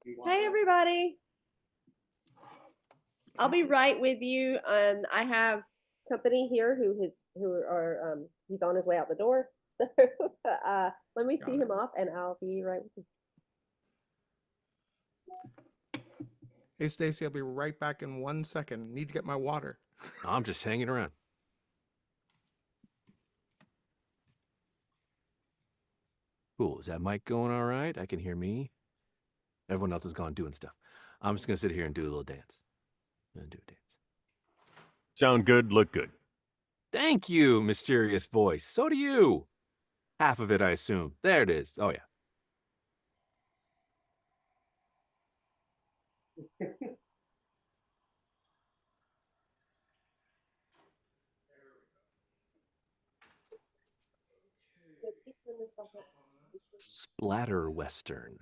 Hey everybody. I'll be right with you. I have company here he's on his way out the door. So let me see him off and I'll be right with you. Hey, Stacy, I'll be right back in 1 second. Need to get my water. I'm just hanging around. Cool. Is that mic going all right? I can hear me. Everyone else is gone doing stuff. I'm just going to sit here and do a little dance. I'm gonna do a dance. Sound good, look good. Thank you, mysterious voice. So do you. Half of it, I assume. There it is. Oh, yeah. Splatter Western.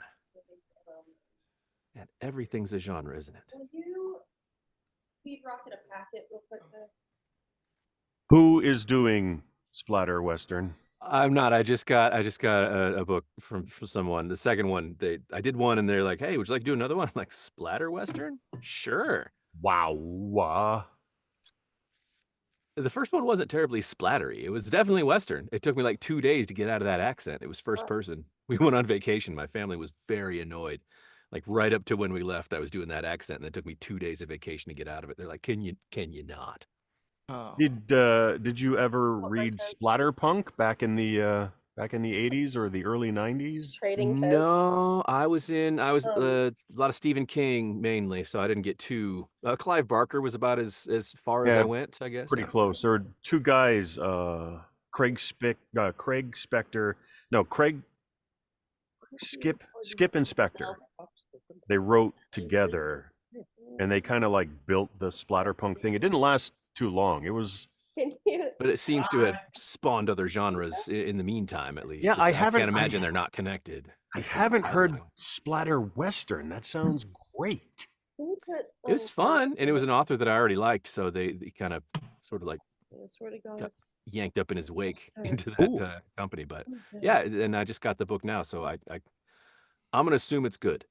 And everything's a genre, isn't it? Will you feed Rocket a packet real quick though? Who is doing Splatter Western? I'm not. I just got a book from someone. The second one, I did one, and they're like, "Hey, would you like to do another one?" I'm like, "Splatter Western? Sure." Wow. The first one wasn't terribly splattery. It was definitely Western. It took me like 2 days to get out of that accent. It was first person. We went on vacation. My family was very annoyed. Like right up to when we left, I was doing that accent, and it took me 2 days of vacation to get out of it. They're like, "Can you not?" Oh. Did you ever read Splatterpunk back in the 80s or the early 90s? No, I was a lot of Stephen King mainly, so I didn't get too. Clive Barker was about as far as I went, I guess. Pretty close. There were two guys, Craig Spector. No, Skip Inspector. They wrote together, and they kind of like built the Splatterpunk thing. It didn't last too long. It was. But it seems to have spawned other genres in the meantime, at least. Yeah, I can't imagine they're not connected. I haven't heard Splatter Western. That sounds great. It was fun, and it was an author that I already liked, so they kind of sort of like got yanked up in his wake into that company. But yeah, and I just got the book now, so I'm gonna assume it's good.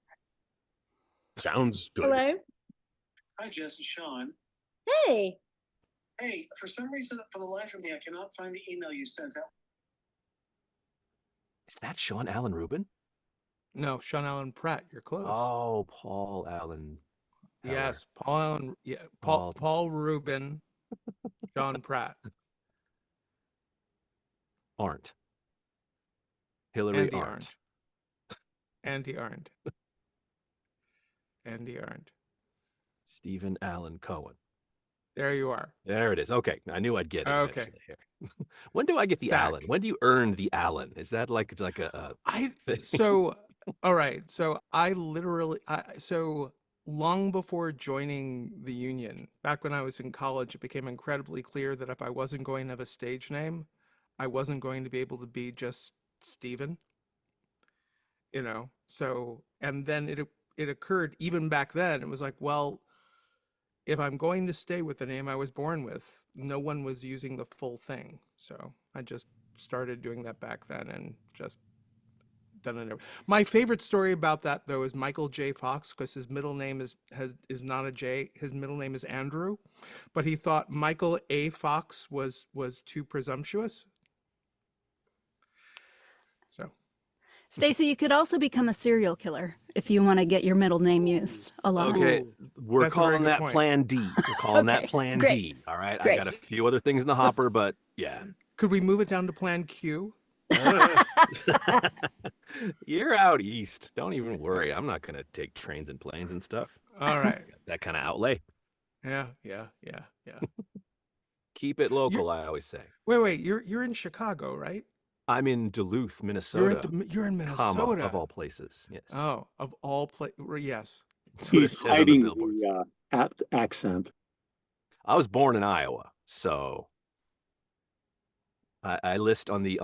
Sounds good. Hello. Hi, Jess and Sean. Hey. Hey, for some reason, for the life of me, I cannot find the email you sent out. Is that Sean Allen Rubin? No, Sean Allen Pratt. You're close. Oh, Paul Allen. Yes, Paul Allen. Yeah, Paul Rubin, Sean Pratt. Arndt. Hillary Andy Arndt. Andy Arndt. Andy Arndt. Stephen Allen Cohen. There you are. There it is. Okay, I knew I'd get it. Okay. When do I get the Allen? When do you earn the Allen? Is that like a so all right. So I literally so long before joining the union, back when I was in college, it became incredibly clear that if I wasn't going to have a stage name, I wasn't going to be able to be just Stephen. You know, so and then it occurred even back then. It was like, well, if I'm going to stay with the name I was born with, no one was using the full thing. So I just started doing that back then and just done it. My favorite story about that though is Michael J. Fox, because his middle name is not a J. His middle name is Andrew, but he thought Michael A. Fox was too presumptuous. So Stacy, you could also become a serial killer if you want to get your middle name used a lot. Okay, we're calling that Plan D. We're calling that Plan D. All right, I got a few other things in the hopper, but yeah. Could we move it down to Plan Q? You're out east. Don't even worry. I'm not gonna take trains and planes and stuff. All right. That kind of outlay. Yeah. Keep it local, I always say. Wait. You're in Chicago, right? I'm in Duluth, Minnesota. You're in Minnesota, of all places. Yes. Oh, of all places, yes. He's hiding the accent. I was born in Iowa, so I list on the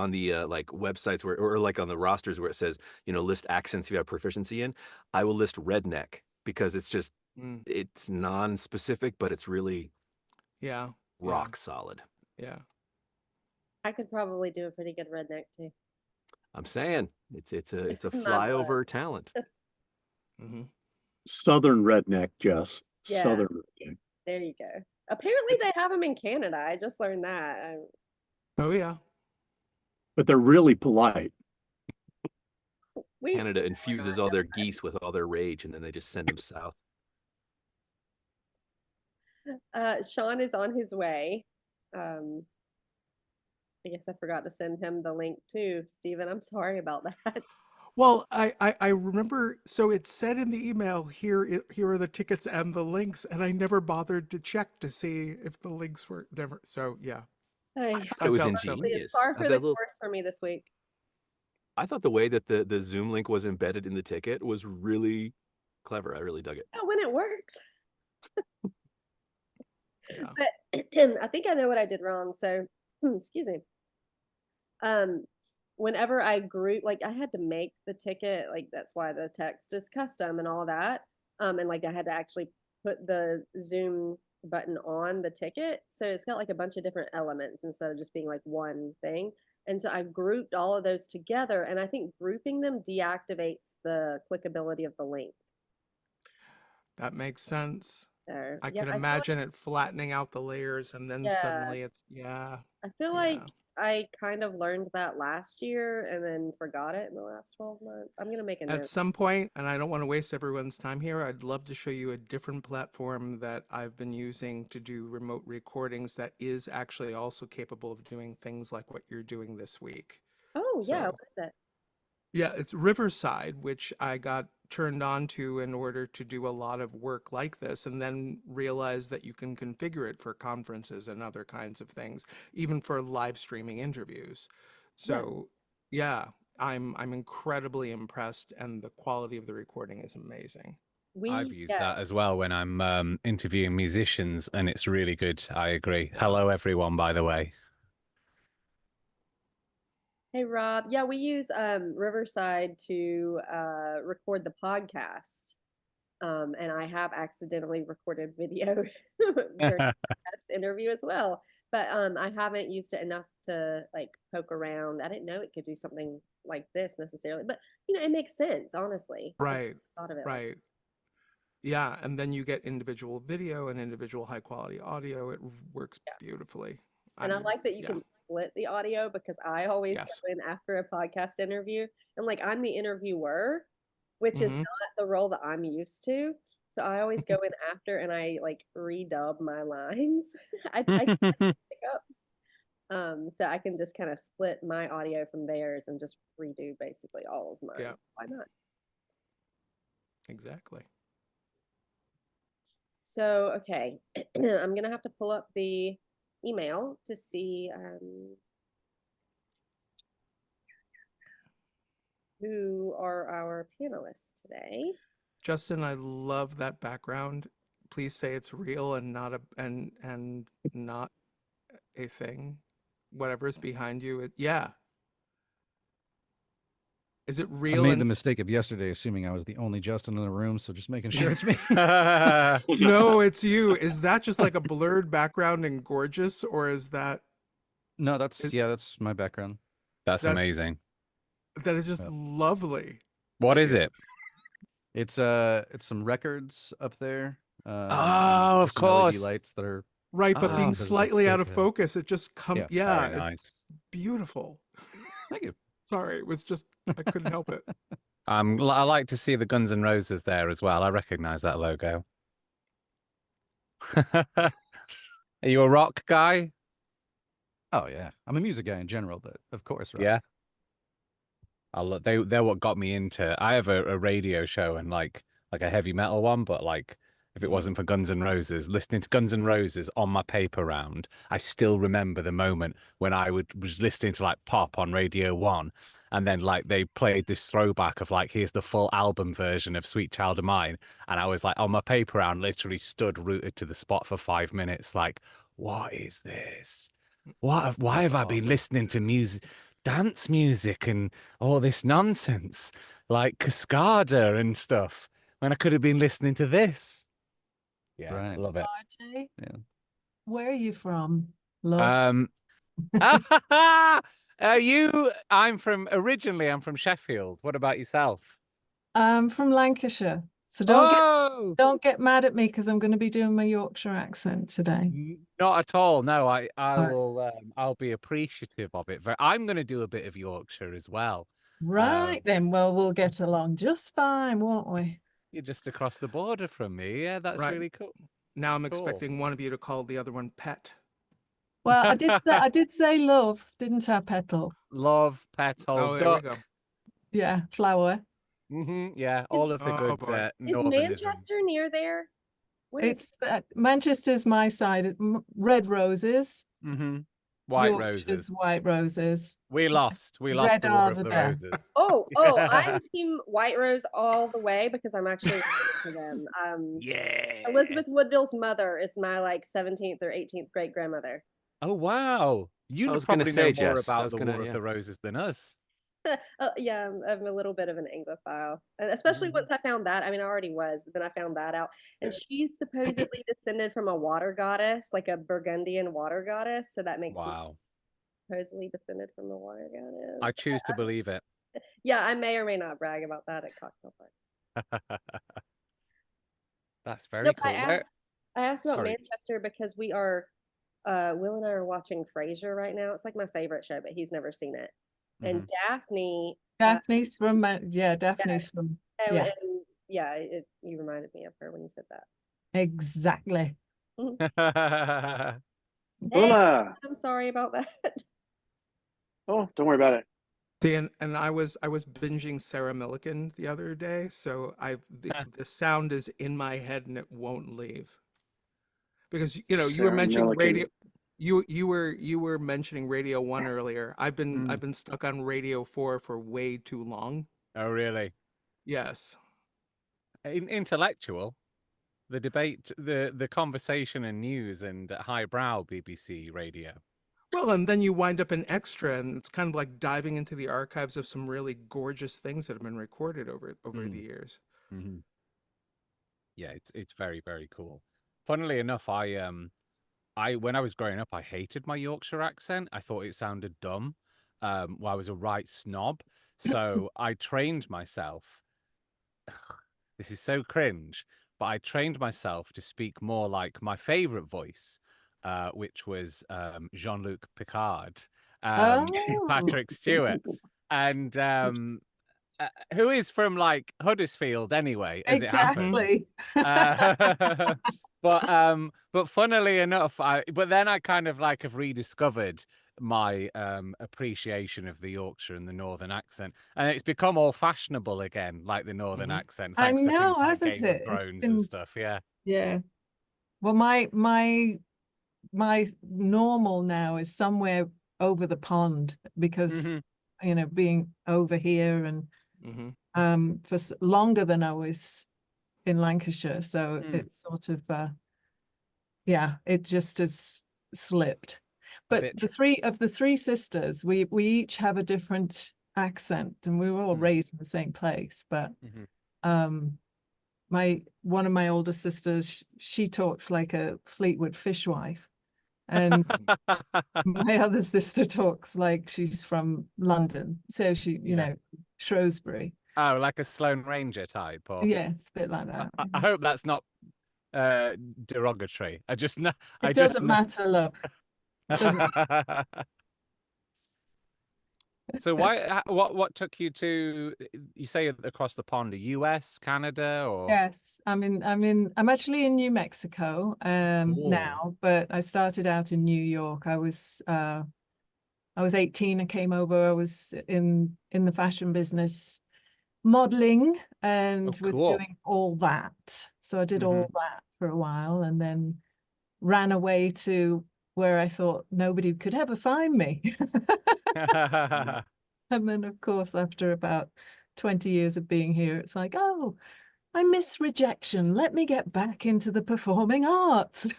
like websites where, or like on the rosters where it says, list accents you have proficiency in. I will list redneck because it's just it's non-specific, but it's really rock solid. Yeah. I could probably do a pretty good redneck too. I'm saying it's a flyover talent. Hmm. Southern redneck, Jess. Yeah. Southern redneck. There you go. Apparently they have them in Canada. I just learned that. Oh yeah. But they're really polite. Canada infuses all their geese with all their rage, and then they just send them south. Sean is on his way. I guess I forgot to send him the link too, Stephen. I'm sorry about that. Well, I remember, so it said in the email, here are the tickets and the links, and I never bothered to check to see if the links were never, so yeah. Hey, It was felt so- ingenious. it's par for That the little- course for me this week. I thought the way that the Zoom link was embedded in the ticket was really clever. I really dug it. Yeah, when it works. Yeah. But I think I know what I did wrong. So, excuse me. Whenever I group, like I had to make the ticket, like that's why the text is custom and all that. And like I had to actually put the Zoom button on the ticket. So it's got like a bunch of different elements instead of just being like one thing. And so I grouped all of those together, and I think grouping them deactivates the clickability of the link. That makes sense. So, I yeah, can feel like- imagine it flattening out the layers and then Yeah. suddenly it's, yeah. I feel Yeah. like I kind of learned that last year and then forgot it in the last 12 months. I'm going to make a At note. some point, and I don't want to waste everyone's time here, I'd love to show you a different platform that I've been using to do remote recordings that is actually also capable of doing things like what you're doing this week. Oh, yeah. So- What is it? Yeah, it's Riverside, which I got turned on to in order to do a lot of work like this, and then realized that you can configure it for conferences and other kinds of things, even for live streaming interviews. So yeah, I'm incredibly impressed, and the quality of the recording is amazing. I've used that as well when I'm interviewing musicians, and it's really good. I agree. Yeah. Hello, everyone, by the way. Hey, Rob. Yeah, we use Riverside to record the podcast. And I have accidentally recorded video during the podcast interview as well. But I haven't used it enough to like poke around. I didn't know it could do something like this necessarily. But you know, it makes sense, honestly. I Right, thought of it like right. Yeah, and then you get individual video and individual high quality audio. It works beautifully. And I like that you yeah. can split the audio, because I always Yes. go in after a podcast interview and like I'm the interviewer, which is Mhm. not the role that I'm used to. So I always go in after and I like redub my lines. I pickups. So I can just kind of split my audio from theirs and just redo basically all of mine. Yeah. Why not? Exactly. So, okay, I'm gonna have to pull up the email to see who are our panelists today. Justin, I love that background. Please say it's real and not and not a thing. Whatever's behind you, yeah. Is it I real? made and the mistake of yesterday assuming I was the only Justin in the room, so just making sure it's me. No, it's you. Is that just like a blurred background and gorgeous, or is that No, that's my background. That's That- amazing. that is just Yep. lovely? What Thank is you. it? It's some records up there. Oh, there's of some LED course. lights that are Right, but Oh, being those are slightly out of good. focus, it just comes. Yeah, Yeah, Very it's nice. beautiful. Thank you. Sorry, it was just I couldn't help it. I like to see the Guns N' Roses there as well. I recognize that logo. Are you a rock guy? Oh yeah, I'm a music guy in general, but of course, right? Yeah. They're what got me into. I have a radio show and like a heavy metal one, but like if it wasn't for Guns N' Roses, listening to Guns N' Roses on my paper round, I still remember the moment when I was listening to like pop on Radio 1, and then like they played this throwback of like here's the full album version of Sweet Child of Mine, and I was like on my paper round, literally stood rooted to the spot for 5 minutes, like what is this? Why That's have I been awesome. listening to music? Dance music and all this nonsense like Cascada and stuff when I could have been listening to this. Yeah, Right. love it. RJ, Yeah. where are you from? Love. I'm from originally I'm from Sheffield. What about yourself? I'm from Lancashire. So Oh, don't get mad at me because I'm going to be doing my Yorkshire accent today. not at all. No, I All right. will. I'll be appreciative of it. I'm going to do a bit of Yorkshire as well. Right then. Well, we'll get along just fine, won't we? You're just across the border from me. Yeah, that's Right. really cool. Now I'm Cool. expecting one of you to call the other one pet. Well, I did say love, didn't I, petal? Love, petal, Oh, there we go. duck. Yeah, flower. Yeah, all of the Oh, good boy. Is northernisms. Manchester near there? Where is It's Manchester's my side. Red roses. White Yorkshire's roses. white roses. We lost. We lost Red the war are of the the best. roses. Oh, I'm team White Rose all the way because I'm actually related to them. Yeah. Elizabeth Woodville's mother is my like 17th or 18th great grandmother. Oh wow. You I was gonna probably say, know more Jess, I about was the gonna- War of yeah. the Roses than us. Yeah, I'm a little bit of an Anglophile, and especially Mm-hmm. once I found that. I mean, I already was, but then I found that out. And she's supposedly descended from a water goddess, like a Burgundian water goddess. So that makes Wow. supposedly descended from a water goddess. I choose to believe it. Yeah, I may or may not brag about that at cocktail party. That's very Nope, cool. I asked about Sorry. Manchester because we are Will and I are watching Frasier right now. It's like my favorite show, but he's never seen it. And Daphne Daphne's from Daphne's from and yeah, you reminded me of her when you said that. exactly. Hey, Hola. I'm sorry about that. Oh, don't worry about it. And I was binging Sarah Millican the other day, so the sound is in my head and it won't leave. Because you were Sarah mentioning Millican. radio, you were mentioning Radio 1 earlier. I've been stuck on Radio 4 for way too long. Oh really? Yes. Intellectual. The debate, the conversation and news and highbrow BBC radio. Well, and then you wind up an extra, and it's kind of like diving into the archives of some really gorgeous things that have been recorded over the years. Yeah, it's very, very cool. Funnily enough, I when I was growing up, I hated my Yorkshire accent. I thought it sounded dumb. Well, I was a right snob, so I trained myself. This is so cringe, but I trained myself to speak more like my favorite voice, which was Jean-Luc Picard, Patrick Stewart, and who is from like Huddersfield anyway, as it happens. But funnily enough, but then I kind of like have rediscovered my appreciation of the Yorkshire and the Northern accent, and it's become all fashionable again, like the Northern accent. I Thanks to know, things like hasn't Game it? of It's Thrones and stuff. Yeah. Yeah. Well, my normal now is somewhere over the pond because being over here and for longer than I was in Lancashire, so it's sort of it just has slipped. But the three sisters, we each have a different accent, and we were all raised in the same place. But one of my older sisters, she talks like a Fleetwood fishwife, and my other sister talks like she's from London, so she Shrewsbury. Oh, like a Sloane Ranger type, or it's a bit like that. I hope that's not derogatory. I just know. It doesn't matter, love. So what took you to, you say, across the pond, the US, Canada, or? Yes, I'm actually in New Mexico now, but I started out in New York. I was 18. I came over. I was in the fashion business, modeling, and was doing all that. So I did all that for a while, and then ran away to where I thought nobody could ever find me. And then, of course, after about 20 years of being here, it's like, oh, I miss rejection. Let me get back into the performing arts.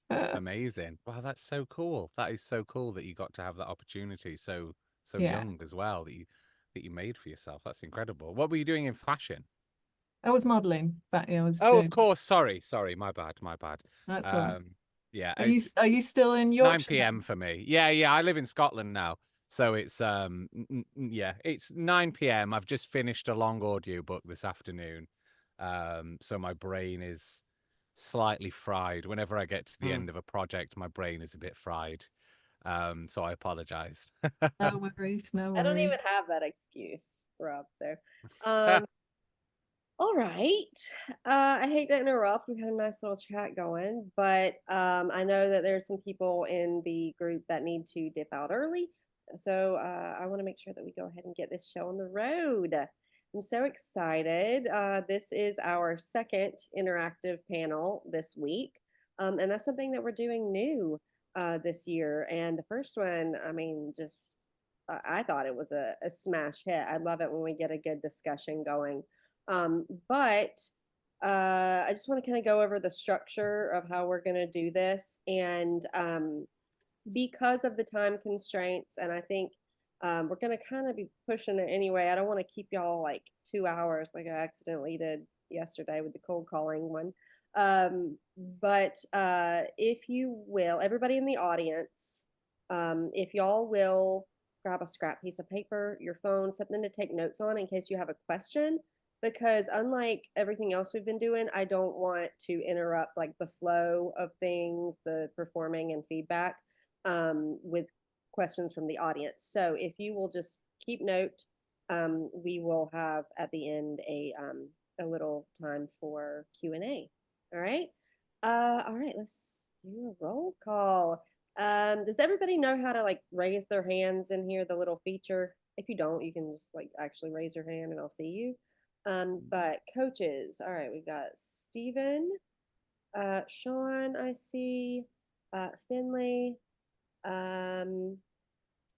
Amazing. Wow, that's so cool. That is so cool that you got to have that opportunity so young as well, that you made for yourself. That's incredible. What were you doing in fashion? I was modeling, but I was of course. Sorry, my bad. That's all right. Yeah. Are you still in Yorkshire? 9 p.m. for me. Yeah, I live in Scotland now. So it's yeah, it's 9 p.m. I've just finished a long audiobook this afternoon. So my brain is slightly fried. Whenever I get to the end of a project, my brain is a bit fried. So I apologize. No worries, no I don't worries. even have that excuse, Rob. So, um, all right. I hate to interrupt. We had a nice little chat going, but I know that there's some people in the group that need to dip out early. So I want to make sure that we go ahead and get this show on the road. I'm so excited. This is our second interactive panel this week. And that's something that we're doing new this year. And the first one, I mean, just I thought it was a smash hit. I love it when we get a good discussion going. But I just want to kind of go over the structure of how we're going to do this. And because of the time constraints, and I think we're going to kind of be pushing it anyway. I don't want to keep y'all like 2 hours like I accidentally did yesterday with the cold calling one. But if you will, everybody in the audience, if y'all will grab a scrap piece of paper, your phone, something to take notes on in case you have a question, because unlike everything else we've been doing, I don't want to interrupt like the flow of things, the performing and feedback with questions from the audience. So if you will just keep note, we will have at the end a little time for Q&A. All right. All right, let's do a roll call. Does everybody know how to like raise their hands in here, the little feature? If you don't, you can just like actually raise your hand and I'll see you. But coaches, all right, we've got Steven, Sean, I see, Finley,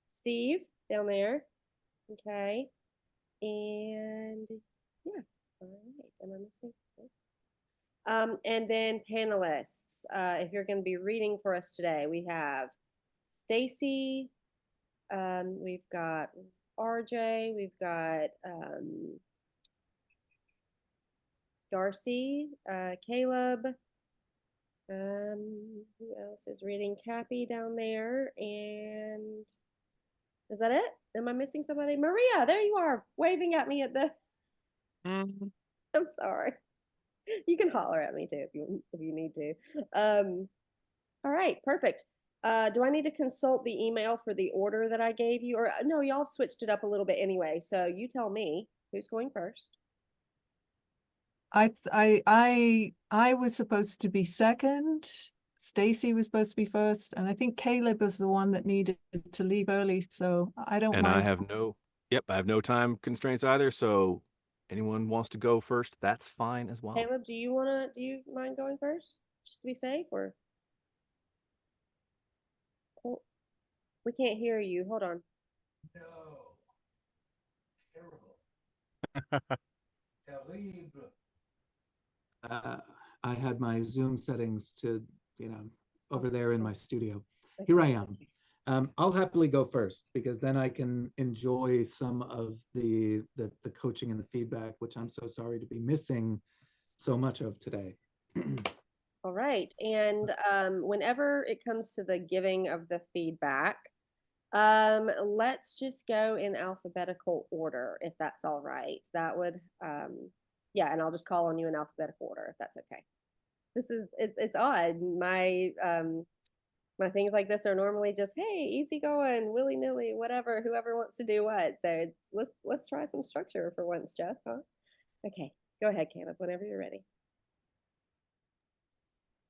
Steve down there. Okay. And yeah, all right. Am I missing? And then panelists, if you're going to be reading for us today, we have Stacy, we've got RJ, we've got Darcy, Caleb, who else is reading? Cappy down there, and is that it? Am I missing somebody? Maria, there you are, waving at me at the. I'm sorry. You can holler at me too if you need to. All right, perfect. Do I need to consult the email for the order that I gave you, or no? Y'all have switched it up a little bit anyway. So you tell me who's going first. I was supposed to be second. Stacy was supposed to be first, and I think Caleb was the one that needed to leave early. So I don't And mind. I have no time constraints either. So anyone wants to go first, that's fine as well. Caleb, do you mind going first, just to be safe, or? Oh, we can't hear you. Hold on. No. Terrible. I had my Zoom settings to, over there in my studio. Here I am. I'll happily go first because then I can enjoy some of the coaching and the feedback, which I'm so sorry to be missing so much of today. All right. And whenever it comes to the giving of the feedback, let's just go in alphabetical order, if that's all right. That would, yeah, and I'll just call on you in alphabetical order, if that's okay. It's odd. My things like this are normally just, hey, easy going, willy nilly, whatever, whoever wants to do what. So let's try some structure for once, Jess, huh? Okay, go ahead, Caleb, whenever you're ready.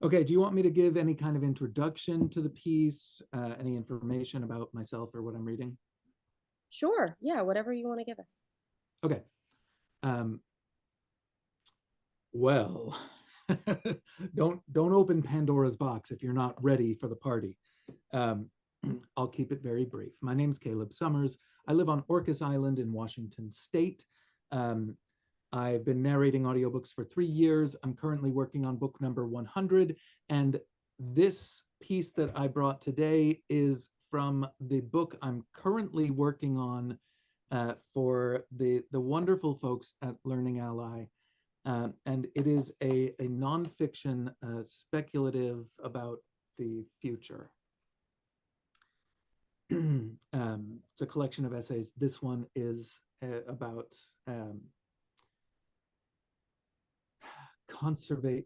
Okay, do you want me to give any kind of introduction to the piece, any information about myself or what I'm reading? Sure, yeah, whatever you want to give us. Okay. Well, don't open Pandora's box if you're not ready for the party. I'll keep it very brief. My name's Caleb Summers. I live on Orcas Island in Washington State. I've been narrating audiobooks for 3 years. I'm currently working on book number 100. And this piece that I brought today is from the book I'm currently working on for the wonderful folks at Learning Ally. And it is a nonfiction speculative about the future. It's a collection of essays. This one is about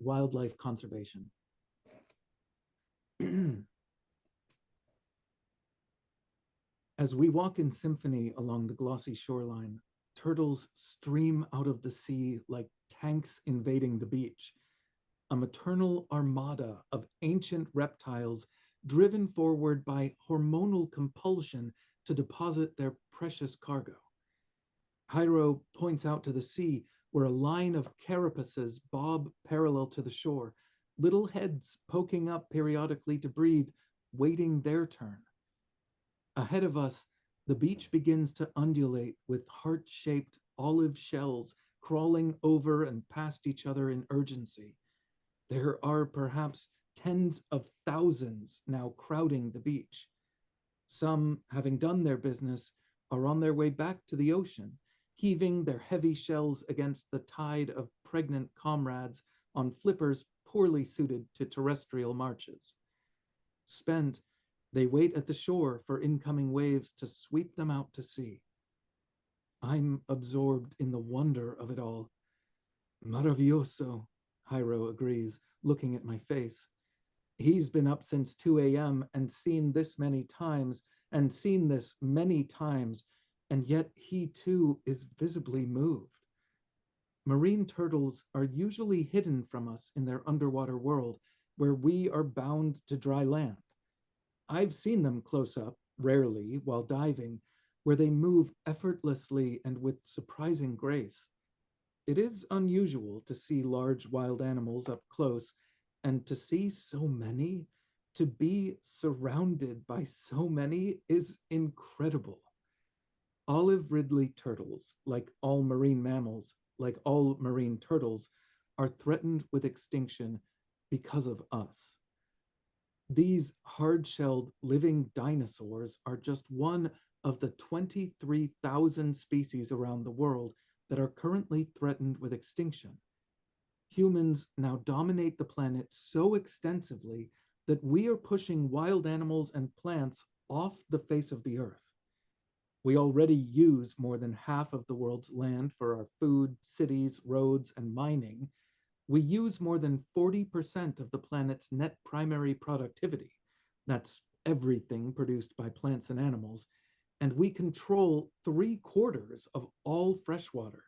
wildlife conservation. As we walk in symphony along the glossy shoreline, turtles stream out of the sea like tanks invading the beach. A maternal armada of ancient reptiles driven forward by hormonal compulsion to deposit their precious cargo. Hiro points out to the sea where a line of carapaces bob parallel to the shore, little heads poking up periodically to breathe, waiting their turn. Ahead of us, the beach begins to undulate with heart-shaped olive shells crawling over and past each other in urgency. There are perhaps tens of thousands now crowding the beach. Some, having done their business, are on their way back to the ocean, heaving their heavy shells against the tide of pregnant comrades on flippers poorly suited to terrestrial marches. Spent, they wait at the shore for incoming waves to sweep them out to sea. I'm absorbed in the wonder of it all. Maravilloso, Hiro agrees, looking at my face. He's been up since 2 a.m. and seen this many times, and seen this many times, and yet he too is visibly moved. Marine turtles are usually hidden from us in their underwater world, where we are bound to dry land. I've seen them close up, rarely, while diving, where they move effortlessly and with surprising grace. It is unusual to see large wild animals up close, and to see so many, to be surrounded by so many, is incredible. Olive Ridley turtles, like all marine mammals, like all marine turtles, are threatened with extinction because of us. These hard-shelled living dinosaurs are just one of the 23,000 species around the world that are currently threatened with extinction. Humans now dominate the planet so extensively that we are pushing wild animals and plants off the face of the earth. We already use more than half of the world's land for our food, cities, roads, and mining. We use more than 40% of the planet's net primary productivity. That's everything produced by plants and animals. And we control 3/4 of all freshwater.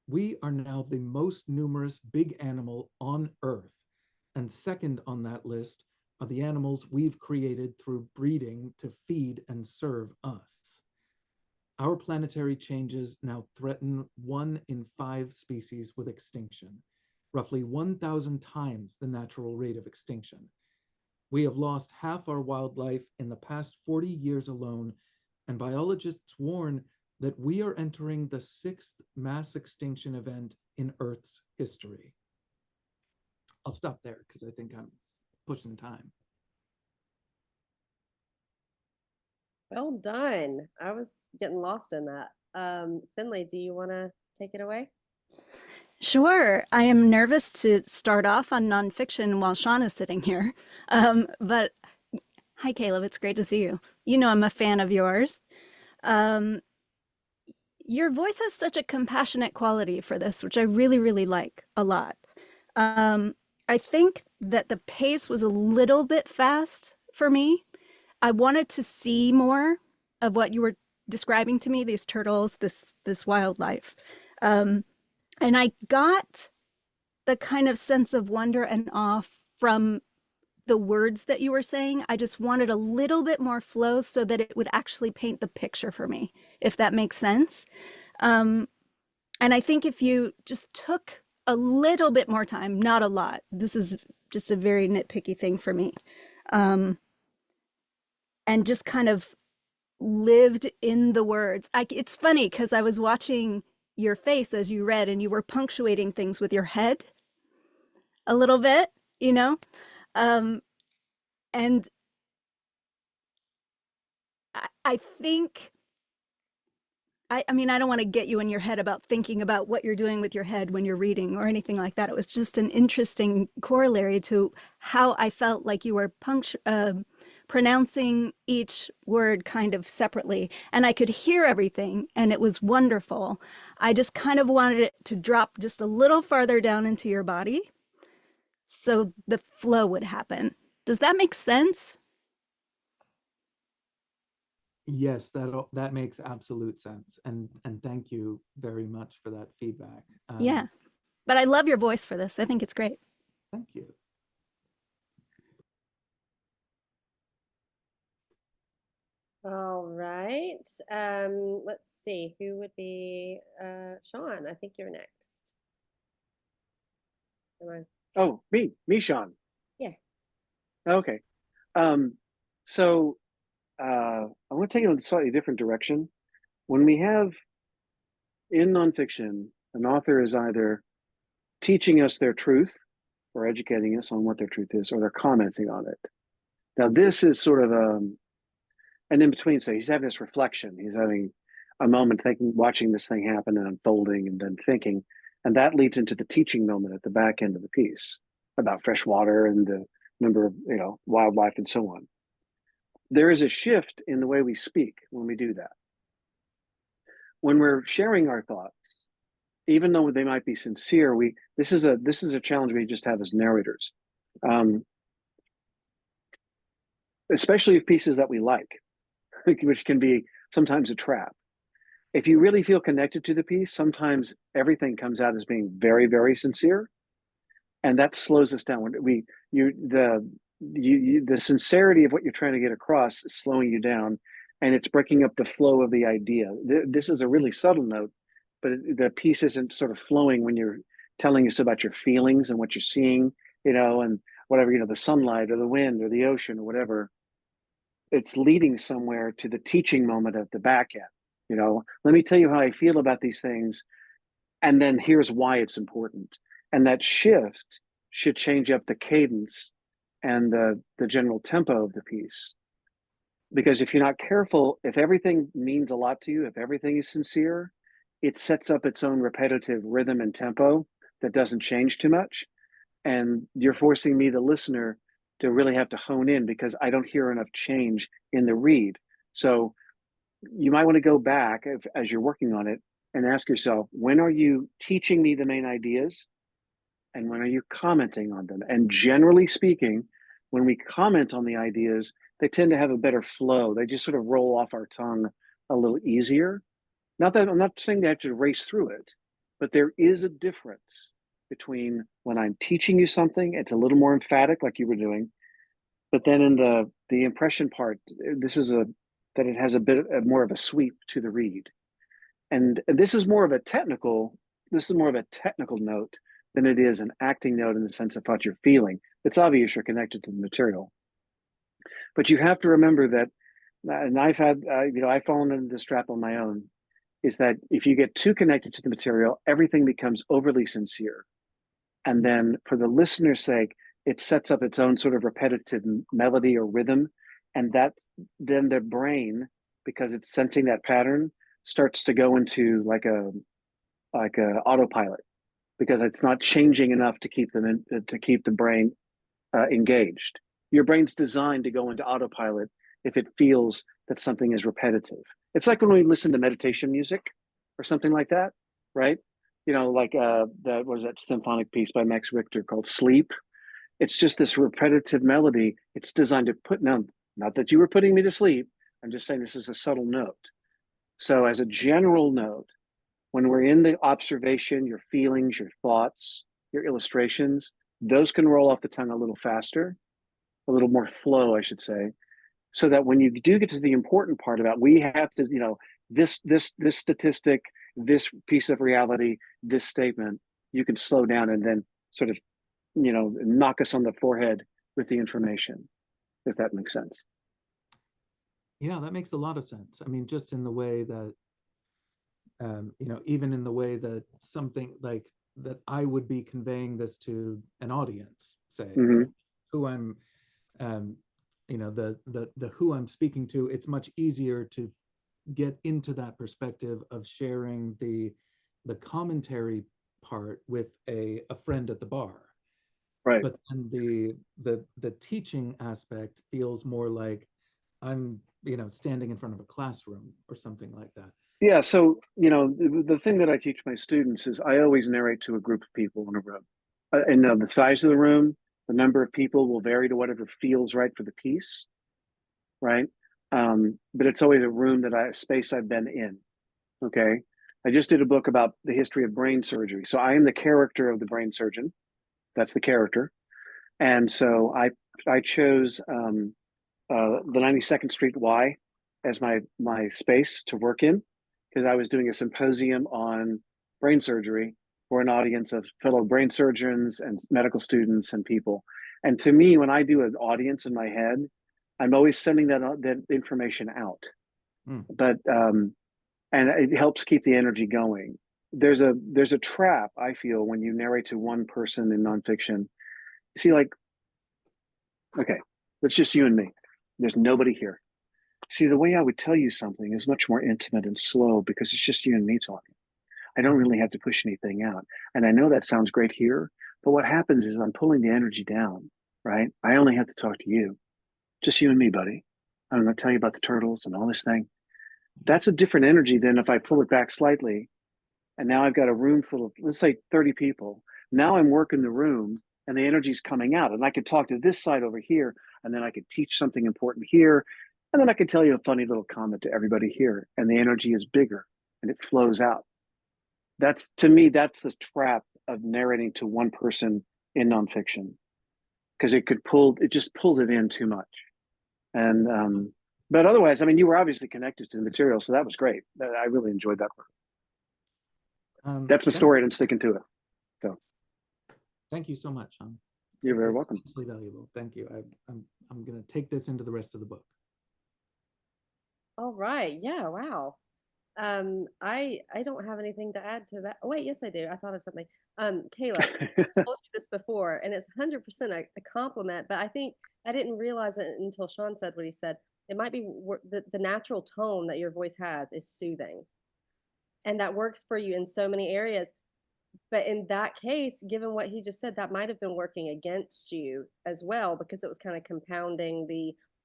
We are now the most numerous big animal on Earth. And second on that list are the animals we've created through breeding to feed and serve us. Our planetary changes now threaten 1 in 5 species with extinction, roughly 1,000 times the natural rate of extinction. We have lost half our wildlife in the past 40 years alone, and biologists warn that we are entering the 6th mass extinction event in Earth's history. I'll stop there because I think I'm pushing time. Well done. I was getting lost in that. Finley, do you want to take it away? Sure. I am nervous to start off on nonfiction while Sean is sitting here. But hi, Caleb. It's great to see you. You know I'm a fan of yours. Your voice has such a compassionate quality for this, which I really, really like a lot. I think that the pace was a little bit fast for me. I wanted to see more of what you were describing to me, these turtles, this wildlife. And I got the kind of sense of wonder and awe from the words that you were saying. I just wanted a little bit more flow so that it would actually paint the picture for me, if that makes sense. And I think if you just took a little bit more time, not a lot, this is just a very nitpicky thing for me, and just kind of lived in the words. It's funny because I was watching your face as you read and you were punctuating things with your head a little bit, you know? And I think, I mean, I don't want to get you in your head about thinking about what you're doing with your head when you're reading or anything like that. It was just an interesting corollary to how I felt like you were pronouncing each word kind of separately, and I could hear everything, and it was wonderful. I just kind of wanted it to drop just a little farther down into your body so the flow would happen. Does that make sense? Yes, that makes absolute sense, and thank you very much for that feedback. Yeah, but I love your voice for this. I think it's great. Thank you. All right. Let's see. Who would be Sean? I think you're next. Am I? Oh, me, Sean. Yeah. Okay. So I want to take it in a slightly different direction. When we have in nonfiction, an author is either teaching us their truth or educating us on what their truth is, or they're commenting on it. Now, this is sort of an in between. So he's having this reflection. He's having a moment thinking, watching this thing happen and unfolding, and then thinking, and that leads into the teaching moment at the back end of the piece about fresh water and the number of wildlife and so on. There is a shift in the way we speak when we do that. When we're sharing our thoughts, even though they might be sincere, this is a challenge we just have as narrators, especially of pieces that we like, which can be sometimes a trap. If you really feel connected to the piece, sometimes everything comes out as being very, very sincere, and that slows us down. The sincerity of what you're trying to get across is slowing you down, and it's breaking up the flow of the idea. This is a really subtle note, but the piece isn't sort of flowing when you're telling us about your feelings and what you're seeing, and whatever, the sunlight or the wind or the ocean or whatever. It's leading somewhere to the teaching moment at the back end. Let me tell you how I feel about these things, and then here's why it's important. And that shift should change up the cadence and the general tempo of the piece. Because if you're not careful, if everything means a lot to you, if everything is sincere, it sets up its own repetitive rhythm and tempo that doesn't change too much. And you're forcing me, the listener, to really have to hone in because I don't hear enough change in the read. So you might want to go back as you're working on it and ask yourself, when are you teaching me the main ideas? And when are you commenting on them? And generally speaking, when we comment on the ideas, they tend to have a better flow. They just sort of roll off our tongue a little easier. Not that I'm not saying they have to race through it, but there is a difference between when I'm teaching you something, it's a little more emphatic, like you were doing. But then in the impression part, that it has a bit more of a sweep to the read. And this is more of a technical note than it is an acting note in the sense of what you're feeling. It's obvious you're connected to the material. But you have to remember that, and I've had, I've fallen into this trap on my own, is that if you get too connected to the material, everything becomes overly sincere. And then for the listener's sake, it sets up its own sort of repetitive melody or rhythm. And then their brain, because it's sensing that pattern, starts to go into like a autopilot, because it's not changing enough to keep the brain engaged. Your brain's designed to go into autopilot if it feels that something is repetitive. It's like when we listen to meditation music or something like that, right? That was that symphonic piece by Max Richter called Sleep. It's just this repetitive melody. It's designed to not that you were putting me to sleep. I'm just saying this is a subtle note. So as a general note, when we're in the observation, your feelings, your thoughts, your illustrations, those can roll off the tongue a little faster, a little more flow, I should say, so that when you do get to the important part about we have to, this statistic, this piece of reality, this statement, you can slow down and then sort of, knock us on the forehead with the information, if that makes sense. Yeah, that makes a lot of sense. I mean, just in the way that, even in the way that something like that I would be conveying this to an audience, say, Mm-hmm. who I'm, the who I'm speaking to, it's much easier to get into that perspective of sharing the commentary part with a friend at the bar. Right. But then the teaching aspect feels more like I'm, standing in front of a classroom or something like that. Yeah. So, the thing that I teach my students is I always narrate to a group of people in a room. And the size of the room, the number of people will vary to whatever feels right for the piece. Right. But it's always a space I've been in. Okay. I just did a book about the history of brain surgery. So I am the character of the brain surgeon. That's the character. And so I chose the 92nd Street Y as my space to work in because I was doing a symposium on brain surgery for an audience of fellow brain surgeons and medical students and people. And to me, when I do an audience in my head, I'm always sending that information out. But and it helps keep the energy going. There's a trap I feel when you narrate to one person in nonfiction. See, like, okay, it's just you and me. There's nobody here. See, the way I would tell you something is much more intimate and slow because it's just you and me talking. I don't really have to push anything out. And I know that sounds great here, but what happens is I'm pulling the energy down, right? I only have to talk to you, just you and me, buddy. I'm going to tell you about the turtles and all this thing. That's a different energy than if I pull it back slightly. And now I've got a room full of, let's say, 30 people. Now I'm working the room and the energy's coming out. And I could talk to this side over here, and then I could teach something important here. And then I could tell you a funny little comment to everybody here. And the energy is bigger and it flows out. To me, that's the trap of narrating to one person in nonfiction. Because it just pulls it in too much. And but otherwise, I mean, you were obviously connected to the material, so that was great. I really enjoyed that part. That's my story, and I'm sticking to it. So, thank you so much, Sean. You're very welcome. It's valuable. Thank you. I'm going to take this into the rest of the book. All right. Yeah. Wow. I don't have anything to add to that. Oh, wait, yes, I do. I thought of something. Caleb, I told you this before, and it's 100% a compliment, but I think I didn't realize it until Sean said what he said. It might be the natural tone that your voice has is soothing, and that works for you in so many areas. But in that case, given what he just said, that might have been working against you as well because it was kind of compounding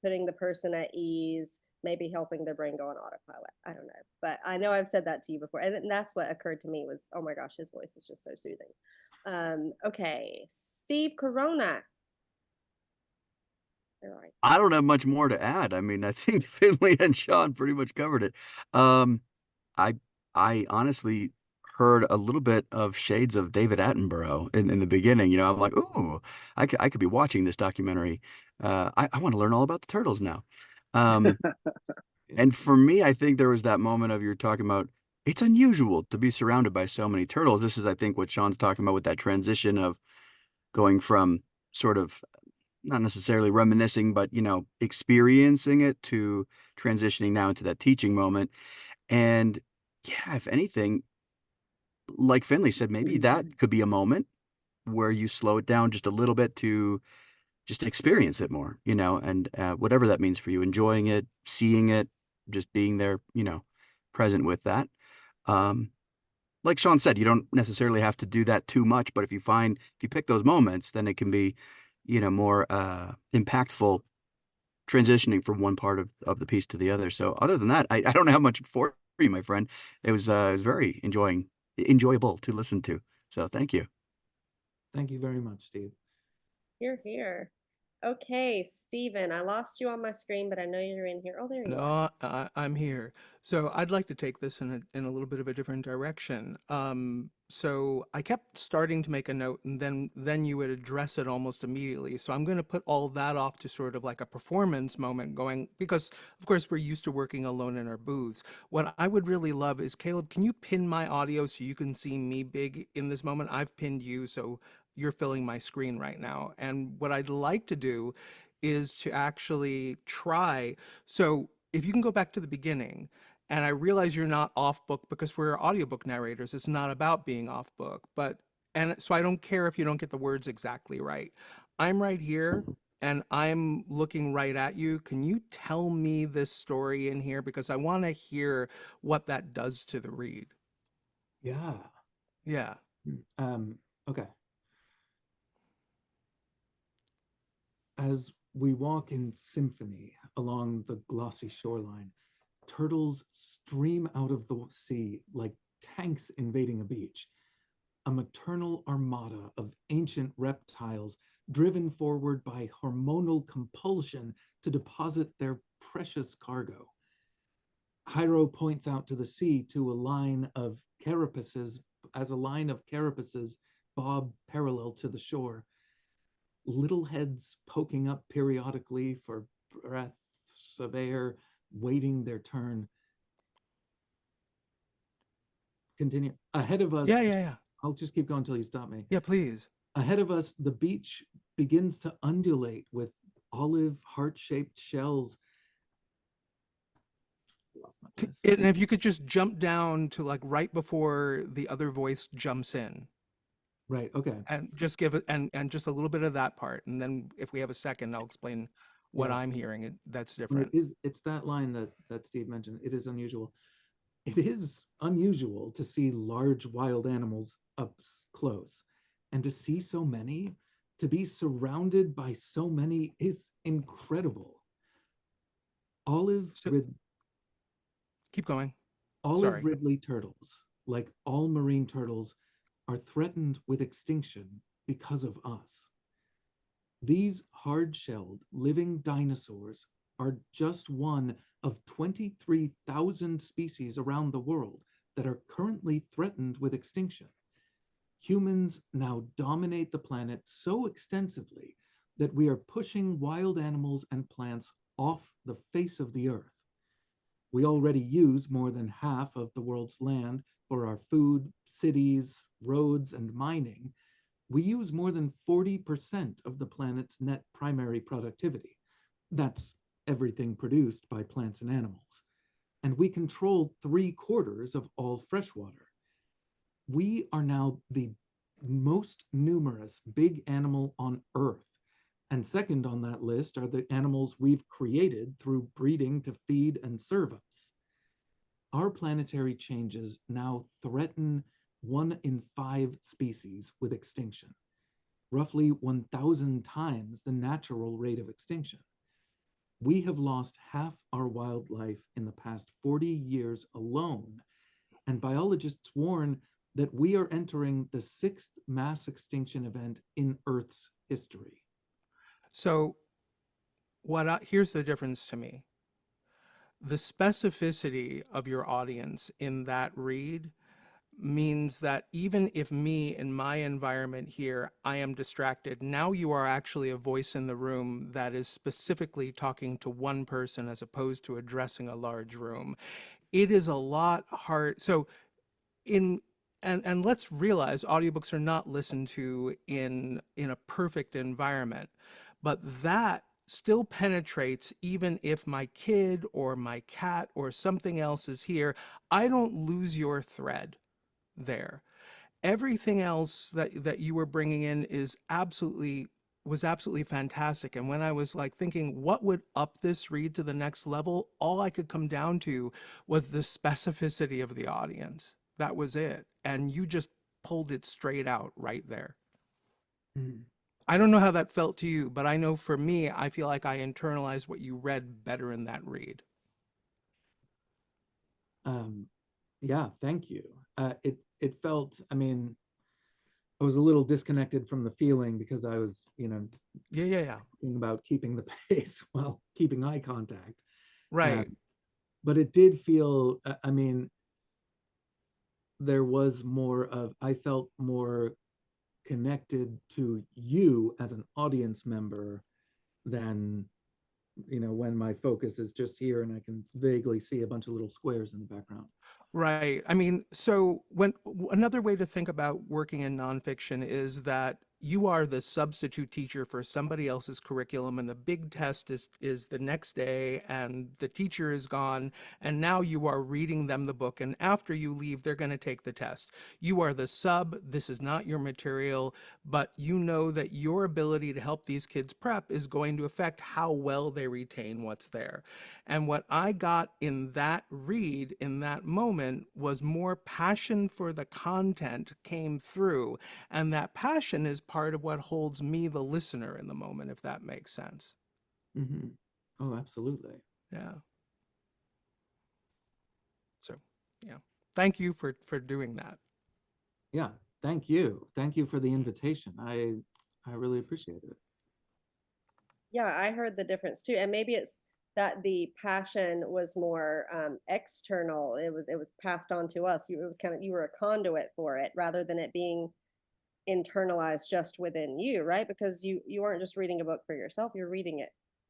putting the person at ease, maybe helping their brain go on autopilot. I don't know. But I know I've said that to you before. And that's what occurred to me was, oh my gosh, his voice is just so soothing. Okay. Steve Corona. All right. I don't have much more to add. I mean, I think Finley and Sean pretty much covered it. I I honestly heard a little bit of shades of David Attenborough in the beginning. I'm like, ooh, I could be watching this documentary. I want to learn all about the turtles now. And for me, I think there was that moment of you're talking about it's unusual to be surrounded by so many turtles. This is, I think, what Sean's talking about with that transition of going from sort of not necessarily reminiscing, but experiencing it to transitioning now into that teaching moment. And yeah, if anything, like Finley said, maybe that could be a moment where you slow it down just a little bit to just experience it more, and whatever that means for you, enjoying it, seeing it, just being there, present with that. Like Sean said, you don't necessarily have to do that too much, but if you pick those moments, then it can be, more impactful transitioning from one part of the piece to the other. So other than that, I don't have much for you, my friend. It was very enjoyable to listen to. So thank you. Thank you very much, Steve. Here. Okay, Steven, I lost you on my screen, but I know you're in here. Oh, there you are. No, I'm here. So I'd like to take this in a little bit of a different direction. So I kept starting to make a note, and then you would address it almost immediately. So I'm going to put all that off to sort of like a performance moment going, because of course we're used to working alone in our booths. What I would really love is, Caleb, can you pin my audio so you can see me big in this moment? I've pinned you, so you're filling my screen right now. And what I'd like to do is to actually try. So if you can go back to the beginning, and I realize you're not off book because we're audiobook narrators. It's not about being off book, and so I don't care if you don't get the words exactly right. I'm right here and I'm looking right at you. Can you tell me this story in here? Because I want to hear what that does to the read. Yeah. Yeah. Okay. As we walk in symphony along the glossy shoreline, turtles stream out of the sea like tanks invading a beach. A maternal armada of ancient reptiles driven forward by hormonal compulsion to deposit their precious cargo. Hiro points out to the sea to a line of carapaces, as a line of carapaces bob parallel to the shore. Little heads poking up periodically for breaths of air, waiting their turn. Continue. Ahead of us. Yeah. I'll just keep going until you stop me. Yeah, please. Ahead of us, the beach begins to undulate with olive heart-shaped shells. And if you could just jump down to like right before the other voice jumps in. Right, okay. And just give it, and just a little bit of that part. And then if we have a second, I'll explain what I'm hearing. That's different. It's that line that Steve mentioned. It is unusual. It is unusual to see large wild animals up close, and to see so many, to be surrounded by so many is incredible. Keep going. Olive Ridley turtles, like all marine turtles, are threatened with extinction because of us. These hard-shelled living dinosaurs are just one of 23,000 species around the world that are currently threatened with extinction. Humans now dominate the planet so extensively that we are pushing wild animals and plants off the face of the earth. We already use more than half of the world's land for our food, cities, roads, and mining. We use more than 40% of the planet's net primary productivity. That's everything produced by plants and animals. And we control 3/4 of all freshwater. We are now the most numerous big animal on Earth. And second on that list are the animals we've created through breeding to feed and serve us. Our planetary changes now threaten 1 in 5 species with extinction, roughly 1,000 times the natural rate of extinction. We have lost half our wildlife in the past 40 years alone, and biologists warn that we are entering the 6th mass extinction event in Earth's history. So here's the difference to me. The specificity of your audience in that read means that even if me in my environment here, I am distracted, now you are actually a voice in the room that is specifically talking to one person as opposed to addressing a large room. It is a lot hard. So and let's realize audiobooks are not listened to in a perfect environment, but that still penetrates even if my kid or my cat or something else is here. I don't lose your thread there. Everything else that you were bringing in was absolutely fantastic. And when I was like thinking what would up this read to the next level, all I could come down to was the specificity of the audience. That was it. And you just pulled it straight out right there. Mm. I don't know how that felt to you, but I know for me, I feel like I internalized what you read better in that read. Yeah, thank you. It felt, I mean, I was a little disconnected from the feeling because I was, thinking about keeping the pace while keeping eye contact. Right. But it did feel, I mean, there was I felt more connected to you as an audience member than, when my focus is just here and I can vaguely see a bunch of little squares in the background. Right. I mean, so another way to think about working in nonfiction is that you are the substitute teacher for somebody else's curriculum, and the big test is the next day, and the teacher is gone, and now you are reading them the book, and after you leave, they're going to take the test. You are the sub. This is not your material, but you know that your ability to help these kids prep is going to affect how well they retain what's there. And what I got in that read, in that moment, was more passion for the content came through, and that passion is part of what holds me, the listener, in the moment, if that makes sense. Mm-hmm. Oh, absolutely. Yeah. So, yeah. Thank you for doing that. Yeah. Thank you. Thank you for the invitation. I really appreciate it. Yeah, I heard the difference too. And maybe it's that the passion was more external. It was passed on to us. It was kind of, you were a conduit for it rather than it being internalized just within you, right? Because you aren't just reading a book for yourself, you're reading it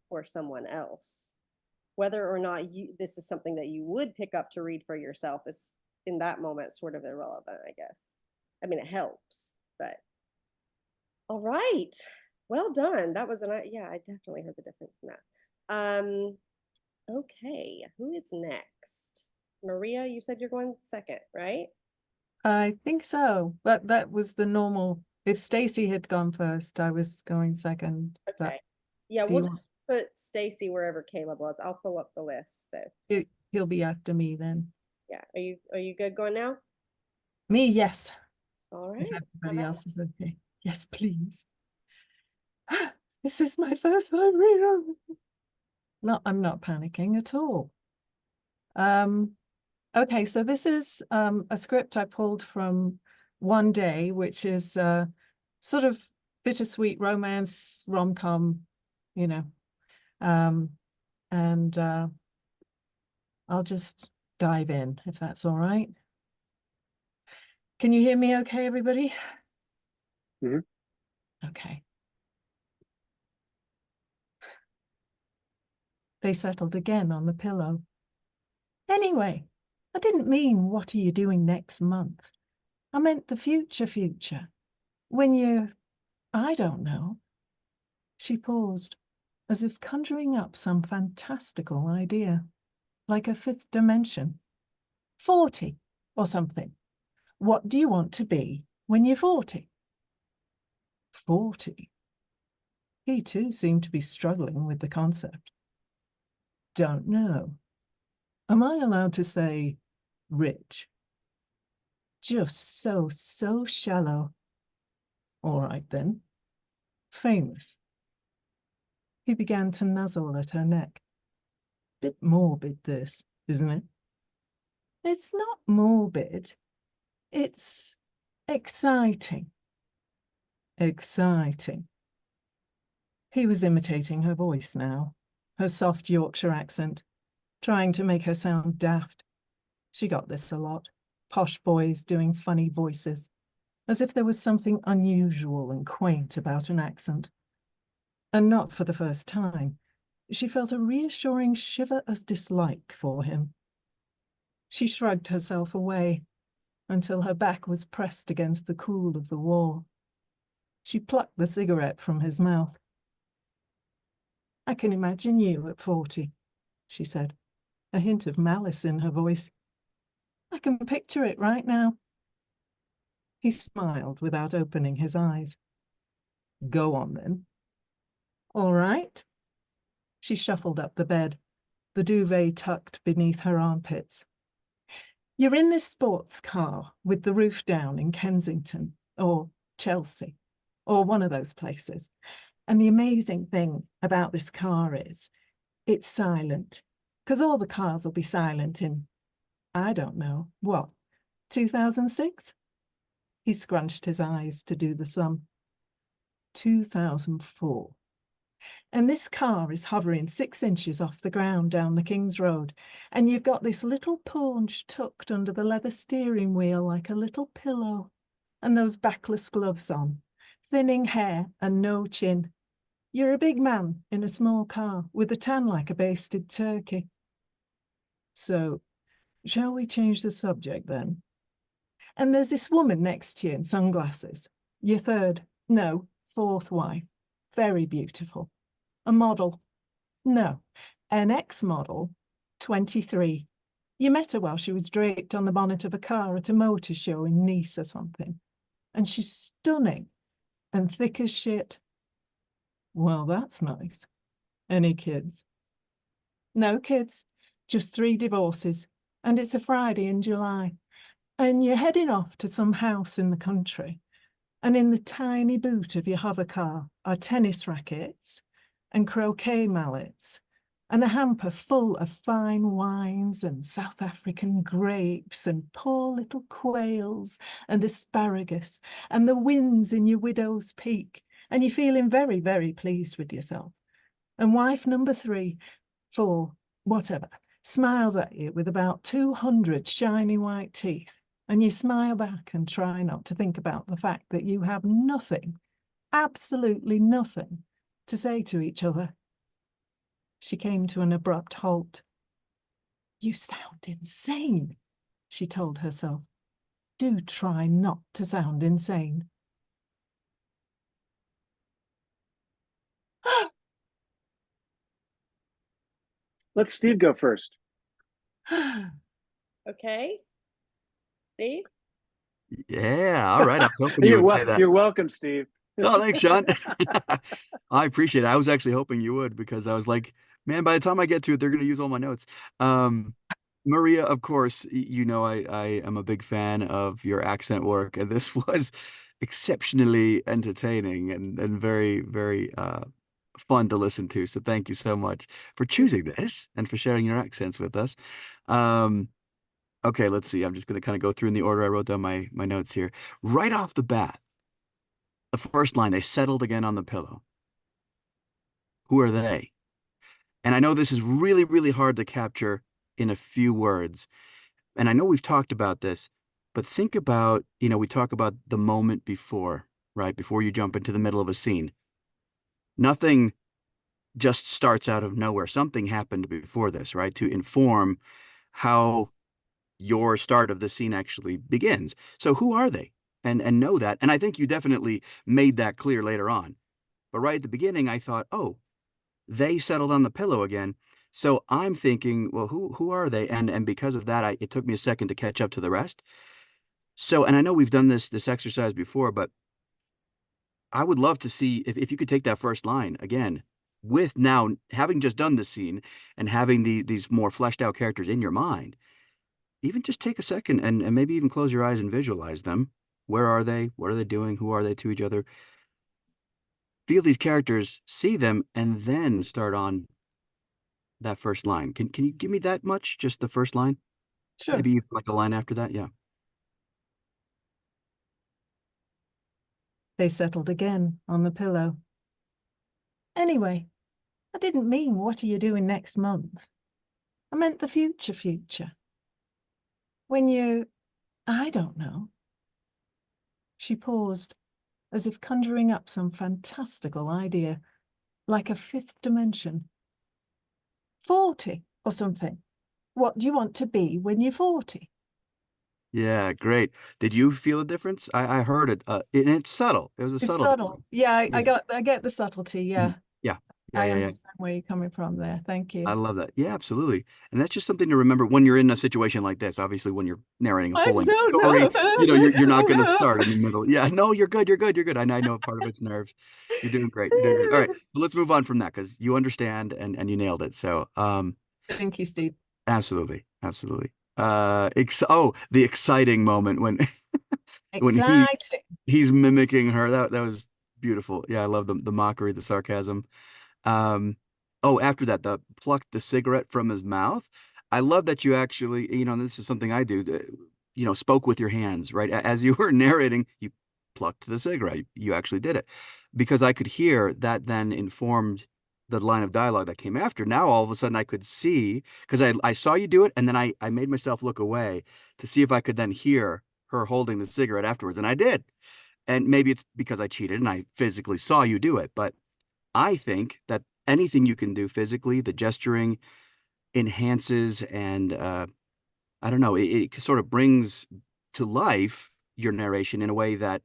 for someone else. Whether or not this is something that you would pick up to read for yourself is in that moment sort of irrelevant, I guess. I mean, it helps, but all right. Well done. That was yeah, I definitely heard the difference in that. Okay, who is next? Maria, you said you're going second, right? I think so, but that was the normal. If Stacy had gone first, I was going second. But Okay. Yeah, do we'll you want just put Stacy wherever Caleb was. I'll pull up the list. So he'll be after me then. yeah, are you good going now? Me, yes. All If right. everybody else is okay. Yes, please. This is my first time reading. No, I'm not panicking at all. Okay, so this is a script I pulled from One Day, which is sort of bittersweet romance, rom-com, you know. And I'll just dive in, if that's all right. Can you hear me okay, everybody? Mhm. Okay. They settled again on the pillow. Anyway, I didn't mean what are you doing next month. I meant the future. When you're, I don't know. She paused, as if conjuring up some fantastical idea, like a fifth dimension. 40 or something. What do you want to be when you're 40? 40? He too seemed to be struggling with the concept. Don't know. Am I allowed to say rich? Just so shallow. All right then. Famous. He began to nuzzle at her neck. Bit morbid this, isn't it? It's not morbid. It's exciting. Exciting. He was imitating her voice now, her soft Yorkshire accent, trying to make her sound daft. She got this a lot. Posh boys doing funny voices, as if there was something unusual and quaint about an accent. And not for the first time, she felt a reassuring shiver of dislike for him. She shrugged herself away until her back was pressed against the cool of the wall. She plucked the cigarette from his mouth. I can imagine you at 40, she said, a hint of malice in her voice. I can picture it right now. He smiled without opening his eyes. Go on, then. All right. She shuffled up the bed, the duvet tucked beneath her armpits. You're in this sports car with the roof down in Kensington or Chelsea or one of those places. And the amazing thing about this car is it's silent, because all the cars will be silent in, I don't know, what, 2006? He scrunched his eyes to do the sum. 2004. And this car is hovering 6 inches off the ground down the King's Road, and you've got this little paunch tucked under the leather steering wheel like a little pillow, and those backless gloves on, thinning hair and no chin. You're a big man in a small car with a tan like a basted turkey. So, shall we change the subject then? And there's this woman next to you in sunglasses. Your fourth wife. Very beautiful. A model. No, an ex-model, 23. You met her while she was draped on the bonnet of a car at a motor show in Nice or something. And she's stunning and thick as shit. Well, that's nice. Any kids? No kids, just 3 divorces. And it's a Friday in July. And you're heading off to some house in the country. And in the tiny boot of your hover car are tennis rackets and croquet mallets and a hamper full of fine wines and South African grapes and poor little quails and asparagus and the winds in your widow's peak. And you're feeling very, very pleased with yourself. And wife number 3, 4, whatever, smiles at you with about 200 shiny white teeth. And you smile back and try not to think about the fact that you have nothing, absolutely nothing, to say to each other. She came to an abrupt halt. You sound insane, she told herself. Do try not to sound insane. Let Steve go first. Okay. Steve? Yeah, all right. I was hoping you would say that. You're welcome, Steve. Oh, thanks, Sean. I appreciate it. I was actually hoping you would, because I was like, man, by the time I get to it, they're going to use all my notes. Maria, of course, you know, I am a big fan of your accent work, and this was exceptionally entertaining and very, very fun to listen to. So thank you so much for choosing this and for sharing your accents with us. Okay, let's see. I'm just going to kind of go through in the order I wrote down my notes here. Right off the bat, the first line, they settled again on the pillow. Who are they? And I know this is really, really hard to capture in a few words. And I know we've talked about this, but think about, you know, we talk about the moment before, right? Before you jump into the middle of a scene. Nothing just starts out of nowhere. Something happened before this, right? To inform how your start of the scene actually begins. So who are they? And know that. And I think you definitely made that clear later on. But right at the beginning, I thought, oh, they settled on the pillow again. So I'm thinking, well, who are they? And because of that, it took me a second to catch up to the rest. So, and I know we've done this exercise before, but I would love to see if you could take that first line again, with now having just done the scene and having these more fleshed out characters in your mind. Even just take a second and maybe even close your eyes and visualize them. Where are they? What are they doing? Who are they to each other? Feel these characters, see them, and then start on that first line. Can you give me that much? Just the first line? Sure. Maybe even like a line after that? Yeah. They settled again on the pillow. Anyway, I didn't mean what are you doing next month. I meant the future. When I don't know. She paused, as if conjuring up some fantastical idea, like a 5th dimension. 40 or something. What do you want to be when you're 40? Yeah, great. Did you feel a difference? I heard it. And it's subtle. It was a It's subtle subtle. difference. Yeah, Yeah. I get the subtlety. Yeah. Yeah. Yeah, I yeah, yeah. understand where you're coming from there. Thank I you. love that. Yeah, absolutely. And that's just something to remember when you're in a situation like this. Obviously, when you're narrating a I'm full-length so story, you know, nervous. you're not going to start in the middle. Yeah, no, you're good. You're good. You're good. I know part of it's nerves. You're doing great. You're doing great. All right, but let's move on from that because you understand and you nailed it. So, Thank you, Steve. absolutely, absolutely. The exciting moment when when Exciting. he's mimicking her. That was beautiful. Yeah, I love the mockery, the sarcasm. Um, oh, after that, the plucked the cigarette from his mouth. I love that you actually, you know, and this is something I do, you know, spoke with your hands, right? As you were narrating, you plucked the cigarette. You actually did it because I could hear that then informed the line of dialogue that came after. Now, all of a sudden, I could see because I saw you do it, and then I made myself look away to see if I could then hear her holding the cigarette afterwards, and I did. And maybe it's because I cheated and I physically saw you do it, but I think that anything you can do physically, the gesturing enhances and I don't know, it sort of brings to life your narration in a way that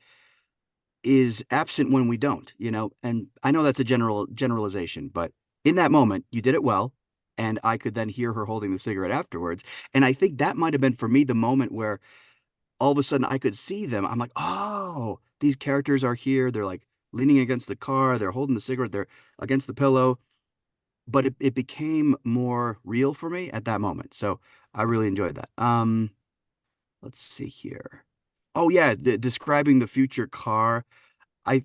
is absent when we don't, you know. And I know that's a generalization, but in that moment, you did it well. And I could then hear her holding the cigarette afterwards. And I think that might have been for me the moment where all of a sudden I could see them. I'm like, oh, these characters are here. They're like leaning against the car. They're holding the cigarette. They're against the pillow. But it became more real for me at that moment. So I really enjoyed that. Let's see here. Oh yeah, describing the future car.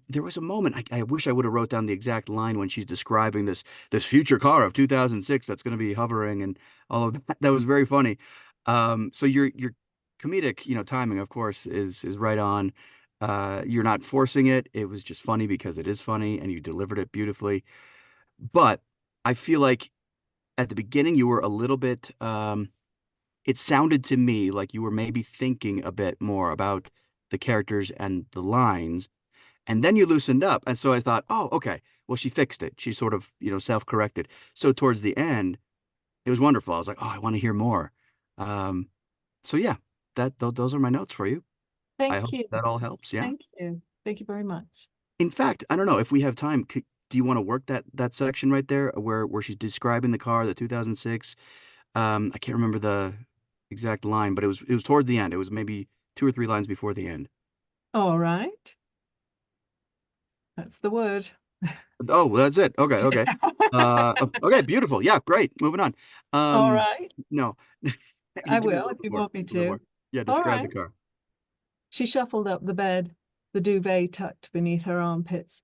There was a moment I wish I would have wrote down the exact line when she's describing this future car of 2006 that's going to be hovering and all of that. That was very funny. So your comedic, timing, of course, is right on. You're not forcing it. It was just funny because it is funny, and you delivered it beautifully. But I feel like at the beginning you were a little bit. It sounded to me like you were maybe thinking a bit more about the characters and the lines, and then you loosened up. And so I thought, oh, okay, well, she fixed it. She sort of, self-corrected. So towards the end, it was wonderful. I was like, oh, I want to hear more. So yeah, those are my notes for you. I Thank hope you. that all helps. Yeah. Thank you. Thank you very much. In fact, I don't know if we have time. Do you want to work that section right there where she's describing the car, the 2006? I can't remember the exact line, but it was toward the end. It was maybe 2 or 3 lines before the end. All right. That's the word. Oh, well, that's it. Okay, okay. Okay, beautiful. Yeah, great. Moving on. All right. No. I Give me a will little if bit you more, want me a little to. more. Yeah, All describe the right. car. She shuffled up the bed, the duvet tucked beneath her armpits.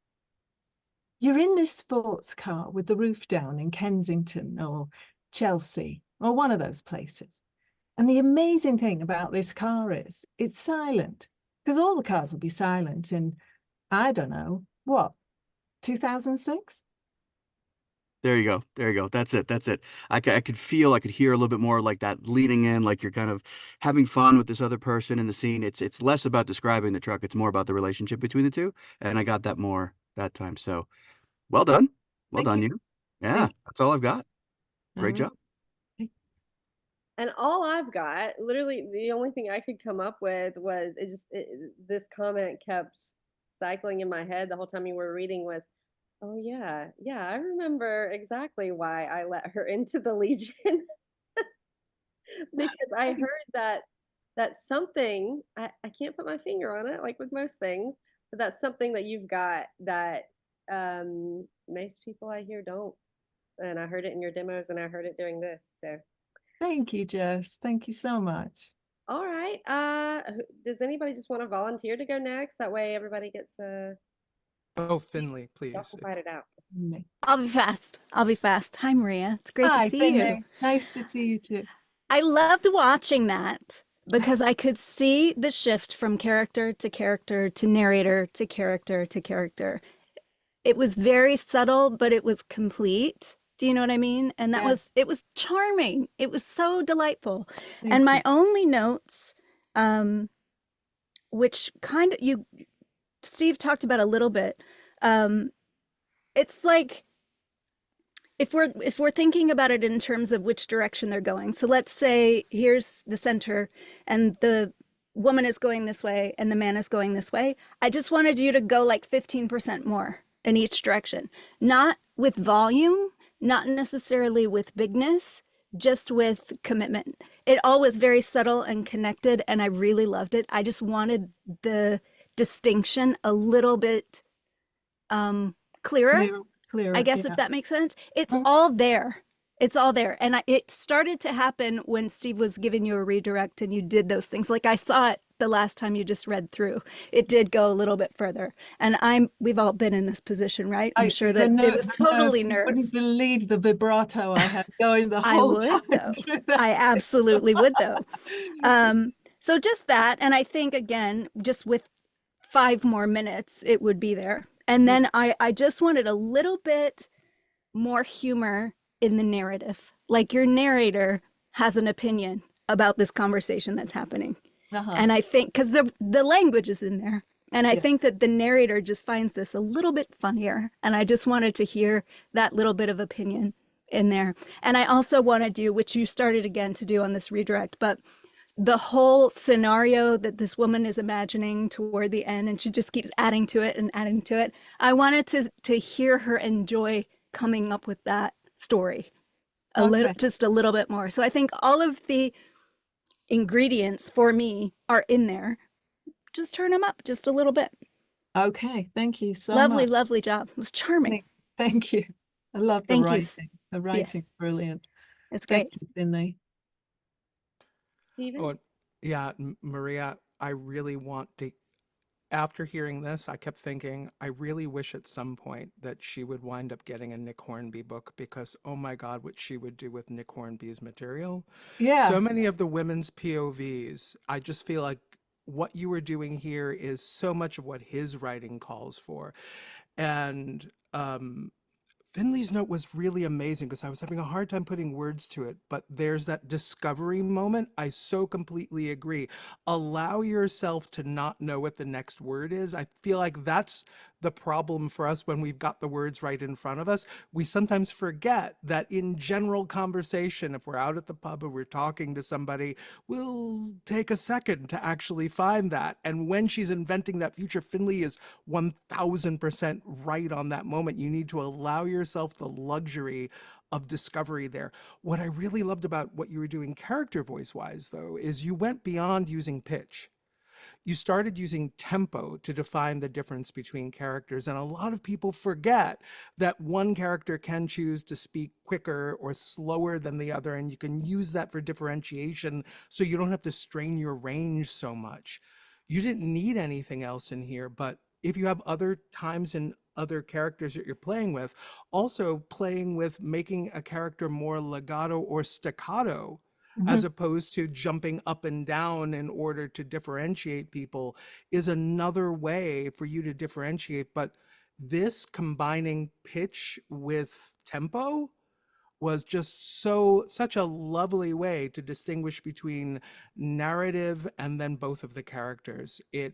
You're in this sports car with the roof down in Kensington or Chelsea or one of those places. And the amazing thing about this car is it's silent, because all the cars will be silent in, I don't know, what, 2006? There you go. There you go. That's it. That's it. I could feel, I could hear a little bit more like that leaning in, like you're kind of having fun with this other person in the scene. It's less about describing the truck. It's more about the relationship between the two. And I got that more that time. So well done. Well Thank done, you. you. Yeah, Thank that's all I've got. you. Great All job. right. And all I've got, literally, the only thing I could come up with was this comment kept cycling in my head the whole time you were reading was, oh yeah, yeah, I remember exactly why I let her into the Legion because I heard that something I can't put my finger on it like with most things, but that's something that you've got that most people I hear don't. And I heard it in your demos and I heard it doing this. So Thank you, Jess. Thank you so much. all right. Does anybody just want to volunteer to go next? That way everybody gets Oh, Finley, y'all please. can fight it out. I'll be fast. I'll be fast. Hi, Maria. It's great Hi, to see you. Finley. Nice to see you too. I loved watching that because I could see the shift from character to character to narrator to character to character. It was very subtle, but it was complete. Do you know what I mean? And it was charming. It was so delightful. And my only notes, which kind of Steve talked about a little bit, it's like if we're thinking about it in terms of which direction they're going. So let's say here's the center and the woman is going this way and the man is going this way. I just wanted you to go like 15% more in each direction, not with volume, not necessarily with bigness, just with commitment. It all was very subtle and connected, and I really loved it. I just wanted the distinction a little bit clearer, I guess, if that makes sense. It's all there. It's all there. And it started to happen when Steve was giving you a redirect and you did those things. Like I saw it the last time you just read through. It did go a little bit further. And we've all been in this position, right? I'm sure that it was totally nerves. I wouldn't believe the vibrato I had going the whole time. I absolutely would, though. So just that. And I think, again, just with 5 more minutes, it would be there. And then I just wanted a little bit more humor in the narrative. Like your narrator has an opinion about this conversation that's happening. And I think, because the language is in there. And I think that the narrator just finds this a little bit funnier. And I just wanted to hear that little bit of opinion in there. And I also want to do, which you started again to do on this redirect, but the whole scenario that this woman is imagining toward the end, and she just keeps adding to it and adding to it. I wanted to hear her enjoy coming up with that story just a little bit more. So I think all of the ingredients for me are in there. Just turn them up just a little bit. Okay, thank you so much. Lovely Job. It was charming. Thank you. I love the writing. The writing's brilliant. It's great. Thank you, Finley. Steven? Oh, yeah, Maria, I really want to, after hearing this, I kept thinking, I really wish at some point that she would wind up getting a Nick Hornby book, because oh my God, what she would do with Nick Hornby's material. Yeah. So many of the women's POVs, I just feel like what you were doing here is so much of what his writing calls for. And Finley's note was really amazing because I was having a hard time putting words to it, but there's that discovery moment. I so completely agree. Allow yourself to not know what the next word is. I feel like that's the problem for us when we've got the words right in front of us. We sometimes forget that in general conversation, if we're out at the pub or we're talking to somebody, we'll take a second to actually find that. And when she's inventing that future, Finley is 1000% right on that moment. You need to allow yourself the luxury of discovery there. What I really loved about what you were doing character voice wise, though, is you went beyond using pitch. You started using tempo to define the difference between characters. And a lot of people forget that one character can choose to speak quicker or slower than the other. And you can use that for differentiation so you don't have to strain your range so much. You didn't need anything else in here, but if you have other times in other characters that you're playing with, also playing with making a character more legato or staccato, as opposed to jumping up and down in order to differentiate people, is another way for you to differentiate. But this combining pitch with tempo was just such a lovely way to distinguish between narrative and then both of the characters. It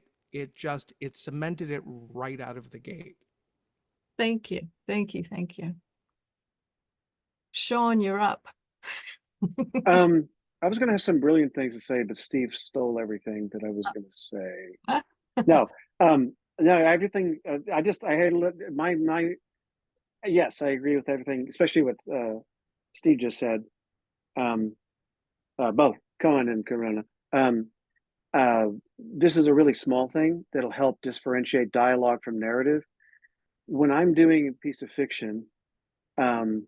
cemented it right out of the gate. Thank you. Thank you. Thank you. Sean, you're up. I was going to have some brilliant things to say, but Steve stole everything that I was going to say. No, no, everything. I had my. Yes, I agree with everything, especially what Steve just said. Both Cohen and Corona. This is a really small thing that'll help differentiate dialogue from narrative. When I'm doing a piece of fiction, when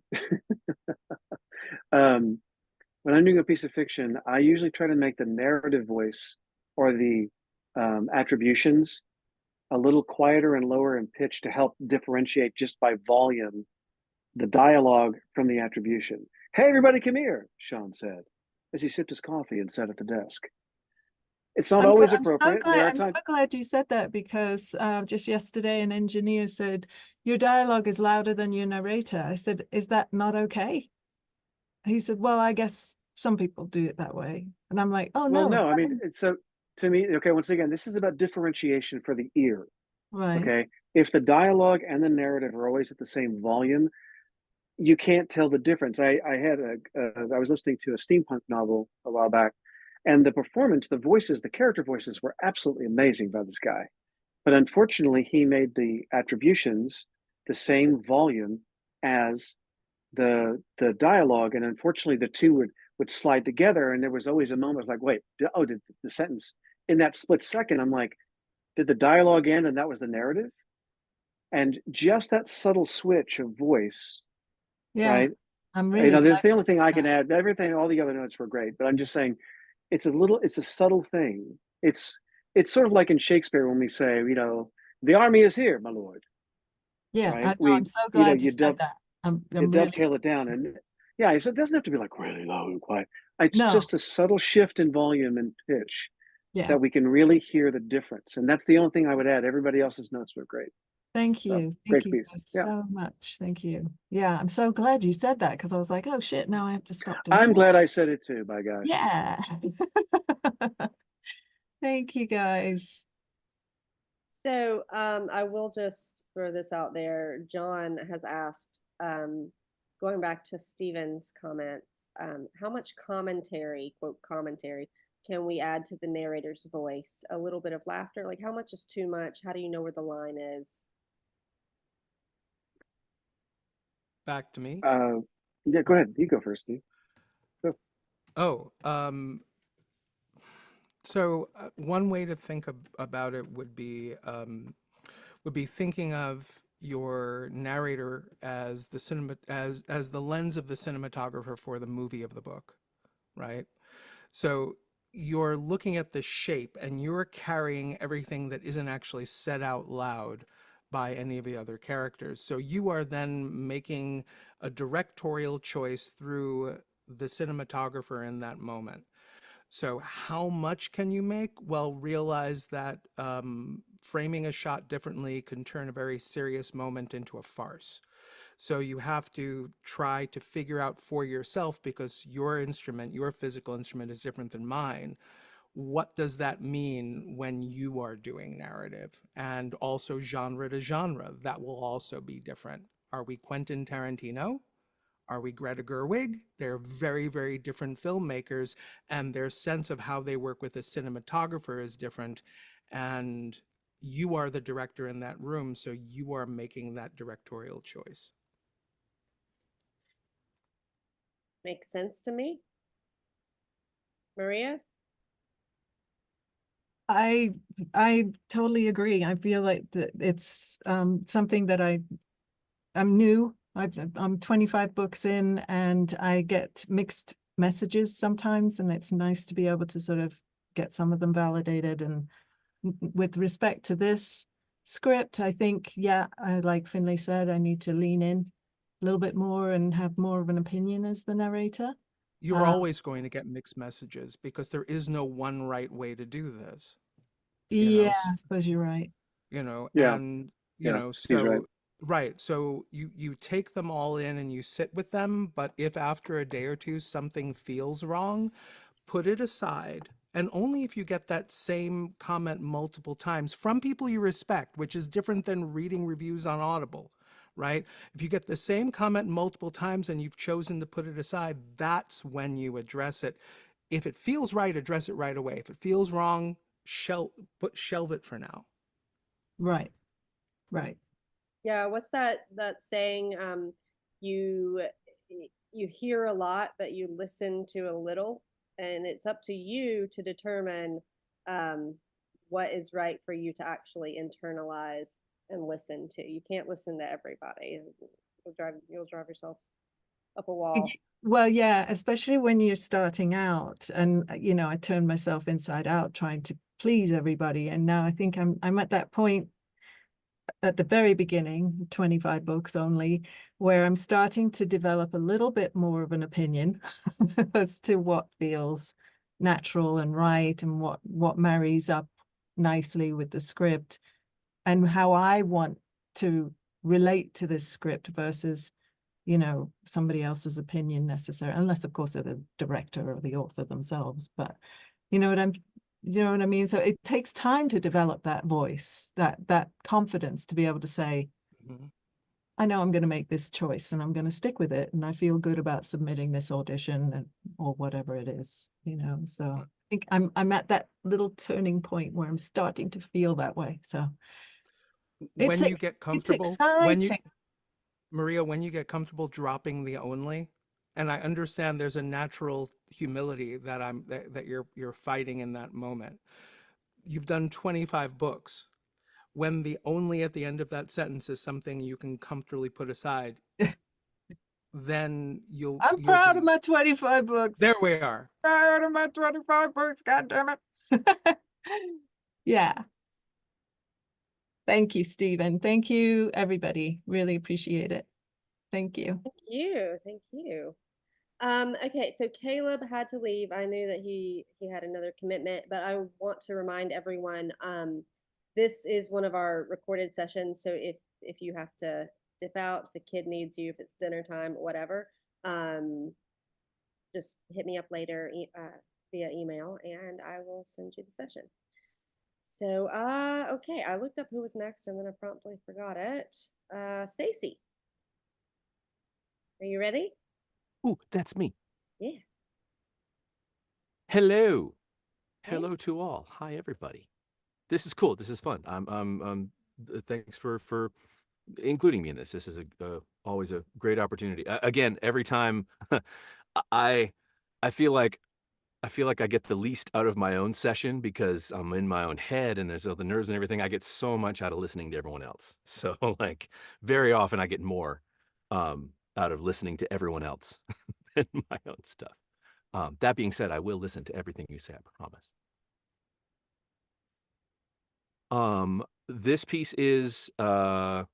I'm doing a piece of fiction, I usually try to make the narrative voice or the attributions a little quieter and lower in pitch to help differentiate just by volume the dialogue from the attribution. Hey, everybody, come here, Sean said as he sipped his coffee and sat at the desk. It's not always appropriate. I'm so glad you said that, because just yesterday an engineer said, your dialogue is louder than your narrator. I said, is that not okay? He said, well, I guess some people do it that way. And I'm like, oh, well, no. No, I mean, so to me, okay, once again, this is about differentiation for the ear. Right. Okay. If the dialogue and the narrative are always at the same volume, you can't tell the difference. I was listening to a steampunk novel a while back, and the performance, the voices, the character voices were absolutely amazing by this guy. But unfortunately, he made the attributions the same volume as the dialogue, and unfortunately the two would slide together, and there was always a moment like, wait, did the sentence in that split second, I'm like, did the dialogue end and that was the narrative? And just that subtle switch of voice, right? I'm really that's the only thing I can add. Everything, all the other notes were great, but I'm just saying it's a subtle thing. It's sort of like in Shakespeare when we say, the army is here, my lord. Yeah, right? I'm so glad you said that. You dovetail it down, and yeah, so it doesn't have to be like really low and quiet. It's just a subtle shift in volume and pitch that we can really hear the difference, and that's the only thing I would add. Everybody else's notes were great. Thank you. So, Thank great you piece. so much. Thank you. Yeah, I'm so glad you said that, because I was like, oh shit, now I have to stop doing I'm that. glad I said it too, by gosh. Yeah. Thank you, guys. So I will just throw this out there. John has asked, going back to Stephen's comments, how much commentary, quote commentary, can we add to the narrator's voice? A little bit of laughter, like how much is too much? How do you know where the line is? Back to me. Yeah, go ahead. You go first, Steve. Go. Oh, so one way to think about it would be thinking of your narrator as the as the lens of the cinematographer for the movie of the book, right? So you're looking at the shape and you're carrying everything that isn't actually said out loud by any of the other characters. So you are then making a directorial choice through the cinematographer in that moment. So how much can you make? Well, realize that framing a shot differently can turn a very serious moment into a farce. So you have to try to figure out for yourself, because your instrument, your physical instrument is different than mine. What does that mean when you are doing narrative? And also genre to genre, that will also be different. Are we Quentin Tarantino? Are we Greta Gerwig? They're very, very different filmmakers, and their sense of how they work with a cinematographer is different. And you are the director in that room, so you are making that directorial choice. Makes sense to me. Maria? I totally agree. I feel like it's something that I'm new. I'm 25 books in, and I get mixed messages sometimes, and it's nice to be able to sort of get some of them validated. And with respect to this script, I think, yeah, like Finlay said, I need to lean in a little bit more and have more of an opinion as the narrator. You're always going to get mixed messages because there is no one right way to do this. Yeah, I suppose you're right. Yeah. And, Yeah, he's right. so, right. So you take them all in and you sit with them, but if after a day or two something feels wrong, put it aside. And only if you get that same comment multiple times from people you respect, which is different than reading reviews on Audible, right? If you get the same comment multiple times and you've chosen to put it aside, that's when you address it. If it feels right, address it right away. If it feels wrong, shelve it for now. Right. Right. Yeah, what's that saying? You you hear a lot, but you listen to a little, and it's up to you to determine what is right for you to actually internalize and listen to. You can't listen to everybody. You'll drive yourself up a wall. Well, yeah, especially when you're starting out, and I turned myself inside out trying to please everybody, and now I think I'm at that point at the very beginning, 25 books only, where I'm starting to develop a little bit more of an opinion as to what feels natural and right, and what marries up nicely with the script, and how I want to relate to this script versus somebody else's opinion necessarily, unless of course they're the director or the author themselves. But you know what I mean? So it takes time to develop that voice, that confidence to be able to say, I know I'm going to make this choice and I'm going to stick with it, and I feel good about submitting this audition or whatever it is, So I think I'm at that little turning point where I'm starting to feel that way. So When you get comfortable, it's exciting. Maria, when you get comfortable dropping the only, and I understand there's a natural humility that you're fighting in that moment. You've done 25 books. When the only at the end of that sentence is something you can comfortably put aside, then I'm proud of my 25 books. There we are. Proud of my 25 books. God damn it. Yeah. Thank you, Stephen. Thank you, everybody. Really appreciate it. Thank you. Thank you. Thank you. Okay, so Caleb had to leave. I knew that he had another commitment, but I want to remind everyone, this is one of our recorded sessions. So if you have to dip out, if the kid needs you, if it's dinner time, whatever, just hit me up later via email, and I will send you the session. So, okay, I looked up who was next, and then I promptly forgot it. Stacy, are you ready? Ooh, that's me. Yeah. Hello. Hey. Hello to all. Hi, everybody. This is cool. This is fun. Thanks for including me in this. This is always a great opportunity. Again, every time I feel like I get the least out of my own session because I'm in my own head and there's all the nerves and everything. I get so much out of listening to everyone else. So like very often I get more out of listening to everyone else than my own stuff. That being said, I will listen to everything you say, I promise. This piece is, I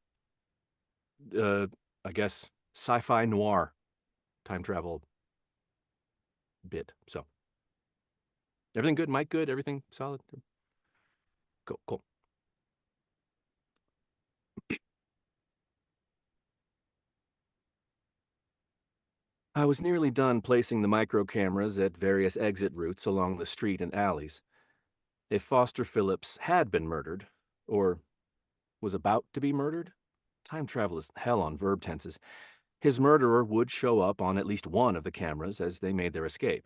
guess, sci-fi noir time travel bit. So, everything good? Mic good? Everything solid? Cool, cool. I was nearly done placing the micro cameras at various exit routes along the street and alleys. If Foster Phillips had been murdered, or was about to be murdered, time travel is hell on verb tenses, his murderer would show up on at least one of the cameras as they made their escape.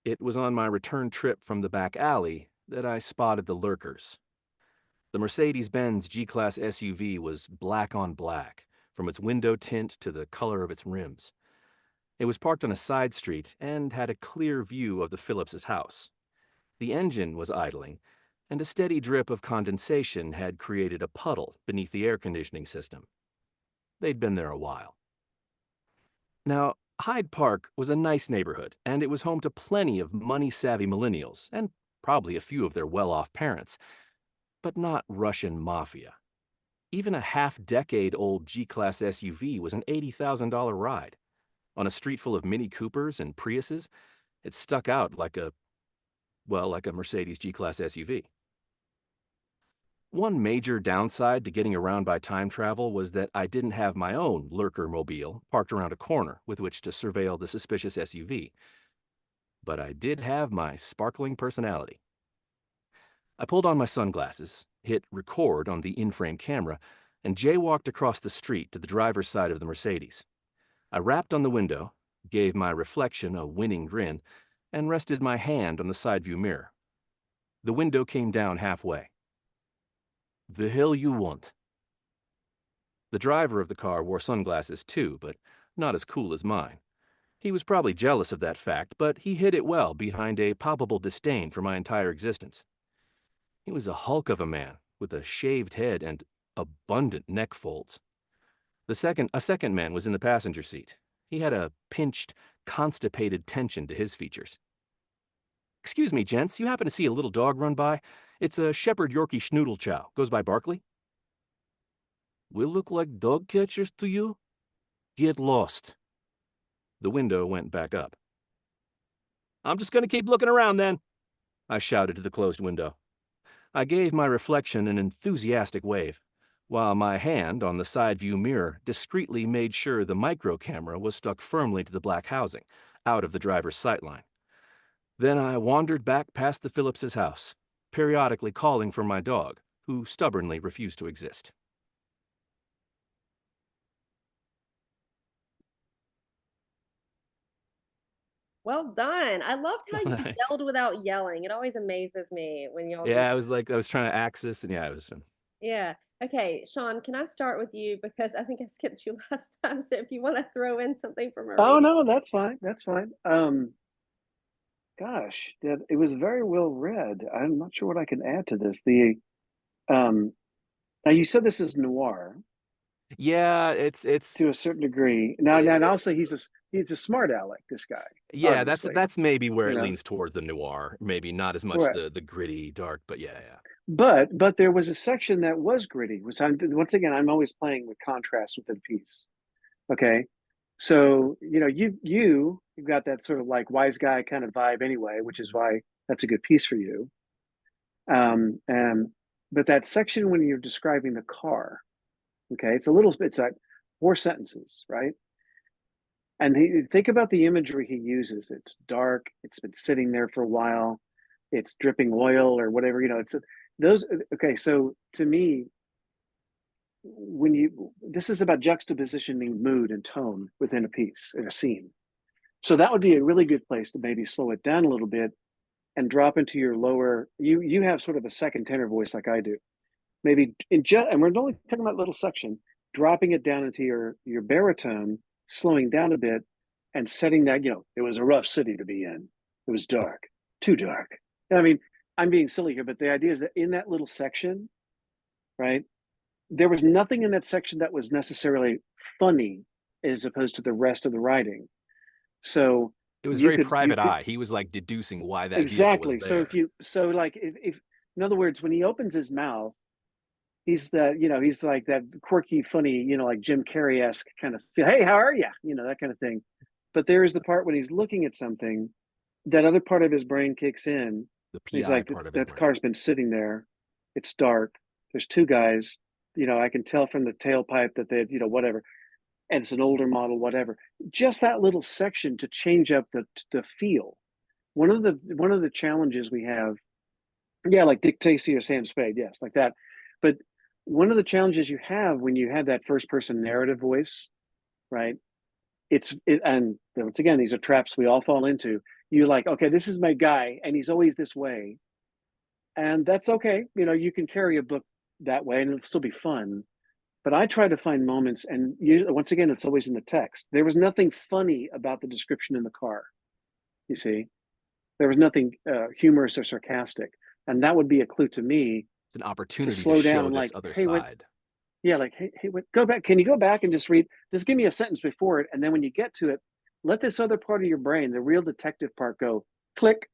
It was on my return trip from the back alley that I spotted the lurkers. The Mercedes-Benz G-Class SUV was black on black, from its window tint to the color of its rims. It was parked on a side street and had a clear view of the Phillipses' house. The engine was idling, and a steady drip of condensation had created a puddle beneath the air conditioning system. They'd been there a while. Now, Hyde Park was a nice neighborhood, and it was home to plenty of money-savvy millennials, and probably a few of their well-off parents, but not Russian mafia. Even a half-decade-old G-Class SUV was an $80,000 ride. On a street full of Mini Coopers and Priuses, it stuck out like a Mercedes G-Class SUV. One major downside to getting around by time travel was that I didn't have my own lurker mobile parked around a corner with which to surveil the suspicious SUV. But I did have my sparkling personality. I pulled on my sunglasses, hit record on the in-frame camera, and jaywalked across the street to the driver's side of the Mercedes. I rapped on the window, gave my reflection a winning grin, and rested my hand on the side view mirror. The window came down halfway. "The hell you want?" The driver of the car wore sunglasses too, but not as cool as mine. He was probably jealous of that fact, but he hid it well behind a palpable disdain for my entire existence. He was a hulk of a man, with a shaved head and abundant neck folds. A second man was in the passenger seat. He had a pinched, constipated tension to his features. "Excuse me, gents, you happen to see a little dog run by? It's a Shepherd Yorkie Schnoodle Chow. Goes by Barkley." "We look like dog catchers to you? Get lost." The window went back up. "I'm just going to keep looking around then," I shouted to the closed window. I gave my reflection an enthusiastic wave, while my hand on the side view mirror discreetly made sure the micro camera was stuck firmly to the black housing, out of the driver's sightline. Then I wandered back past the Phillipses' house, periodically calling for my dog, who stubbornly refused to exist. Well done. I loved how you Nice. yelled without yelling. It always amazes me when y'all do Yeah, I was trying to access, and yeah, it was fun. Yeah. Okay, Sean, can I start with you because I think I skipped you last time. So if you want to throw in something from a Oh no, that's fine. That's fine. Gosh, it was very well read. I'm not sure what I can add to this. Um, Now you said this is noir Yeah, it's to a certain degree. Now, and also he's a smart aleck. This guy, yeah, obviously, that's maybe where you it know, leans towards the noir, maybe not as much right. the gritty dark, but yeah. But there was a section that was gritty, which once again I'm always playing with contrast within a piece. Okay, so you've got that sort of like wise guy kind of vibe anyway, which is why that's a good piece for you. And but that section when you're describing the car, okay, it's like 4 sentences, right? And think about the imagery he uses. It's dark. It's been sitting there for a while. It's dripping oil or whatever. It's those. Okay, so to me, this is about juxtapositioning mood and tone within a piece in a scene. So that would be a really good place to maybe slow it down a little bit and drop into your lower. You have sort of a second tenor voice like I do. Maybe and we're only talking about little section, dropping it down into your baritone, slowing down a bit, and setting that. It was a rough city to be in. It was dark, too dark. And I mean, I'm being silly here, but the idea is that in that little section, right, there was nothing in that section that was necessarily funny as opposed to the rest of the writing. So It was You very could, you private could, eye. He was like deducing why that vehicle was exactly. So there. if you, so like, if, in other words, when he opens his mouth, he's the, you know, he's like that quirky, funny, you know, like Jim Carrey-esque kind of feel. Hey, how are you? You know, that kind of thing. But there is the part when he's looking at something, that other part of his brain kicks in. The He's PI like, part of his that brain. car's been sitting there. It's dark. There's two guys. You know, I can tell from the tailpipe that they, you know, whatever. And it's an older model, whatever. Just that little section to change up the feel. One of the challenges we have, yeah, like Dick Tracy or Sam Spade, yes, like that. But one of the challenges you have when you have that first person narrative voice, right? And once again, these are traps we all fall into. You're like, okay, this is my guy, and he's always this way, and that's okay. You know, you can carry a book that way, and it'll still be fun. But I try to find moments, and once again, it's always in the text. There was nothing funny about the description in the car. You see, there was nothing humorous or sarcastic, and that would be a clue to me It's an to opportunity to slow down show and this like, other hey, what? side. Yeah, like, hey, what? Go back. Can you go back and just read? Just give me a sentence before it, and then when you get to it, let this other part of your brain, the real detective part, go click.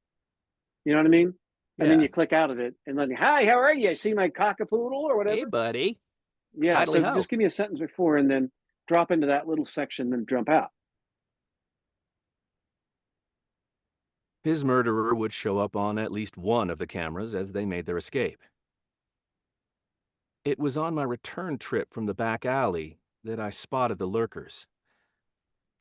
You know what I mean? And then Yeah. you click out of it, and then, hi, how are you? See my cockapoodle or whatever? Hey, buddy. Yeah, Idly so ho. just give me a sentence before and then drop into that little section, then jump out. His murderer would show up on at least one of the cameras as they made their escape. It was on my return trip from the back alley that I spotted the lurkers.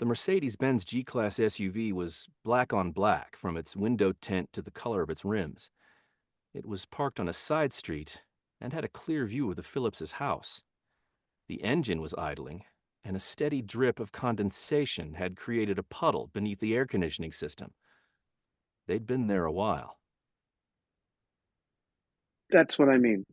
The Mercedes-Benz G-Class SUV was black on black from its window tint to the color of its rims. It was parked on a side street and had a clear view of the Phillipses' house. The engine was idling, and a steady drip of condensation had created a puddle beneath the air conditioning system. They'd been there a while. That's what I mean.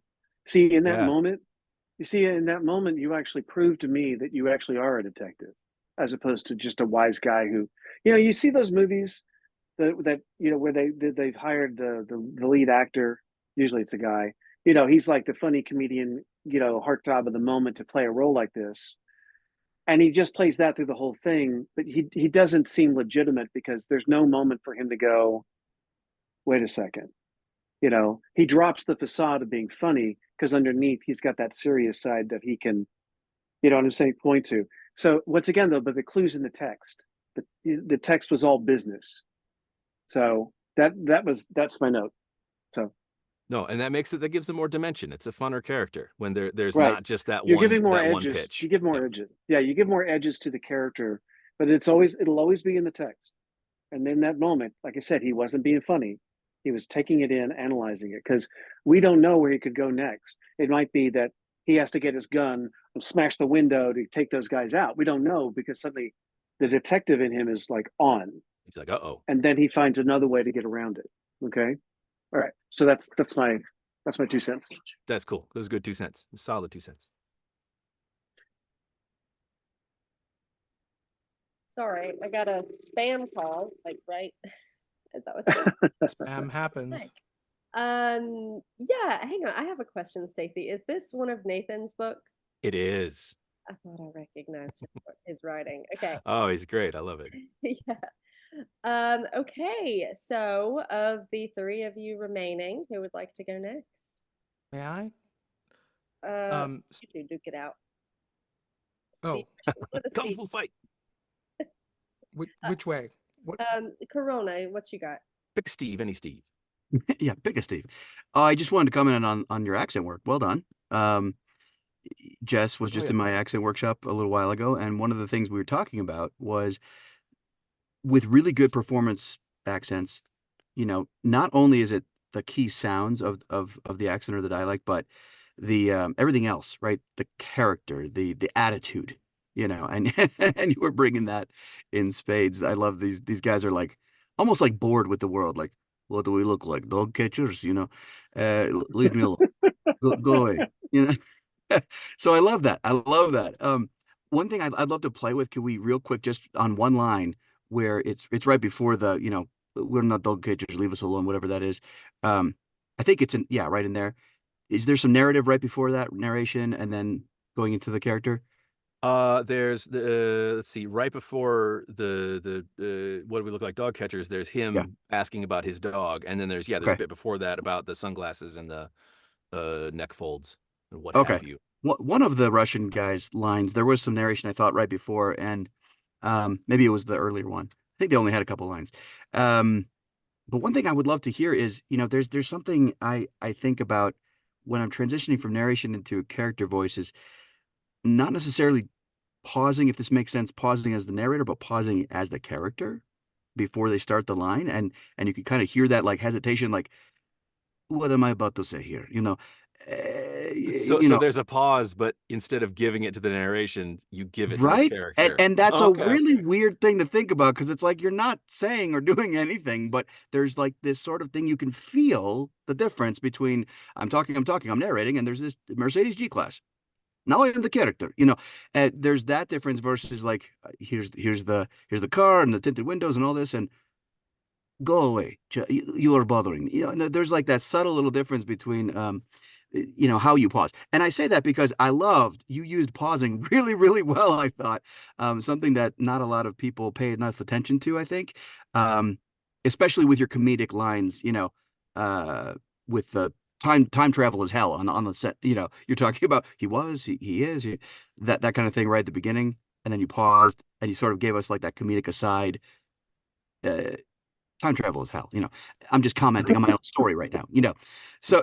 See, in that Yeah. moment, you actually proved to me that you actually are a detective, as opposed to just a wise guy who, you know, you see those movies that you know where they've hired the lead actor. Usually it's a guy. You know, he's like the funny comedian, you know, heartthrob of the moment to play a role like this, and he just plays that through the whole thing. But he doesn't seem legitimate because there's no moment for him to go, wait a second. You know, he drops the facade of being funny because underneath he's got that serious side that he can, you know what I'm saying, point to. So once again, though, but the clues in the text, the text was all business. So that's my note. So No, and that gives them more dimension. It's a funner character when there's right, not just that you're giving more one edges. pitch. You give more Yep. edges. Yeah, you give more edges to the character, but it'll always be in the text. And in that moment, like I said, he wasn't being funny. He was taking it in, analyzing it, because we don't know where he could go next. It might be that he has to get his gun and smash the window to take those guys out. We don't know because suddenly the detective in him is like on. He's like, uh-oh. And then he finds another way to get around it. Okay. All right. So that's my 2 cents. That's cool. Those are good 2 cents. Solid 2 cents. Sorry, I got a spam call, like right as that was Spam happens. Yeah, hang on. I have a question, Stacey. Is this one of Nathan's books? It is. I thought I recognized his writing. Okay. Oh, he's great. I love it. Yeah. Okay. So of the three of you remaining, who would like to go next? May I? You two duke it out. Oh. Kung Fu fight. Which way? What? Corona, what you got? Pick a Steve, any Steve. Yeah, pick a Steve. I just wanted to comment on your accent work. Well done. Jess was just in my accent workshop a little while ago, and one of the things we were talking about was with really good performance accents, you know, not only is it the key sounds of the accent or the dialect, but the everything else, right? The character, the attitude, you know, and and you were bringing that in spades. I love these guys are like almost like bored with the world. Like, what do we look like? Dog catchers, you know? Leave me alone. Go away. You know? So I love that. I love that. One thing I'd love to play with, could we real quick, just on one line where it's right before the, you know, we're not dog catchers, leave us alone, whatever that is. I think it's right in there. Is there some narrative right before that narration and then going into the character? There's the let's see, right before the what do we look like dog catchers? There's him asking about his dog, and then there's a bit before that about the sunglasses and the neck folds and what have you. One of the Russian guy's lines, there was some narration I thought right before, and maybe it was the earlier one. I think they only had a couple lines. But one thing I would love to hear is, there's something I think about when I'm transitioning from narration into character voices, not necessarily pausing, if this makes sense, pausing as the narrator, but pausing as the character before they start the line, and you can kind of hear that like hesitation, like, what am I about to say here? So there's a pause, but instead of giving it to the narration, you give it to the character. And that's a Okay. really weird thing to think about, because it's like you're not saying or doing anything, but there's like this sort of thing you can feel the difference between I'm narrating, and there's this Mercedes G-Class. Now I am the character, there's that difference versus like, here's the car and the tinted windows and all this, and go away. You are bothering me. And there's like that subtle little difference between, how you pause. And I say that because I loved you used pausing really, really well. I thought something that not a lot of people pay enough attention to, I think, especially with your comedic lines, with the time travel is hell on the set. You're talking about he is, that kind of thing right at the beginning. And then you paused and you sort of gave us like that comedic aside. Time travel is hell. I'm just commenting on my own story right now. So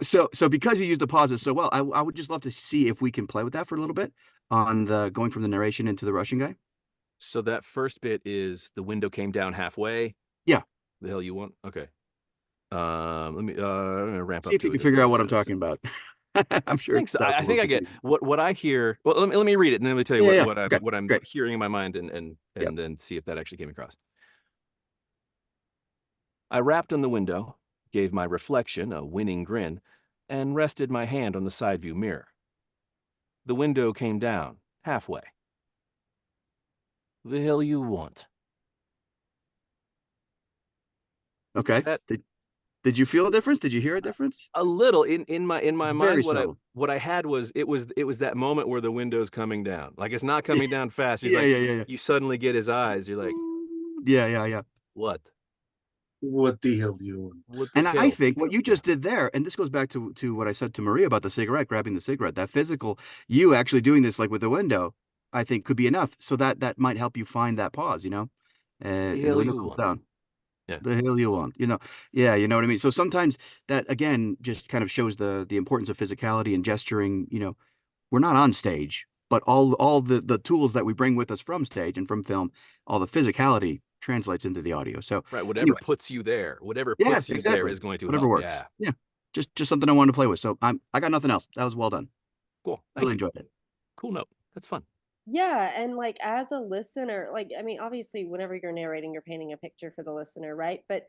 because you used the pauses so well, I would just love to see if we can play with that for a little bit on the going from the narration into the Russian guy. So that first bit is the window came down halfway. Yeah. The hell you want? Okay. Let me I'm gonna ramp up. See if you can figure out what I'm talking about. I'm sure. I think I get what I hear. Well, let me read it and then let me tell you what I'm hearing in my mind and then see if that actually came across. I rapped on the window, gave my reflection a winning grin, and rested my hand on the side view mirror. The window came down halfway. The hell you want? Okay. Did you feel a difference? Did you hear a difference? A little in my mind. Subtle. What I had was it was that moment where the window's coming down. Like it's not coming down fast. He's Yeah. You suddenly get his eyes. You're like, yeah. What? What the hell do you want? And I think what you just did there, and this goes back to what I said to Maria about the cigarette, grabbing the cigarette, that physical, you actually doing this like with the window, I think could be enough. So that might help you find that pause, the the hell window you cools want? down. Yeah. The hell you want, Yeah, you know what I mean? So sometimes that, again, just kind of shows the importance of physicality and gesturing. We're not on stage, but all the tools that we bring with us from stage and from film, all the physicality translates into the audio. So right, whatever anyway. puts you there, Exactly. there is going to whatever help. works. Yeah. Just something I wanted to play with. So I got nothing else. That was well done. Cool. Really enjoyed it. Cool note. That's fun. Yeah, and like as a listener, obviously whenever you're narrating, you're painting a picture for the listener, right? But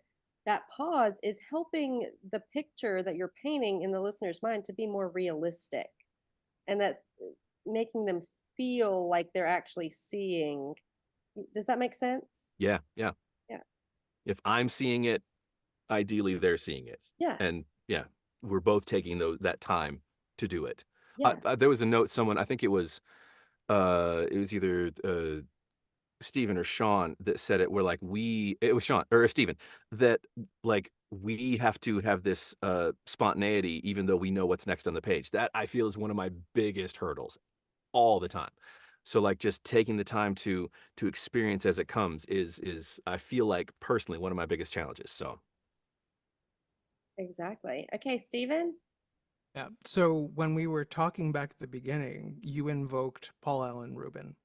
that pause is helping the picture that you're painting in the listener's mind to be more realistic. And that's making them feel like they're actually seeing. Does that make sense? Yeah. Yeah. If I'm seeing it, ideally they're seeing it. Yeah. And we're both taking that time to do it. Yeah. There was a note I think it was either Stephen or Sean that said it, where it was Sean or Stephen, that like we have to have this spontaneity even though we know what's next on the page. That I feel is one of my biggest hurdles all the time. So like just taking the time to experience as it comes is I feel like personally one of my biggest challenges. So Exactly. Okay, Stephen? Yeah. So when we were talking back at the beginning, you invoked Paul Allen Rubin.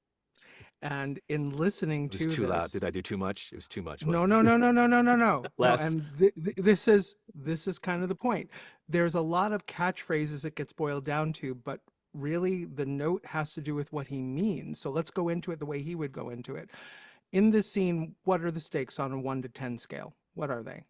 And in listening it to was too this, loud. Did I do too much? It was too much. No. Less. And this is kind of the point. There's a lot of catchphrases it gets boiled down to, but really the note has to do with what he means. So let's go into it the way he would go into it. In this scene, what are the stakes on a 1 to 10 scale? What are they?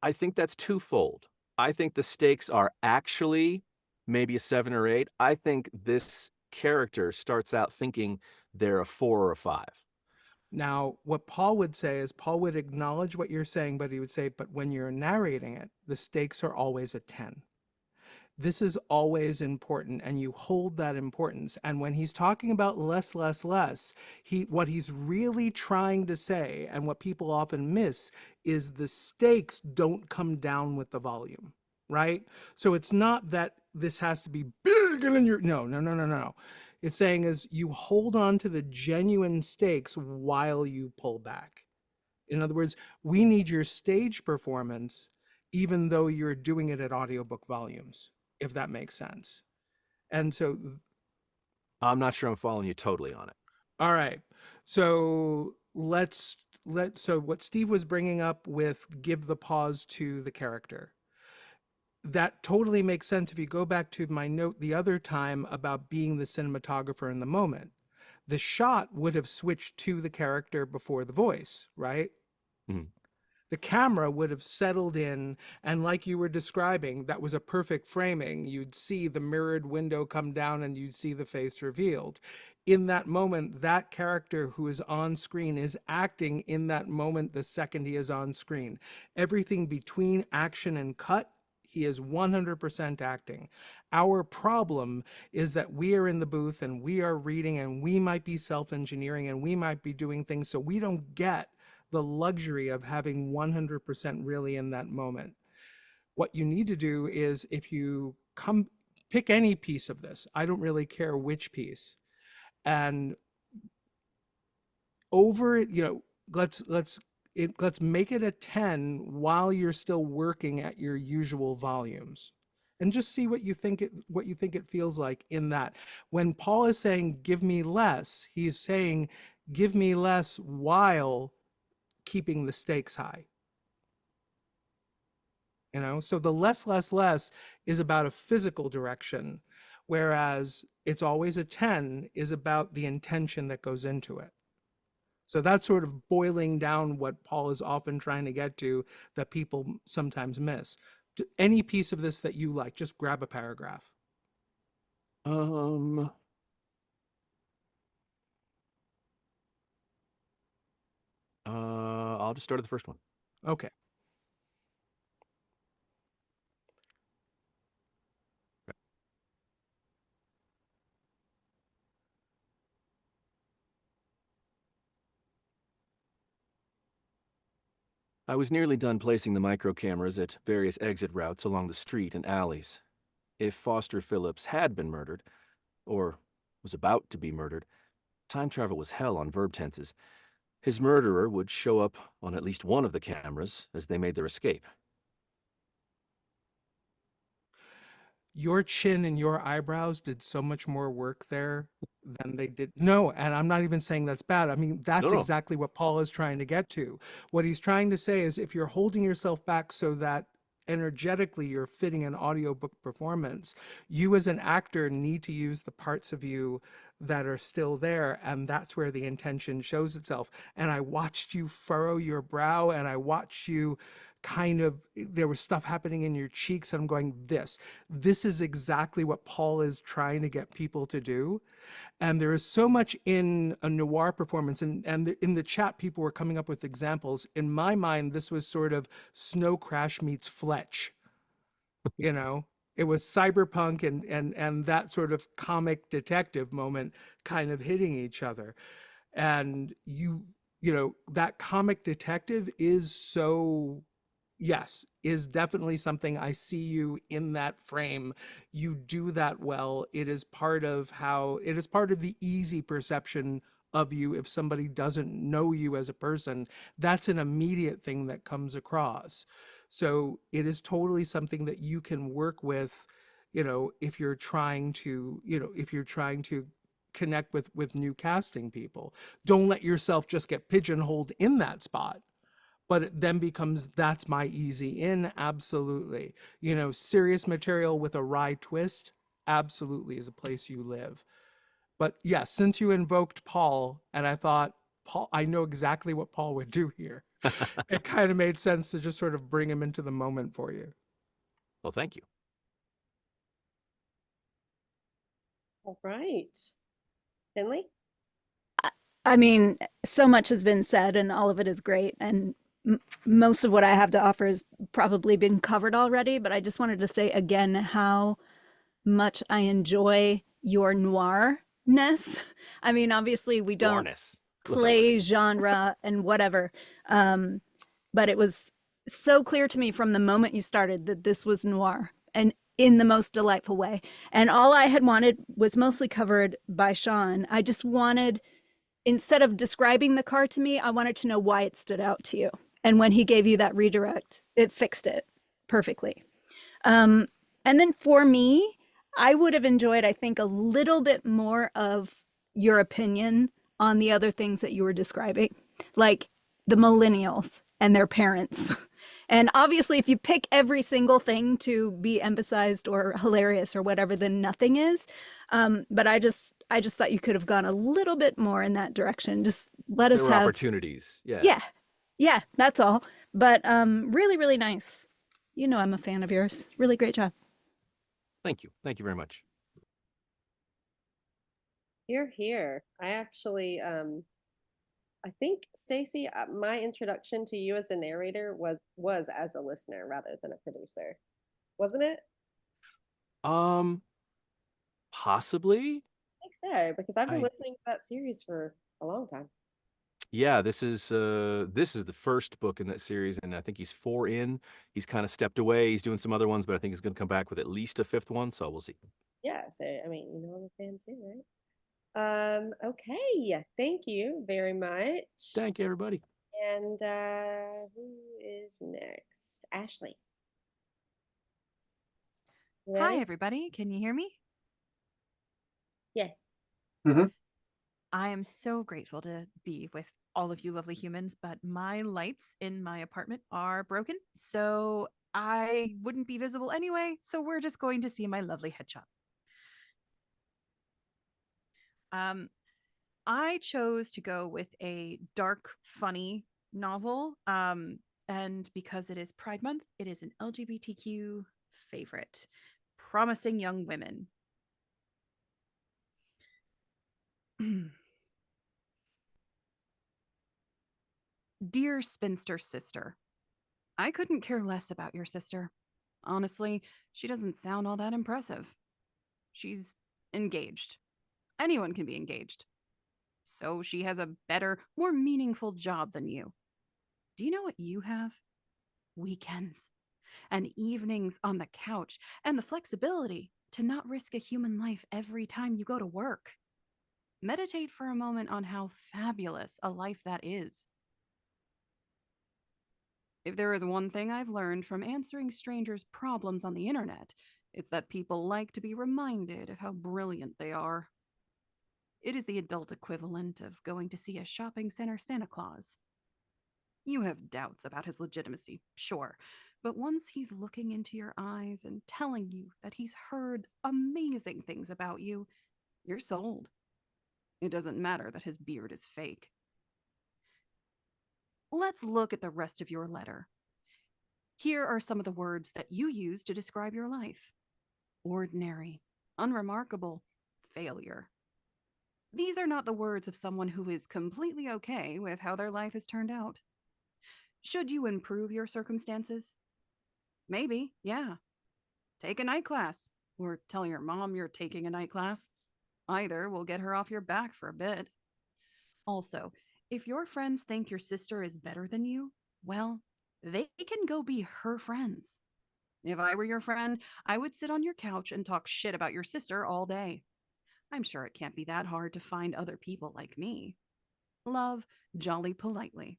I think that's twofold. I think the stakes are actually maybe a 7 or 8. I think this character starts out thinking they're a 4 or a 5. Now, what Paul would say is Paul would acknowledge what you're saying, but he would say, but when you're narrating it, the stakes are always a 10. This is always important, and you hold that importance. And when he's talking about less, what he's really trying to say, and what people often miss, is the stakes don't come down with the volume, right? So it's not that this has to be big and in your, no. It's saying is you hold on to the genuine stakes while you pull back. In other words, we need your stage performance, even though you're doing it at audiobook volumes, if that makes sense. And so I'm not sure I'm following you totally on it. all right. So so what Steve was bringing up with give the pause to the character, that totally makes sense if you go back to my note the other time about being the cinematographer in the moment. The shot would have switched to the character before the voice, right? Mm-hmm. The camera would have settled in, and like you were describing, that was a perfect framing. You'd see the mirrored window come down and you'd see the face revealed. In that moment, that character who is on screen is acting in that moment the second he is on screen. Everything between action and cut, he is 100% acting. Our problem is that we are in the booth and we are reading and we might be self-engineering and we might be doing things, so we don't get the luxury of having 100% really in that moment. What you need to do is, if you pick any piece of this, I don't really care which piece, and let's make it a 10 while you're still working at your usual volumes, and just see what you think it feels like in that. When Paul is saying give me less, he's saying give me less while keeping the stakes high. So the less is about a physical direction, whereas it's always a 10 is about the intention that goes into it. So that's sort of boiling down what Paul is often trying to get to, that people sometimes miss. Any piece of this that you like, just grab a paragraph. I'll just start at the first one. Okay. I was nearly done placing the micro cameras at various exit routes along the street and alleys. If Foster Phillips had been murdered, or was about to be murdered, time travel was hell on verb tenses. His murderer would show up on at least one of the cameras as they made their escape. Your chin and your eyebrows did so much more work there than they did. No, and I'm not even saying that's bad. I mean, that's exactly what Paul is trying to get to. What he's trying to say is, if you're holding yourself back so that energetically you're fitting an audiobook performance, you as an actor need to use the parts of you that are still there, and that's where the intention shows itself. And I watched you furrow your brow, and I watched you there was stuff happening in your cheeks, and I'm going, this is exactly what Paul is trying to get people to do. And there is so much in a noir performance, and in the chat, people were coming up with examples. In my mind, this was sort of Snow Crash meets Fletch. It was cyberpunk and that sort of comic detective moment kind of hitting each other. And that comic detective is definitely something. I see you in that frame. You do that well. It is part of the easy perception of you. If somebody doesn't know you as a person, that's an immediate thing that comes across. So it is totally something that you can work with, if you're trying to connect with new casting people. Don't let yourself just get pigeonholed in that spot. But it then becomes, that's my easy in. Absolutely. Serious material with a wry twist absolutely is a place you live. But yes, since you invoked Paul, and I thought, Paul, I know exactly what Paul would do here. It kind of made sense to just sort of bring him into the moment for you. Well, thank you. All right. Finley? I mean, so much has been said and all of it is great. And most of what I have to offer has probably been covered already, but I just wanted to say again how much I enjoy your noir-ness. I mean, obviously we don't Warness. play genre and whatever. But it was so clear to me from the moment you started that this was noir, and in the most delightful way. And all I had wanted was mostly covered by Sean. I just wanted, instead of describing the car to me, I wanted to know why it stood out to you. And when he gave you that redirect, it fixed it perfectly. And then for me, I would have enjoyed, I think, a little bit more of your opinion on the other things that you were describing, like the millennials and their parents. And obviously, if you pick every single thing to be emphasized or hilarious or whatever, then nothing is. But I just thought you could have gone a little bit more in that direction. Just let us There were have opportunities. Yeah. Yeah, that's all. But really, really nice. You know I'm a fan of yours. Really great job. Thank you. Thank you very much. You're here. I actually, I think Stacy, my introduction to you as a narrator was as a listener rather than a producer, wasn't it? Possibly. I think so, because I've been I listening to that series for a long time. Yeah, this is the first book in that series, and I think he's 4 in. He's kind of stepped away. He's doing some other ones, but I think he's going to come back with at least a 5th one. So we'll see. Yeah, so I mean, you know, I'm a fan too, right? Okay, thank you very much. Thank you, everybody. And who is next? Ashley. Hi, Ready? everybody. Can you hear me? Yes. I am so grateful to be with all of you lovely humans, but my lights in my apartment are broken, so I wouldn't be visible anyway, so we're just going to see my lovely headshot. I chose to go with a dark, funny novel, and because it is Pride Month, it is an LGBTQ favorite, Promising Young Women. Dear spinster sister, I couldn't care less about your sister. Honestly, she doesn't sound all that impressive. She's engaged. Anyone can be engaged. So she has a better, more meaningful job than you. Do you know what you have? Weekends and evenings on the couch and the flexibility to not risk a human life every time you go to work. Meditate for a moment on how fabulous a life that is. If there is one thing I've learned from answering strangers' problems on the internet, it's that people like to be reminded of how brilliant they are. It is the adult equivalent of going to see a shopping center Santa Claus. You have doubts about his legitimacy, sure, but once he's looking into your eyes and telling you that he's heard amazing things about you, you're sold. It doesn't matter that his beard is fake. Let's look at the rest of your letter. Here are some of the words that you use to describe your life: ordinary, unremarkable, failure. These are not the words of someone who is completely okay with how their life has turned out. Should you improve your circumstances? Maybe, yeah. Take a night class, or tell your mom you're taking a night class. Either will get her off your back for a bit. Also, if your friends think your sister is better than you, well, they can go be her friends. If I were your friend, I would sit on your couch and talk shit about your sister all day. I'm sure it can't be that hard to find other people like me. Love, Jolly Politely.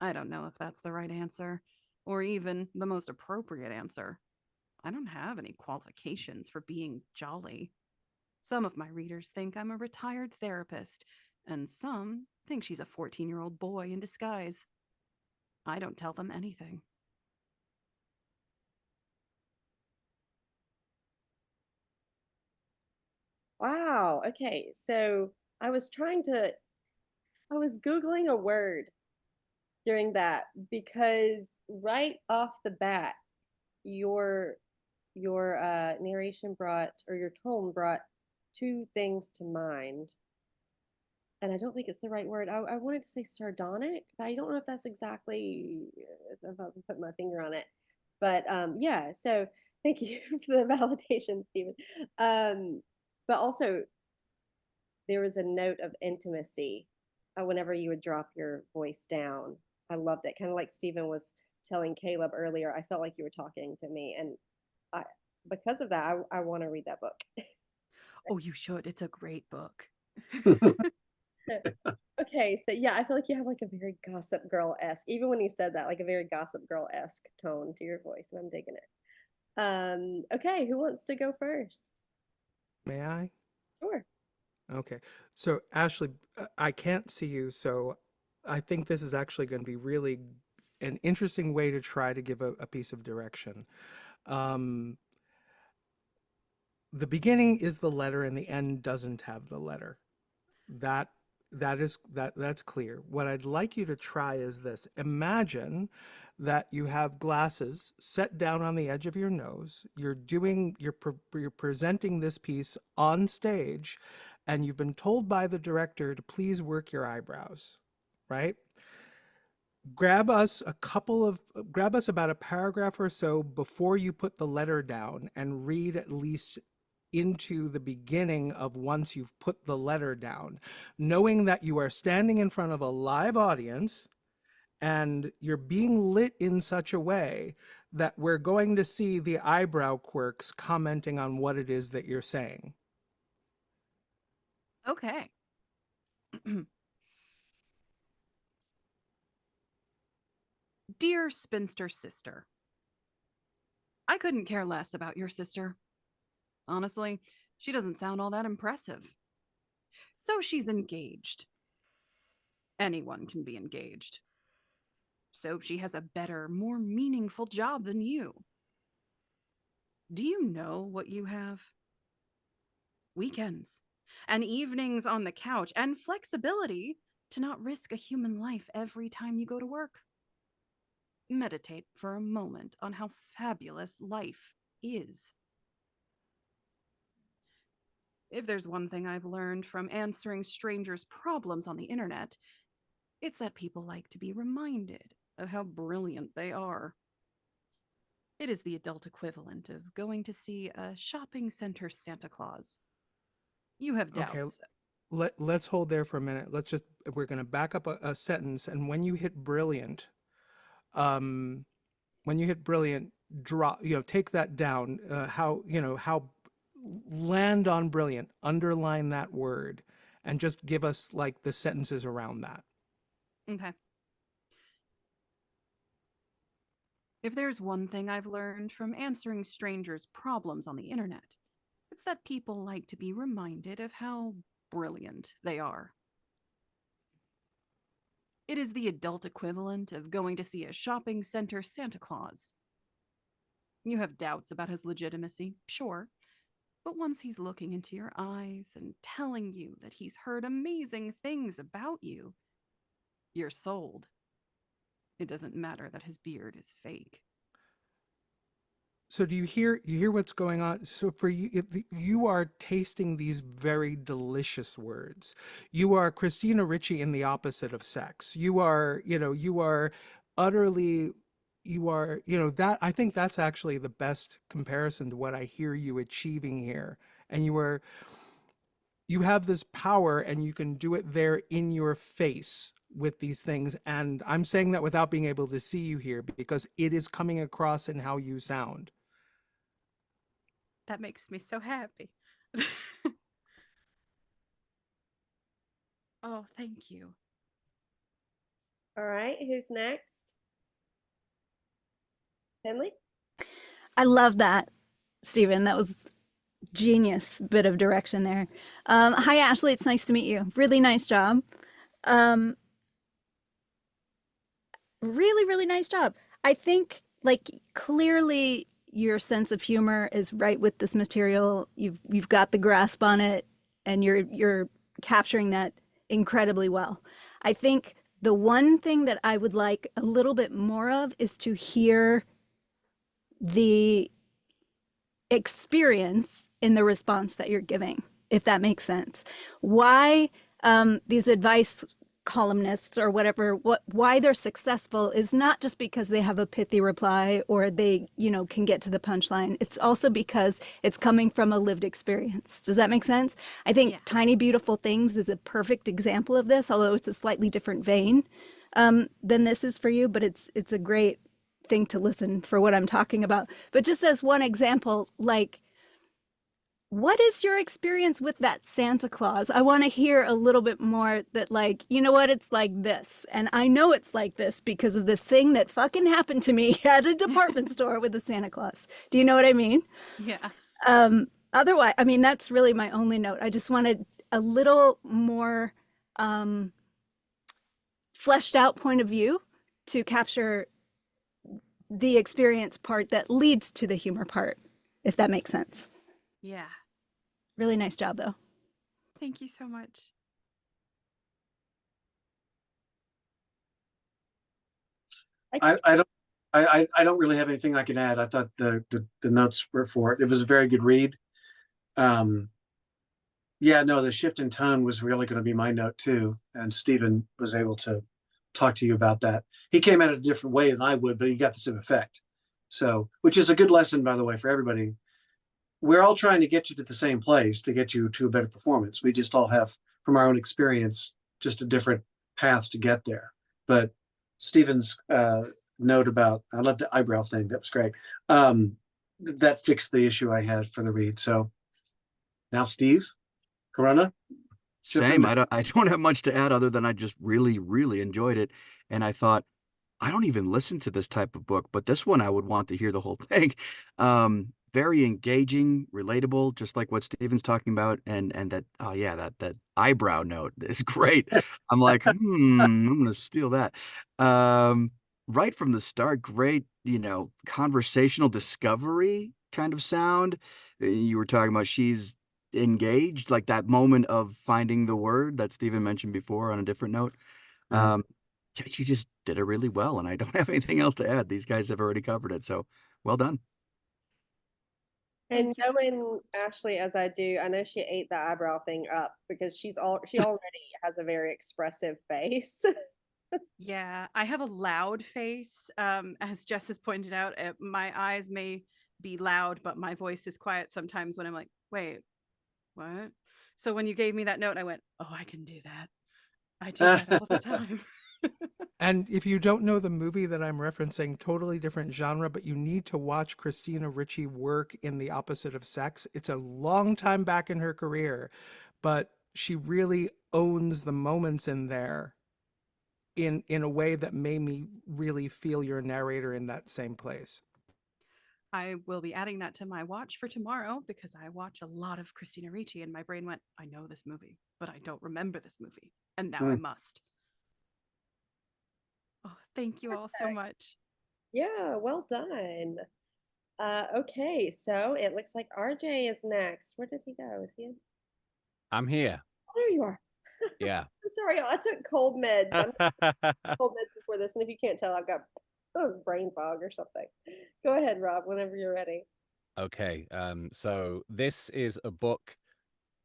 I don't know if that's the right answer, or even the most appropriate answer. I don't have any qualifications for being jolly. Some of my readers think I'm a retired therapist, and some think she's a 14-year-old boy in disguise. I don't tell them anything. Wow. Okay. So I was Googling a word during that because right off the bat, your narration brought, or your tone brought, two things to mind. And I don't think it's the right word. I wanted to say sardonic, but I don't know if that's exactly, if I can put my finger on it. But yeah, so Thank you for the validation, Stephen. But also, there was a note of intimacy whenever you would drop your voice down. I loved it. Kind of like Stephen was telling Caleb earlier. I felt like you were talking to me, and I, because of that, I want to read that book. Oh, you should. It's a great book. Okay, so yeah, I feel like you have like a very Gossip Girl-esque, even when you said that, like a very Gossip Girl-esque tone to your voice, and I'm digging it. Okay, who wants to go first? May I? Sure. Okay. So Ashley, I can't see you, so I think this is actually going to be really an interesting way to try to give a piece of direction. The beginning is the letter and the end doesn't have the letter. That's clear. What I'd like you to try is this. Imagine that you have glasses set down on the edge of your nose. You're presenting this piece on stage, and you've been told by the director to please work your eyebrows, right? Grab us about a paragraph or so before you put the letter down and read at least into the beginning of once you've put the letter down, knowing that you are standing in front of a live audience and you're being lit in such a way that we're going to see the eyebrow quirks commenting on what it is that you're saying. Okay. Dear spinster sister, I couldn't care less about your sister. Honestly, she doesn't sound all that impressive. So she's engaged. Anyone can be engaged. So she has a better, more meaningful job than you. Do you know what you have? Weekends and evenings on the couch and flexibility to not risk a human life every time you go to work. Meditate for a moment on how fabulous life is. If there's one thing I've learned from answering strangers' problems on the internet, it's that people like to be reminded of how brilliant they are. It is the adult equivalent of going to see a shopping center Santa Claus. You have doubts. Okay, let's hold there for a minute. We're going to back up a sentence, and when you hit brilliant, drop, take that down. How land on brilliant, underline that word, and just give us like the sentences around that. Okay. If there's one thing I've learned from answering strangers' problems on the internet, it's that people like to be reminded of how brilliant they are. It is the adult equivalent of going to see a shopping center Santa Claus. You have doubts about his legitimacy, sure, but once he's looking into your eyes and telling you that he's heard amazing things about you, you're sold. It doesn't matter that his beard is fake. So do you hear what's going on? So for you, you are tasting these very delicious words. You are Christina Ricci in the opposite of sex. You are utterly, that I think that's actually the best comparison to what I hear you achieving here. And you have this power and you can do it there in your face with these things. And I'm saying that without being able to see you here because it is coming across in how you sound. That makes me so happy. Oh, thank you. All right, who's next? Finley? I love that, Stephen. That was genius bit of direction there. Hi, Ashley. It's nice to meet you. Really nice job. Really, really nice job. I think, like, clearly your sense of humor is right with this material. You've got the grasp on it, and you're capturing that incredibly well. I think the one thing that I would like a little bit more of is to hear the experience in the response that you're giving, if that makes sense. Why these advice columnists or whatever, why they're successful is not just because they have a pithy reply or they, can get to the punchline. It's also because it's coming from a lived experience. Does that make sense? I think Tiny Beautiful Things is a perfect example of this, although it's a slightly different vein than this is for you, but it's a great thing to listen for what I'm talking about. But just as one example, like, what is your experience with that Santa Claus? I want to hear a little bit more that, like, you know what, it's like this. And I know it's like this because of this thing that fucking happened to me at a department store with a Santa Claus. Do you know what I mean? Yeah. Otherwise, I mean, that's really my only note. I just wanted a little more fleshed out point of view to capture the experience part that leads to the humor part, if that makes sense. Yeah. Really nice job, though. Thank you so much. I don't really have anything I can add. I thought the notes were for it. It was a very good read. Yeah, no, the shift in tone was really going to be my note too. And Stephen was able to talk to you about that. He came at it a different way than I would, but he got the same effect. So, which is a good lesson, by the way, for everybody. We're all trying to get you to the same place to get you to a better performance. We just all have, from our own experience, just a different path to get there. But Stephen's note about, I love the eyebrow thing. That was great. That fixed the issue I had for the read. So now, Steve, Corona. Same. I don't have much to add other than I just really, really enjoyed it. And I thought, I don't even listen to this type of book, but this one I would want to hear the whole thing. Very engaging, relatable, just like what Steven's talking about, and that that eyebrow note is great. I'm like, I'm gonna steal that. Right from the start, great, conversational discovery kind of sound. You were talking about she's engaged, like that moment of finding the word that Steven mentioned before on a different note. You just did it really well, and I don't have anything else to add. These guys have already covered it, so well done. And knowing Ashley as I do, I know she ate the eyebrow thing up because she already has a very expressive face. Yeah, I have a loud face. As Jess has pointed out, my eyes may be loud, but my voice is quiet sometimes when I'm like, wait, what? So when you gave me that note, I went, oh, I can do that. I do that all the time. And if you don't know the movie that I'm referencing, totally different genre, but you need to watch Christina Ricci work in The Opposite of Sex. It's a long time back in her career, but she really owns the moments in there in a way that made me really feel your narrator in that same place. I will be adding that to my watch for tomorrow because I watch a lot of Christina Ricci and my brain went, I know this movie, but I don't remember this movie. And now I must. Oh, thank you all so much. Yeah, well done. Okay, so it looks like RJ is next. Where did he go? Is he in? I'm here. Oh, there you are. Yeah. I'm sorry, I took cold meds. I'm cold meds before this, and if you can't tell, I've got brain fog or something. Go ahead, Rob, whenever you're ready. Okay. So this is a book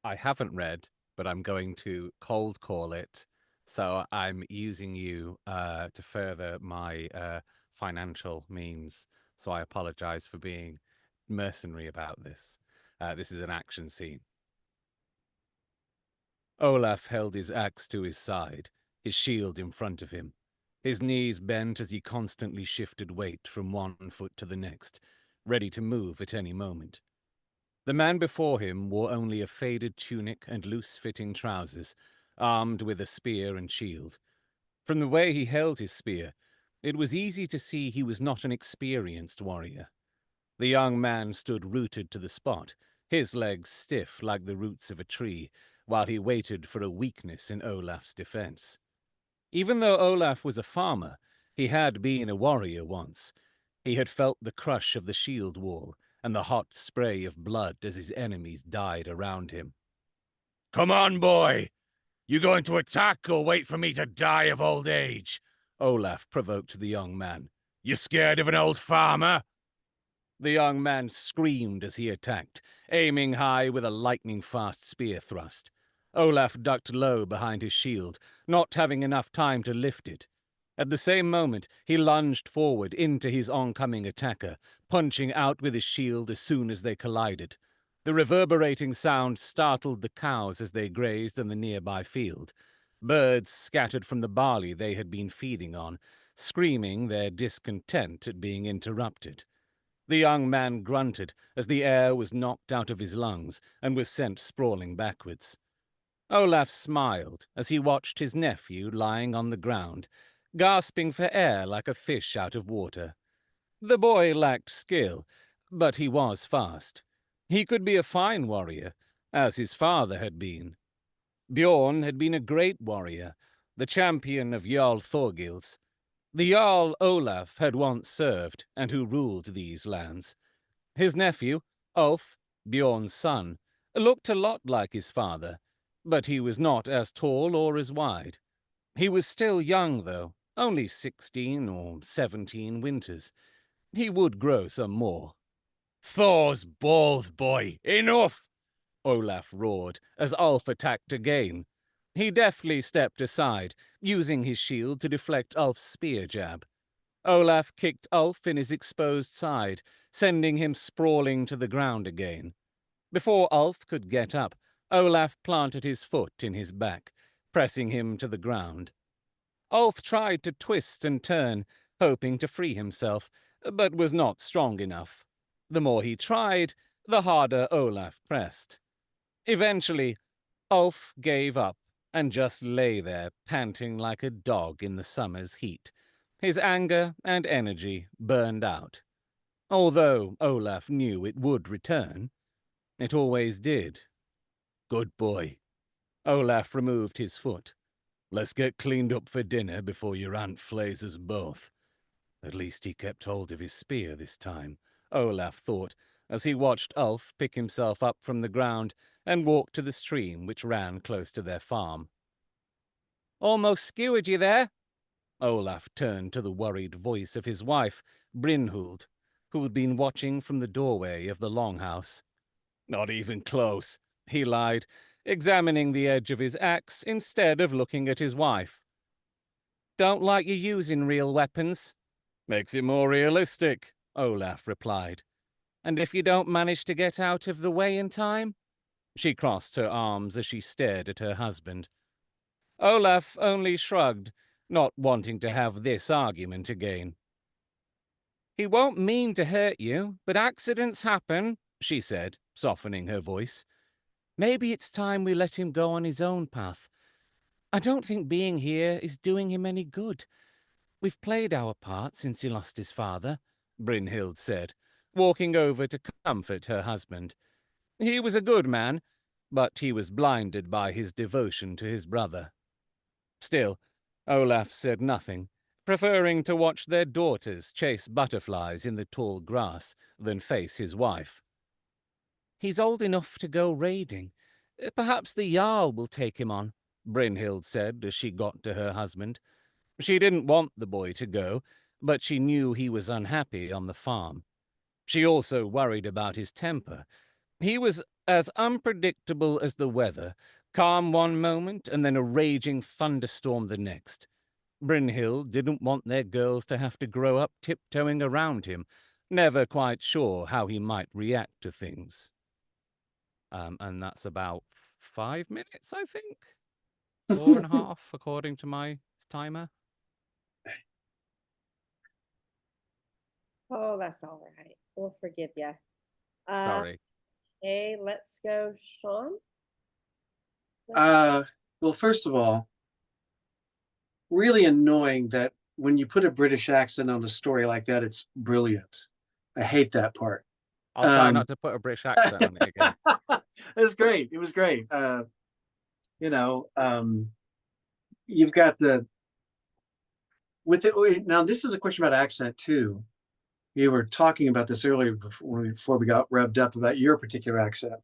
I haven't read, but I'm going to cold call it. So I'm using you to further my financial means. So I apologize for being mercenary about this. This is an action scene. Olaf held his axe to his side, his shield in front of him. His knees bent as he constantly shifted weight from one foot to the next, ready to move at any moment. The man before him wore only a faded tunic and loose-fitting trousers, armed with a spear and shield. From the way he held his spear, it was easy to see he was not an experienced warrior. The young man stood rooted to the spot, his legs stiff like the roots of a tree, while he waited for a weakness in Olaf's defense. Even though Olaf was a farmer, he had been a warrior once. He had felt the crush of the shield wall and the hot spray of blood as his enemies died around him. "Come on, boy! You going to attack or wait for me to die of old age?" Olaf provoked the young man. "You scared of an old farmer?" The young man screamed as he attacked, aiming high with a lightning-fast spear thrust. Olaf ducked low behind his shield, not having enough time to lift it. At the same moment, he lunged forward into his oncoming attacker, punching out with his shield as soon as they collided. The reverberating sound startled the cows as they grazed in the nearby field. Birds scattered from the barley they had been feeding on, screaming their discontent at being interrupted. The young man grunted as the air was knocked out of his lungs and was sent sprawling backwards. Olaf smiled as he watched his nephew lying on the ground, gasping for air like a fish out of water. The boy lacked skill, but he was fast. He could be a fine warrior, as his father had been. Bjorn had been a great warrior, the champion of Jarl Thorgils, the Jarl Olaf had once served and who ruled these lands. His nephew, Ulf, Bjorn's son, looked a lot like his father, but he was not as tall or as wide. He was still young, though, only 16 or 17 winters. He would grow some more. "Thor's balls, boy! Enough!" Olaf roared as Ulf attacked again. He deftly stepped aside, using his shield to deflect Ulf's spear jab. Olaf kicked Ulf in his exposed side, sending him sprawling to the ground again. Before Ulf could get up, Olaf planted his foot in his back, pressing him to the ground. Ulf tried to twist and turn, hoping to free himself, but was not strong enough. The more he tried, the harder Olaf pressed. Eventually, Ulf gave up and just lay there, panting like a dog in the summer's heat. His anger and energy burned out. Although Olaf knew it would return, it always did. "Good boy." Olaf removed his foot. "Let's get cleaned up for dinner before your aunt flays us both." At least he kept hold of his spear this time, Olaf thought, as he watched Ulf pick himself up from the ground and walk to the stream which ran close to their farm. "Almost skewered you there." Olaf turned to the worried voice of his wife, Brynhuld, who had been watching from the doorway of the longhouse. "Not even close," he lied, examining the edge of his axe instead of looking at his wife. "Don't like you using real weapons." "Makes it more realistic," Olaf replied. "And if you don't manage to get out of the way in time?" She crossed her arms as she stared at her husband. Olaf only shrugged, not wanting to have this argument again. "He won't mean to hurt you, but accidents happen," she said, softening her voice. "Maybe it's time we let him go on his own path. I don't think being here is doing him any good. We've played our part since he lost his father," Brynhild said, walking over to comfort her husband. He was a good man, but he was blinded by his devotion to his brother. Still, Olaf said nothing, preferring to watch their daughters chase butterflies in the tall grass than face his wife. "He's old enough to go raiding. Perhaps the Jarl will take him on," Brynhild said as she got to her husband. She didn't want the boy to go, but she knew he was unhappy on the farm. She also worried about his temper. He was as unpredictable as the weather, calm one moment and then a raging thunderstorm the next. Brynhild didn't want their girls to have to grow up tiptoeing around him, never quite sure how he might react to things. And that's about 5 minutes, I think. 4.5, according to my timer. Oh, that's all right. We'll forgive you. Sorry. Okay, let's go, Sean. Well, first of all, really annoying that when you put a British accent on a story like that, it's brilliant. I hate that part. I'll try not to put a British accent on it again. It was great. It was great. You've got now this is a question about accent too. You were talking about this earlier before we got revved up about your particular accent.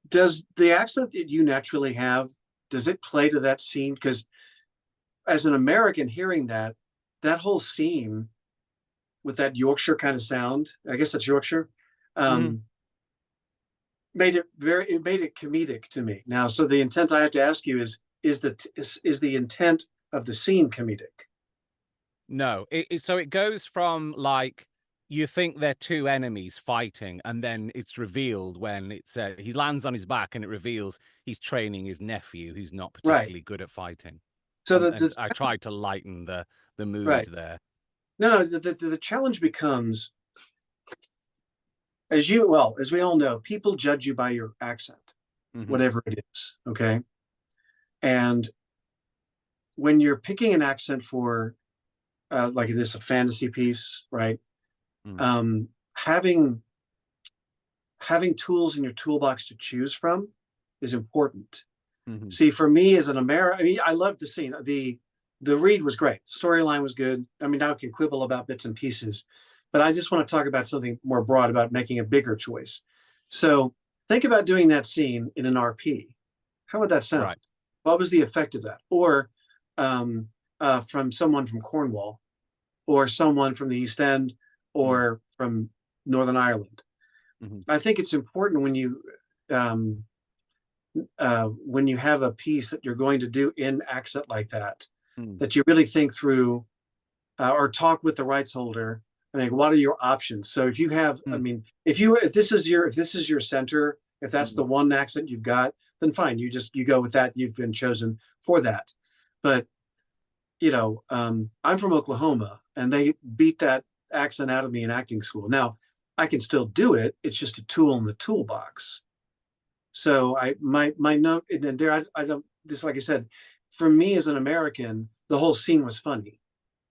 Does the accent that you naturally have, does it play to that scene? Because as an American hearing that whole scene with that Yorkshire kind of sound, I guess that's Yorkshire. made it comedic to me. Now, so the intent I have to ask you is the intent of the scene comedic? No, so it goes from like you think they're two enemies fighting, and then it's revealed when it's he lands on his back, and it reveals he's training his nephew, who's not Right. particularly good at fighting. So And I tried to lighten the mood Right. there. No, the challenge becomes, as we all know, people judge you by your accent, whatever it is. Okay. And when you're picking an accent for, like in this, a fantasy piece, right? Having tools in your toolbox to choose from is important. See, for me as an American, I mean, I loved the scene. The read was great. The storyline was good. I mean, now I can quibble about bits and pieces, but I just want to talk about something more broad about making a bigger choice. So think about doing that scene in an RP. How would that sound? Right. What was the effect of that? Or from someone from Cornwall, or someone from the East End, or from Northern Ireland. I think it's important when you have a piece that you're going to do in accent like that, that you really think through, or talk with the rights holder. I mean, what are your options? So if you have, I mean, if this is your center, if that's the one accent you've got, then fine. You go with that. You've been chosen for that. But I'm from Oklahoma, and they beat that accent out of me in acting school. Now I can still do it. It's just a tool in the toolbox. So my note, and there, I don't, just like I said, for me as an American, the whole scene was funny.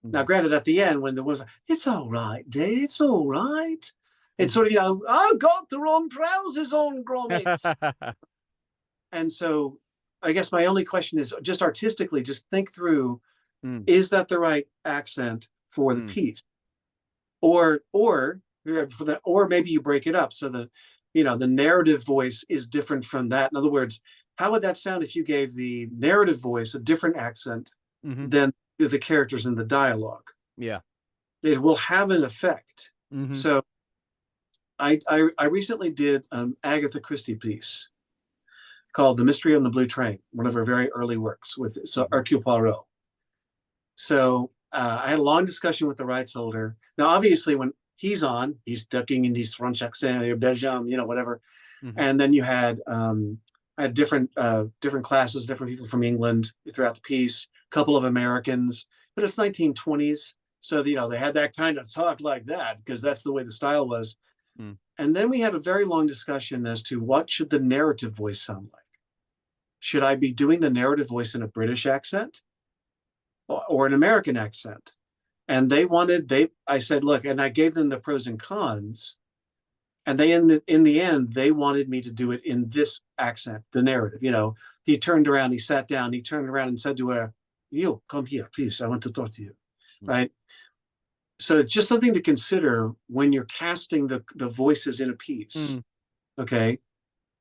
Now, granted, at the end, when there was, it's all right, Dave, it's all right. It's sort of, I've got the wrong trousers on, grommets. And so I guess my only question is, just artistically, just think through, is that the right accent for the piece? Or maybe you break it up so that, the narrative voice is different from that. In other words, how would that sound if you gave the narrative voice a different accent than the characters in the dialogue? Yeah. It will have an effect. So I recently did an Agatha Christie piece called The Mystery on the Blue Train, one of her very early works with Hercule Poirot. So I had a long discussion with the rights holder. Now, obviously, when he's ducking in his French accent, or Belgium, whatever. And then you had I had different classes, different people from England throughout the piece, a couple of Americans, but it's 1920s. So, they had that kind of talk like that because that's the way the style was. And then we had a very long discussion as to what should the narrative voice sound like. Should I be doing the narrative voice in a British accent or an American accent? And I said, look, and I gave them the pros and cons. And they, in the end, they wanted me to do it in this accent, the narrative. He turned around, he sat down, he turned around and said to her, "You come here, please. I want to talk to you." Right. So it's just something to consider when you're casting the voices in a piece. Okay.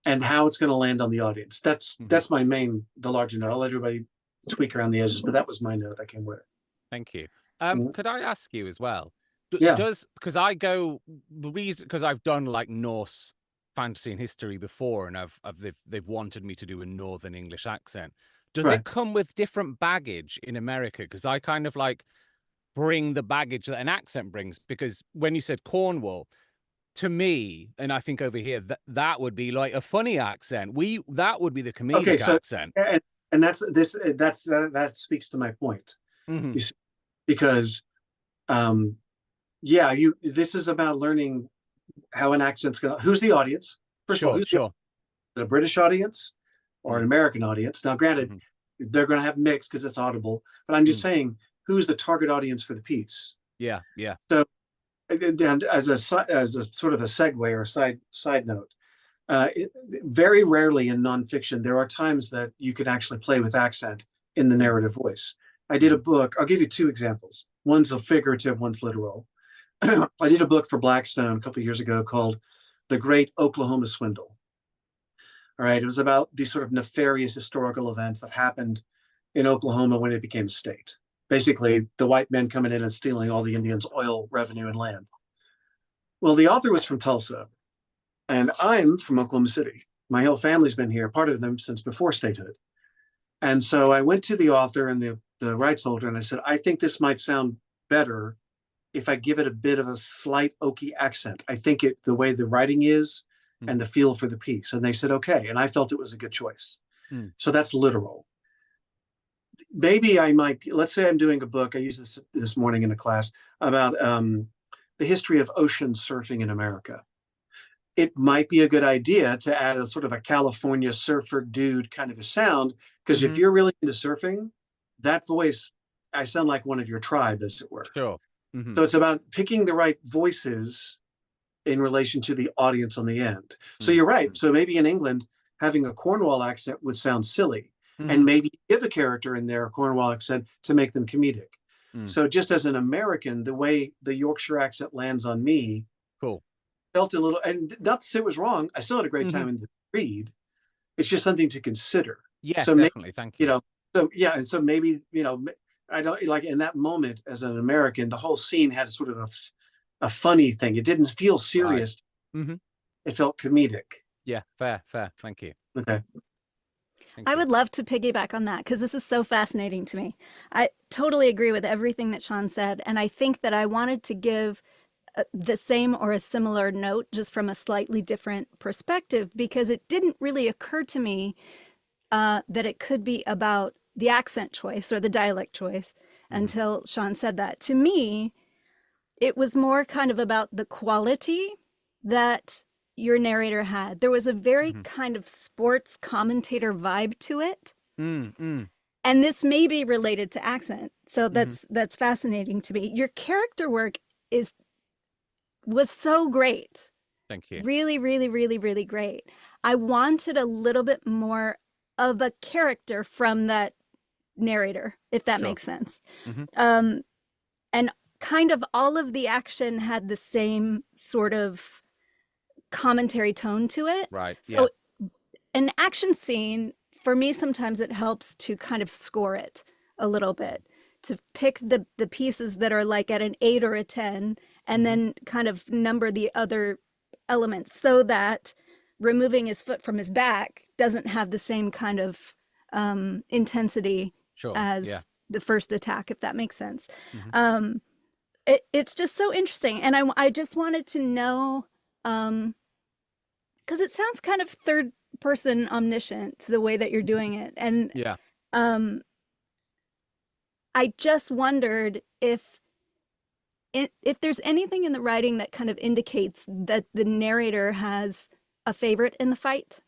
And how it's going to land on the audience. That's the larger note. I'll let everybody tweak around the edges, but that was my note I came with. Thank you. Could I ask you as well? Yeah. Because I've done like Norse fantasy and history before, and they've wanted me to do a Northern English accent. Does it come with different baggage in America? Because I kind of like bring the baggage that an accent brings. Because when you said Cornwall, to me, and I think over here, that would be like a funny accent. That would be the comedic accent. And that speaks to my point. Because this is about learning how an accent's gonna. Who's the audience? First of all, who's the British audience or an American audience? Now, granted, they're gonna have mixed because it's audible, but I'm just saying, who's the target audience for the piece? Yeah. So, and as a sort of a segue or side note, very rarely in nonfiction there are times that you can actually play with accent in the narrative voice. I did a book. I'll give you two examples. One's a figurative, one's literal. I did a book for Blackstone a couple of years ago called The Great Oklahoma Swindle. All right. It was about these sort of nefarious historical events that happened in Oklahoma when it became a state. Basically, the white men coming in and stealing all the Indians' oil revenue and land. Well, the author was from Tulsa. And I'm from Oklahoma City. My whole family's been here, part of them since before statehood. And so I went to the author and the rights holder, and I said, I think this might sound better if I give it a bit of a slight Okie accent. I think the way the writing is and the feel for the piece. And they said, okay. And I felt it was a good choice. So that's literal. Maybe I might, let's say I'm doing a book. I used this morning in a class about the history of ocean surfing in America. It might be a good idea to add a sort of a California surfer dude kind of a sound, because if you're really into surfing, that voice, I sound like one of your tribe, as it were. Sure. So it's about picking the right voices in relation to the audience on the end. So you're right. So maybe in England, having a Cornwall accent would sound silly, and maybe give a character in there a Cornwall accent to make them comedic. So just as an American, the way the Yorkshire accent lands on me, cool, felt a little, and not to say it was wrong. I still had a great time in the read. It's just something to consider. Yeah, so definitely. Maybe, thank you. You know, so yeah, and so maybe, you know, I don't like in that moment as an American, the whole scene had sort of a funny thing. It didn't feel serious. Right. It felt comedic. Yeah, fair. Thank you. Okay. I would love to piggyback on that because this is so fascinating to me. I totally agree with everything that Sean said. And I think that I wanted to give the same or a similar note just from a slightly different perspective, because it didn't really occur to me that it could be about the accent choice or the dialect choice until Sean said that. To me, it was more kind of about the quality that your narrator had. There was a very kind of sports commentator vibe to it. And this may be related to accent. So that's fascinating to me. Your character work was so great. Thank you. Really, really, really, really great. I wanted a little bit more of a character from that narrator, if that makes sense. And kind of all of the action had the same sort of commentary tone to it. Right. So an action scene, for me, sometimes it helps to kind of score it a little bit, to pick the pieces that are like at an 8 or a 10, and then kind of number the other elements so that removing his foot from his back doesn't have the same kind of intensity as the first attack, if that makes sense. It's just so interesting. And I just wanted to know, because it sounds kind of third person omniscient the way that you're doing it. And I just wondered if there's anything in the writing that kind of indicates that the narrator has a favorite in the fight.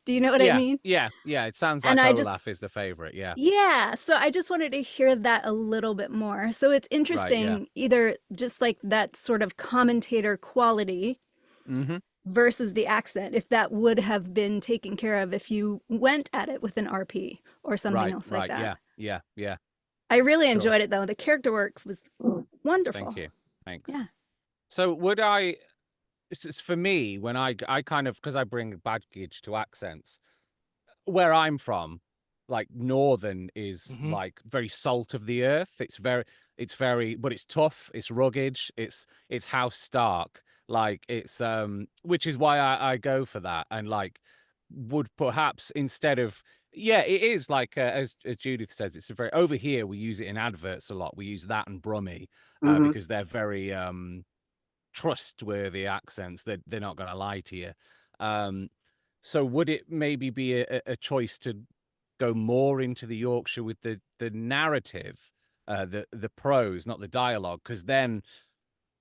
Do you know what I mean? Yeah. It sounds like Olaf is the favorite. Yeah. So I just wanted to hear that a little bit more. So it's interesting, either just like that sort of commentator quality versus the accent, if that would have been taken care of if you went at it with an RP or something else like that. Yeah. I really enjoyed it though. The character work was wonderful. Thank you. Thanks. Yeah. So would it's for me, when I kind of, because I bring baggage to accents, where I'm from, like Northern is like very salt of the earth. It's very, but it's tough. It's rugged. It's House Stark. Like it's, which is why I go for that. And like, would perhaps instead of, it is like, as Judith says, it's a very, over here, we use it in adverts a lot. We use that and Brummy because they're very, trustworthy accents that they're not going to lie to you. So would it maybe be a choice to go more into the Yorkshire with the narrative, the prose, not the dialogue? Because then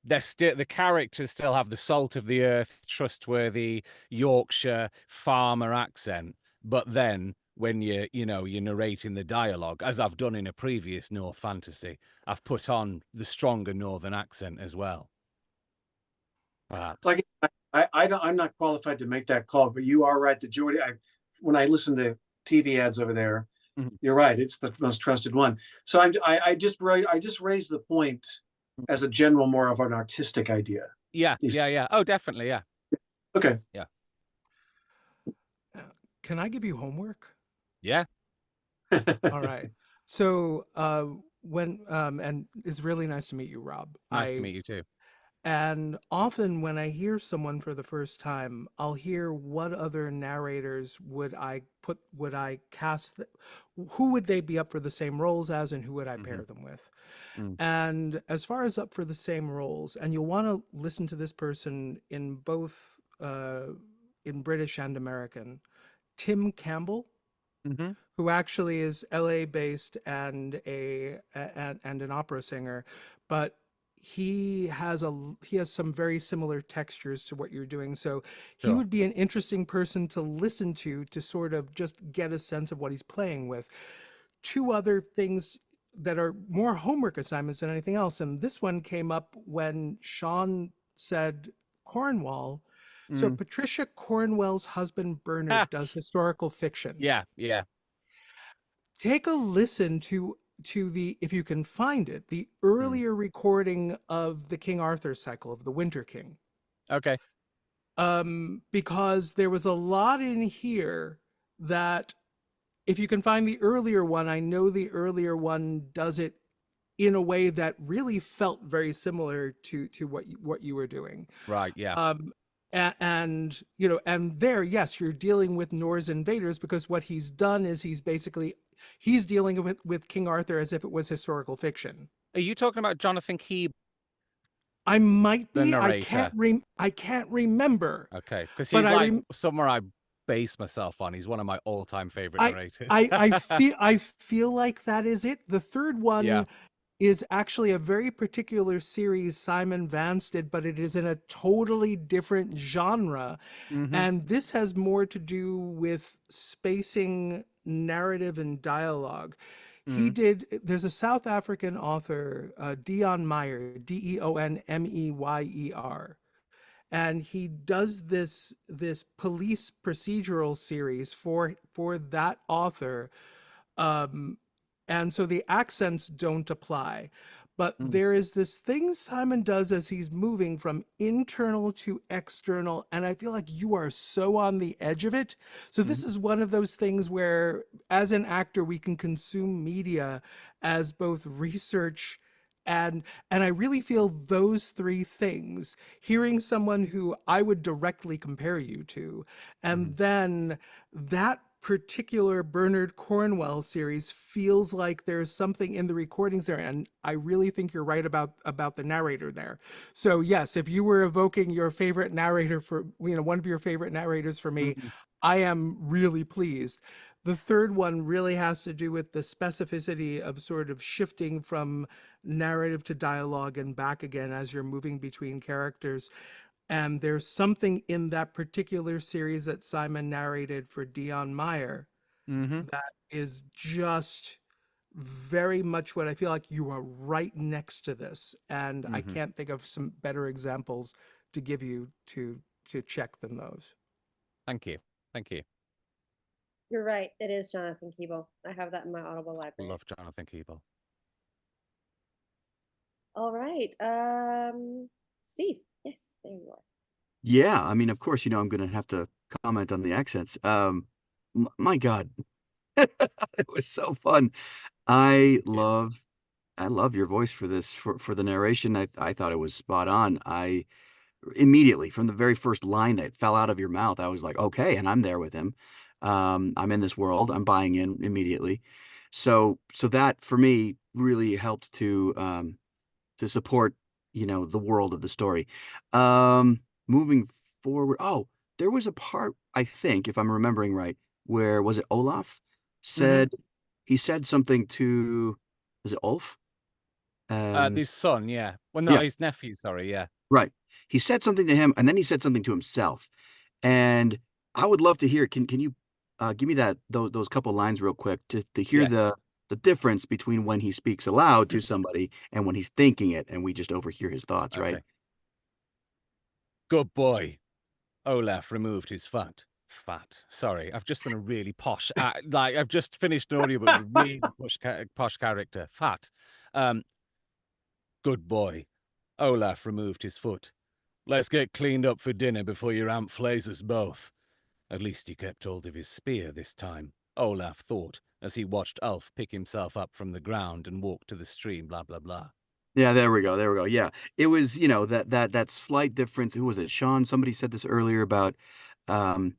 they're still, the characters still have the salt of the earth, trustworthy Yorkshire farmer accent, but then when you're narrating the dialogue, as I've done in a previous North fantasy, I've put on the stronger Northern accent as well. Perhaps. Like I'm not qualified to make that call, but you are right. The majority, when I listen to TV ads over there, you're right. It's the most trusted one. So I just raised the point as a general, more of an artistic idea. Yeah. Oh, definitely. Yeah. Okay. Yeah. Can I give you homework? Yeah. All right. So and it's really nice to meet you, Rob. Nice to meet you too. And often when I hear someone for the first time, I'll hear what other narrators would I cast, who would they be up for the same roles as, and who would I pair them with? And as far as up for the same roles, and you'll want to listen to this person in both in British and American, Tim Campbell, who actually is LA based and and an opera singer, but he has some very similar textures to what you're doing. So he would be an interesting person to listen to sort of just get a sense of what he's playing with. Two other things that are more homework assignments than anything else, and this one came up when Sean said Cornwall. So Patricia Cornwell's husband Bernard does historical fiction. Yeah, yeah. Take a listen to the, if you can find it, the earlier recording of the King Arthur cycle of the Winter King. Okay. Because there was a lot in here that, if you can find the earlier one, I know the earlier one does it in a way that really felt very similar to what you were doing. Right, yeah. And you know, and there, yes, you're dealing with Norse invaders, because what he's done is he's dealing with King Arthur as if it was historical fiction. Are you talking about Jonathan Keeb? I might The be. narrator. I can't remember. Okay, because he's like somewhere I base myself on. He's one of my all-time favorite narrators. I feel like that is it. The third one is actually a very particular series Simon Vance did, but it is in a totally different genre. And this has more to do with spacing, narrative, and dialogue. There's a South African author, Deon Meyer, Deonmeyer, and he does this police procedural series for that author. And so the accents don't apply. But there is this thing Simon does as he's moving from internal to external, and I feel like you are so on the edge of it. So this is one of those things where, as an actor, we can consume media as both research and I really feel those three things, hearing someone who I would directly compare you to, and then that particular Bernard Cornwell series feels like there's something in the recordings there, and I really think you're right about the narrator there. So yes, if you were evoking your favorite narrator for, you know, one of your favorite narrators for me, I am really pleased. The third one really has to do with the specificity of sort of shifting from narrative to dialogue and back again as you're moving between characters. And there's something in that particular series that Simon narrated for Deon Meyer that is just very much what I feel like you are right next to this. And I can't think of some better examples to give you to check than those. Thank you. Thank you. You're right. It is Jonathan Keeble. I have that in my Audible library. Love Jonathan Keeble. All right. Steve. Yes, there you are. Yeah, I mean, of course, you know, I'm going to have to comment on the accents. My God, it was so fun. I love your voice for this, for the narration. I thought it was spot on. I immediately, from the very first line that fell out of your mouth, I was like, okay, and I'm there with him. I'm in this world. I'm buying in immediately. So that for me really helped to support, you know, the world of the story. Moving forward, oh, there was a part, I think, if I'm remembering right, where was it Olaf said he said something to, was it Ulf? His son, yeah. Well, no, Yeah. his nephew, sorry, yeah. Right. He said something to him, and then he said something to himself. And I would love to hear. Can you give me those couple lines real quick to hear Yes. the difference between when he speaks aloud to somebody and when he's thinking it, and we just overhear his thoughts, right? Okay. Good boy. Olaf removed his fat. Sorry, I've just been a really posh. I've just finished an audiobook with a really posh character. Fat. Good boy. Olaf removed his foot. Let's get cleaned up for dinner before your aunt flays us both. At least he kept hold of his spear this time, Olaf thought, as he watched Ulf pick himself up from the ground and walk to the stream, blah, blah, blah. Yeah, there we go. There we go. Yeah. It was, that slight difference. Who was it? Sean, somebody said this earlier about um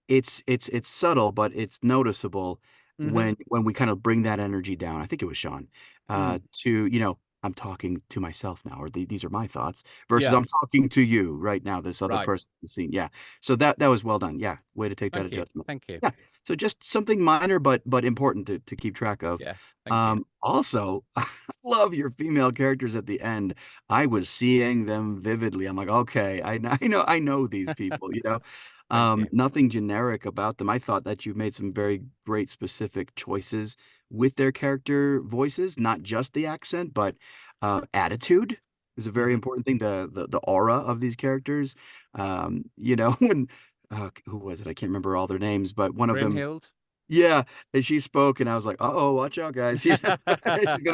it's subtle, but it's noticeable Mm-hmm. when we kind of bring that energy down. I think it was Sean, Mm-hmm. to, I'm talking to myself now, or these are my thoughts versus Yeah. I'm talking to you right now, this other Right. person in the scene. Yeah. So that was well done. Yeah. Way to take that Thank you. adjustment. Thank you. Yeah. So just something minor, but important to keep track of. Yeah. Thank you. Also, I love your female characters at the end. I was seeing them vividly. I'm like, okay, I know these people. Thank you. Nothing generic about them. I thought that you made some very great specific choices with their character voices, not just the accent, but attitude is a very important thing. The aura of these characters. When who was it? I can't remember all their names, but one of them. Brynhild. Yeah, and she spoke, and I was like, "Uh-oh, watch out, guys! She's gonna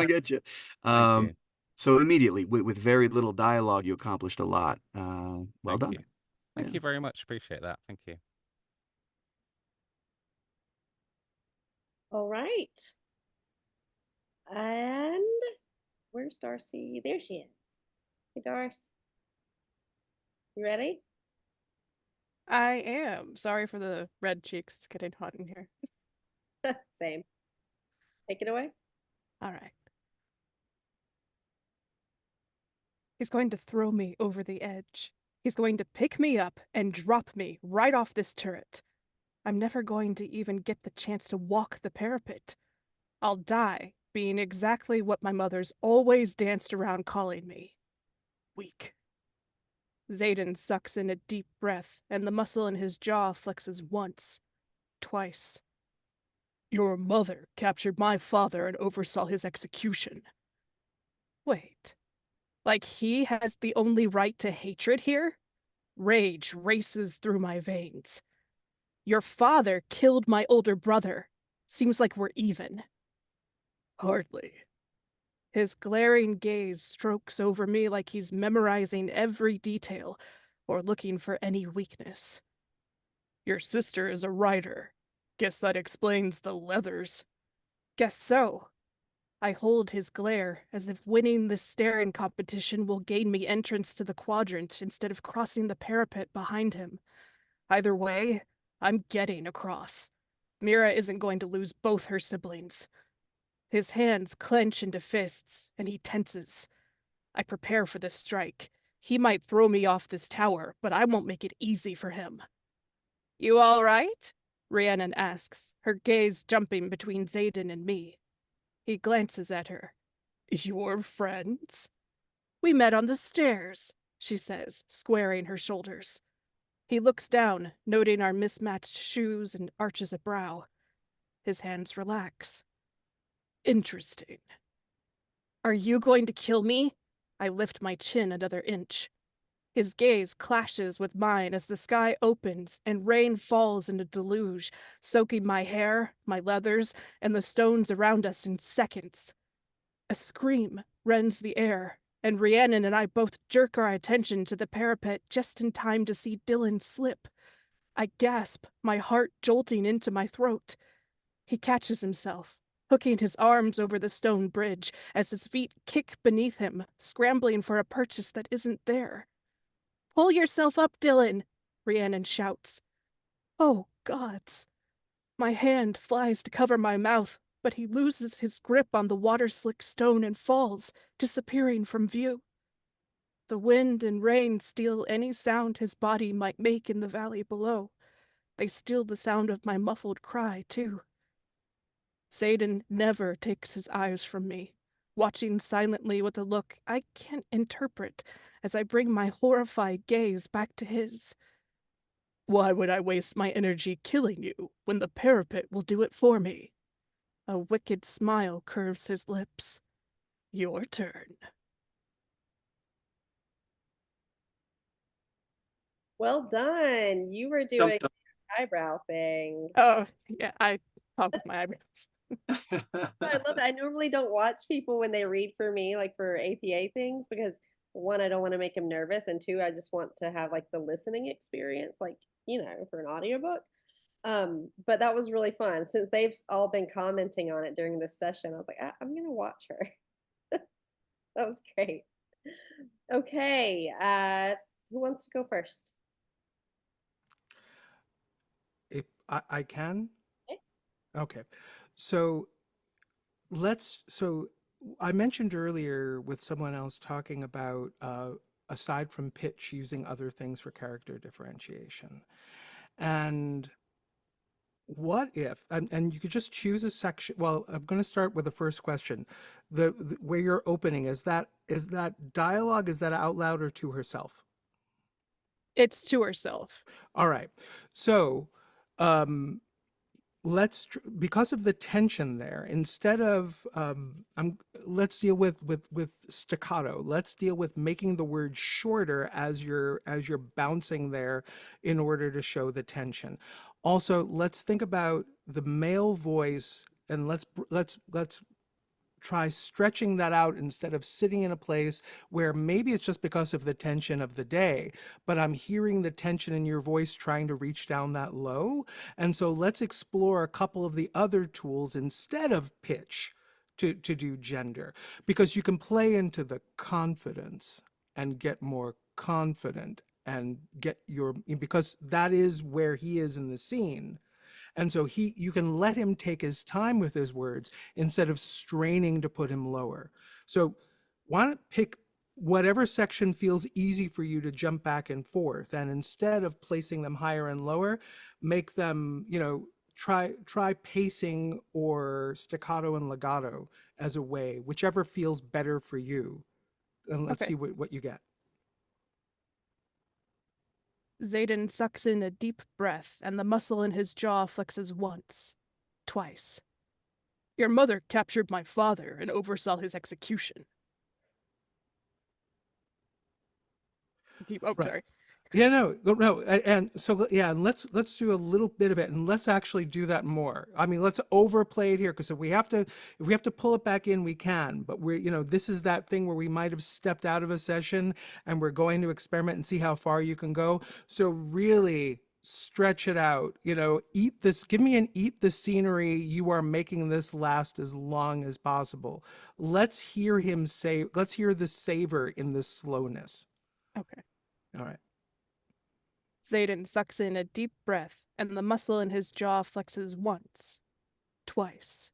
get you." Thank you. So immediately, with very little dialogue, you accomplished a lot. Well Thank done. you. Thank Yeah. you very much. Appreciate that. Thank you. All right. And where's Darcy? There she is. Hey, Darcy. You ready? I am. Sorry for the red cheeks. It's getting hot in here. Same. Take it away. All right. He's going to throw me over the edge. He's going to pick me up and drop me right off this turret. I'm never going to even get the chance to walk the parapet. I'll die being exactly what my mother's always danced around calling me. Weak. Zayden sucks in a deep breath, and the muscle in his jaw flexes once, twice. Your mother captured my father and oversaw his execution. Wait. Like he has the only right to hatred here? Rage races through my veins. Your father killed my older brother. Seems like we're even. Hardly. His glaring gaze strokes over me like he's memorizing every detail or looking for any weakness. Your sister is a writer. Guess that explains the leathers. Guess so. I hold his glare as if winning this staring competition will gain me entrance to the quadrant instead of crossing the parapet behind him. Either way, I'm getting across. Mira isn't going to lose both her siblings. His hands clench into fists, and he tenses. I prepare for this strike. He might throw me off this tower, but I won't make it easy for him. You all right? Rhiannon asks, her gaze jumping between Zayden and me. He glances at her. Your friends? We met on the stairs, she says, squaring her shoulders. He looks down, noting our mismatched shoes and arches a brow. His hands relax. Interesting. Are you going to kill me? I lift my chin another inch. His gaze clashes with mine as the sky opens and rain falls in a deluge, soaking my hair, my leathers, and the stones around us in seconds. A scream rends the air, and Rhiannon and I both jerk our attention to the parapet just in time to see Dylan slip. I gasp, my heart jolting into my throat. He catches himself, hooking his arms over the stone bridge as his feet kick beneath him, scrambling for a purchase that isn't there. Pull yourself up, Dylan, Rhiannon shouts. Oh, gods. My hand flies to cover my mouth, but he loses his grip on the water-slick stone and falls, disappearing from view. The wind and rain steal any sound his body might make in the valley below. They steal the sound of my muffled cry, too. Zayden never takes his eyes from me, watching silently with a look I can't interpret as I bring my horrified gaze back to his. Why would I waste my energy killing you when the parapet will do it for me? A wicked smile curves his lips. Your turn. Well done. You were doing eyebrow thing. Oh, yeah, I talk with my eyebrows. I love that. I normally don't watch people when they read for me, like for APA things, because one, I don't want to make them nervous, and two, I just want to have like the listening experience, like, for an audiobook. But that was really fun. Since they've all been commenting on it during this session, I was like, I'm gonna watch her. That was great. Okay, who wants to go first? If I can. Okay. Okay. So so I mentioned earlier with someone else talking about aside from pitch, using other things for character differentiation. And what if, and you could just choose a section. Well, I'm going to start with the first question. The where you're opening, is that dialogue, is that out loud or to herself? It's to herself. All right. So, because of the tension there, instead of let's deal with staccato. Let's deal with making the word shorter as you're bouncing there in order to show the tension. Also, let's think about the male voice, and let's try stretching that out instead of sitting in a place where maybe it's just because of the tension of the day, but I'm hearing the tension in your voice trying to reach down that low. And so let's explore a couple of the other tools instead of pitch to do gender, because you can play into the confidence and get more confident and get your, because that is where he is in the scene. And so you can let him take his time with his words instead of straining to put him lower. So why not pick whatever section feels easy for you to jump back and forth, and instead of placing them higher and lower, make them, try pacing or staccato and legato as a way, whichever feels better for you. And let's see what you get. Zayden sucks in a deep breath, and the muscle in his jaw flexes once, twice. Your mother captured my father and oversaw his execution. Sorry. Yeah, no. And so, yeah, and let's do a little bit of it, and let's actually do that more. I mean, let's overplay it here, because if we have to pull it back in, we can. But this is that thing where we might have stepped out of a session, and we're going to experiment and see how far you can go. So really stretch it out. Eat this. Give me an eat the scenery. You are making this last as long as possible. Let's hear him say. Let's hear the savor in the slowness. Okay. All right. Zayden sucks in a deep breath, and the muscle in his jaw flexes once, twice.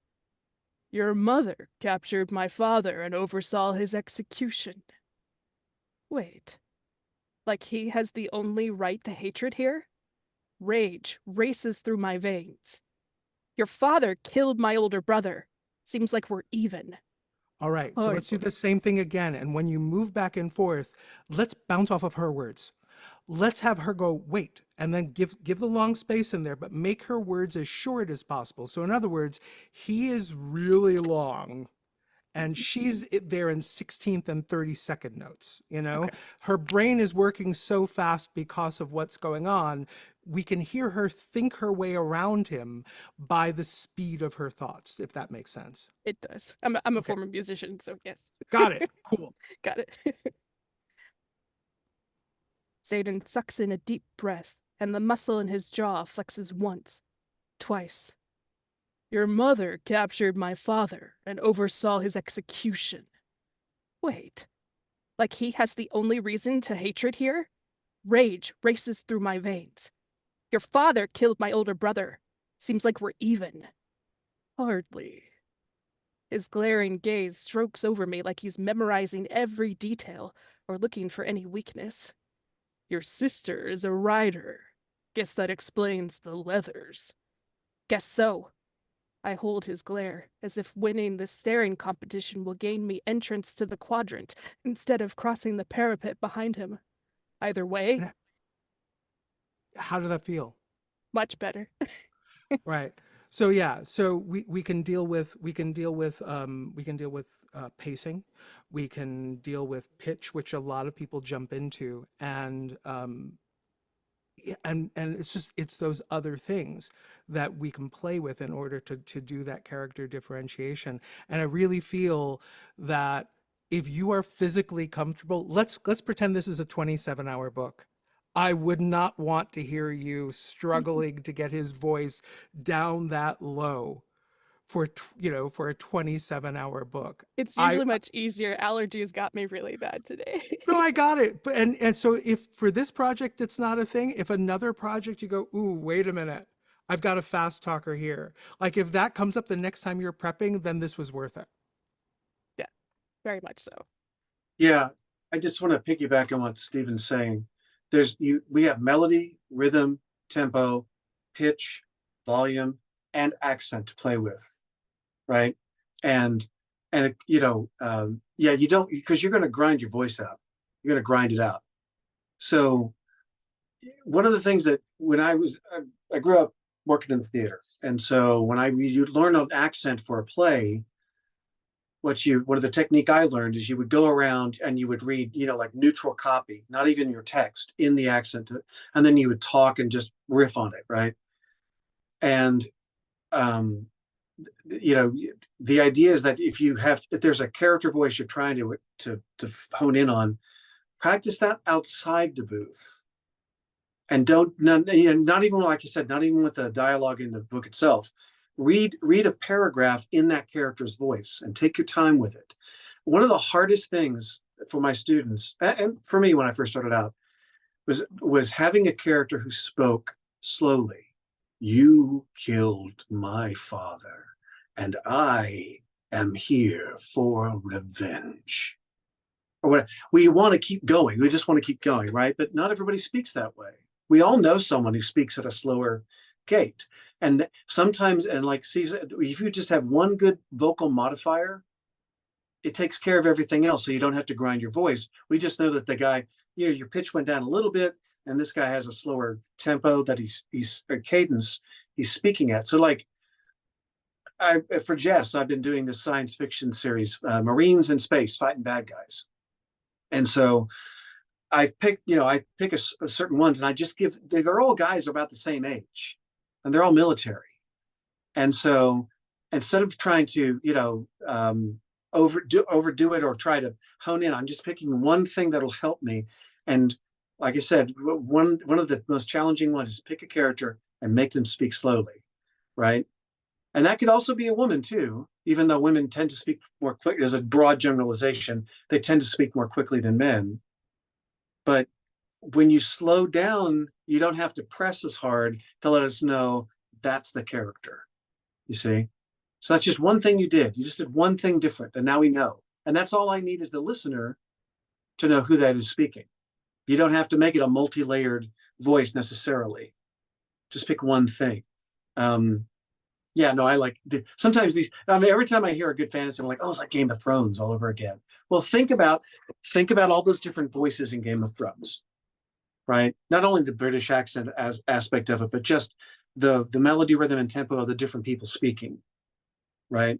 Your mother captured my father and oversaw his execution. Wait. Like he has the only right to hatred here? Rage races through my veins. Your father killed my older brother. Seems like we're even. All right, so let's do the same thing again. And when you move back and forth, let's bounce off of her words. Let's have her go, wait, and then give the long space in there, but make her words as short as possible. So in other words, he is really long, and she's there in 16th and 32nd notes. Her brain is working so fast because of what's going on. We can hear her think her way around him by the speed of her thoughts, if that makes sense. It does. I'm a former musician, so yes. Got it. Cool. Got it. Zayden sucks in a deep breath, and the muscle in his jaw flexes once, twice. Your mother captured my father and oversaw his execution. Wait. Like he has the only reason to hatred here? Rage races through my veins. Your father killed my older brother. Seems like we're even. Hardly. His glaring gaze strokes over me like he's memorizing every detail or looking for any weakness. Your sister is a rider. Guess that explains the leathers. Guess so. I hold his glare, as if winning this staring competition will gain me entrance to the quadrant instead of crossing the parapet behind him. Either way. How did that feel? Much better. Right. So yeah, so we can deal with pacing, we can deal with pitch, which a lot of people jump into, and it's those other things that we can play with in order to do that character differentiation. And I really feel that if you are physically comfortable, let's pretend this is a 27-hour book. I would not want to hear you struggling to get his voice down that low for for a 27-hour book. It's usually much easier. Allergies got me really bad today. No, I got it. But and so if for this project it's not a thing, if another project you go, ooh, wait a minute, I've got a fast talker here. Like if that comes up the next time you're prepping, then this was worth it. Yeah, very much so. Yeah, I just want to piggyback on what Stephen's saying. We have melody, rhythm, tempo, pitch, volume, and accent to play with, right? And you don't, because you're going to grind your voice out. You're going to grind it out. So one of the things that when I grew up working in the theater, and so when you learn an accent for a play, one of the technique I learned is you would go around and you would read, like neutral copy, not even your text, in the accent, and then you would talk and just riff on it, right? And the idea is that if there's a character voice you're trying to hone in on, practice that outside the booth, and not even, like you said, not even with the dialogue in the book itself. Read a paragraph in that character's voice and take your time with it. One of the hardest things for my students, and for me when I first started out, was having a character who spoke slowly. You killed my father, and I am here for revenge. Or what? We want to keep going. We just want to keep going, right? But not everybody speaks that way. We all know someone who speaks at a slower gait. And sometimes, and like Steve said, if you just have one good vocal modifier, it takes care of everything else. So you don't have to grind your voice. We just know that the guy, your pitch went down a little bit, and this guy has a slower tempo that he's a cadence he's speaking at. So like, for Jess, I've been doing this science fiction series, Marines in Space Fighting Bad Guys. And so I pick a certain ones, and I just they're all guys about the same age, and they're all military. And so instead of trying to, overdo it or try to hone in, I'm just picking one thing that'll help me. And like I said, one of the most challenging ones is pick a character and make them speak slowly, right? And that could also be a woman too, even though women tend to speak more quickly. There's a broad generalization. They tend to speak more quickly than men. But when you slow down, you don't have to press as hard to let us know that's the character, you see? So that's just one thing you did. You just did one thing different, and now we know. And that's all I need is the listener to know who that is speaking. You don't have to make it a multi-layered voice necessarily. Just pick one thing. I like sometimes these. Every time I hear a good fantasy, I'm like, oh, it's like Game of Thrones all over again. Well, think about all those different voices in Game of Thrones, right? Not only the British accent as aspect of it, but just the melody, rhythm, and tempo of the different people speaking, right?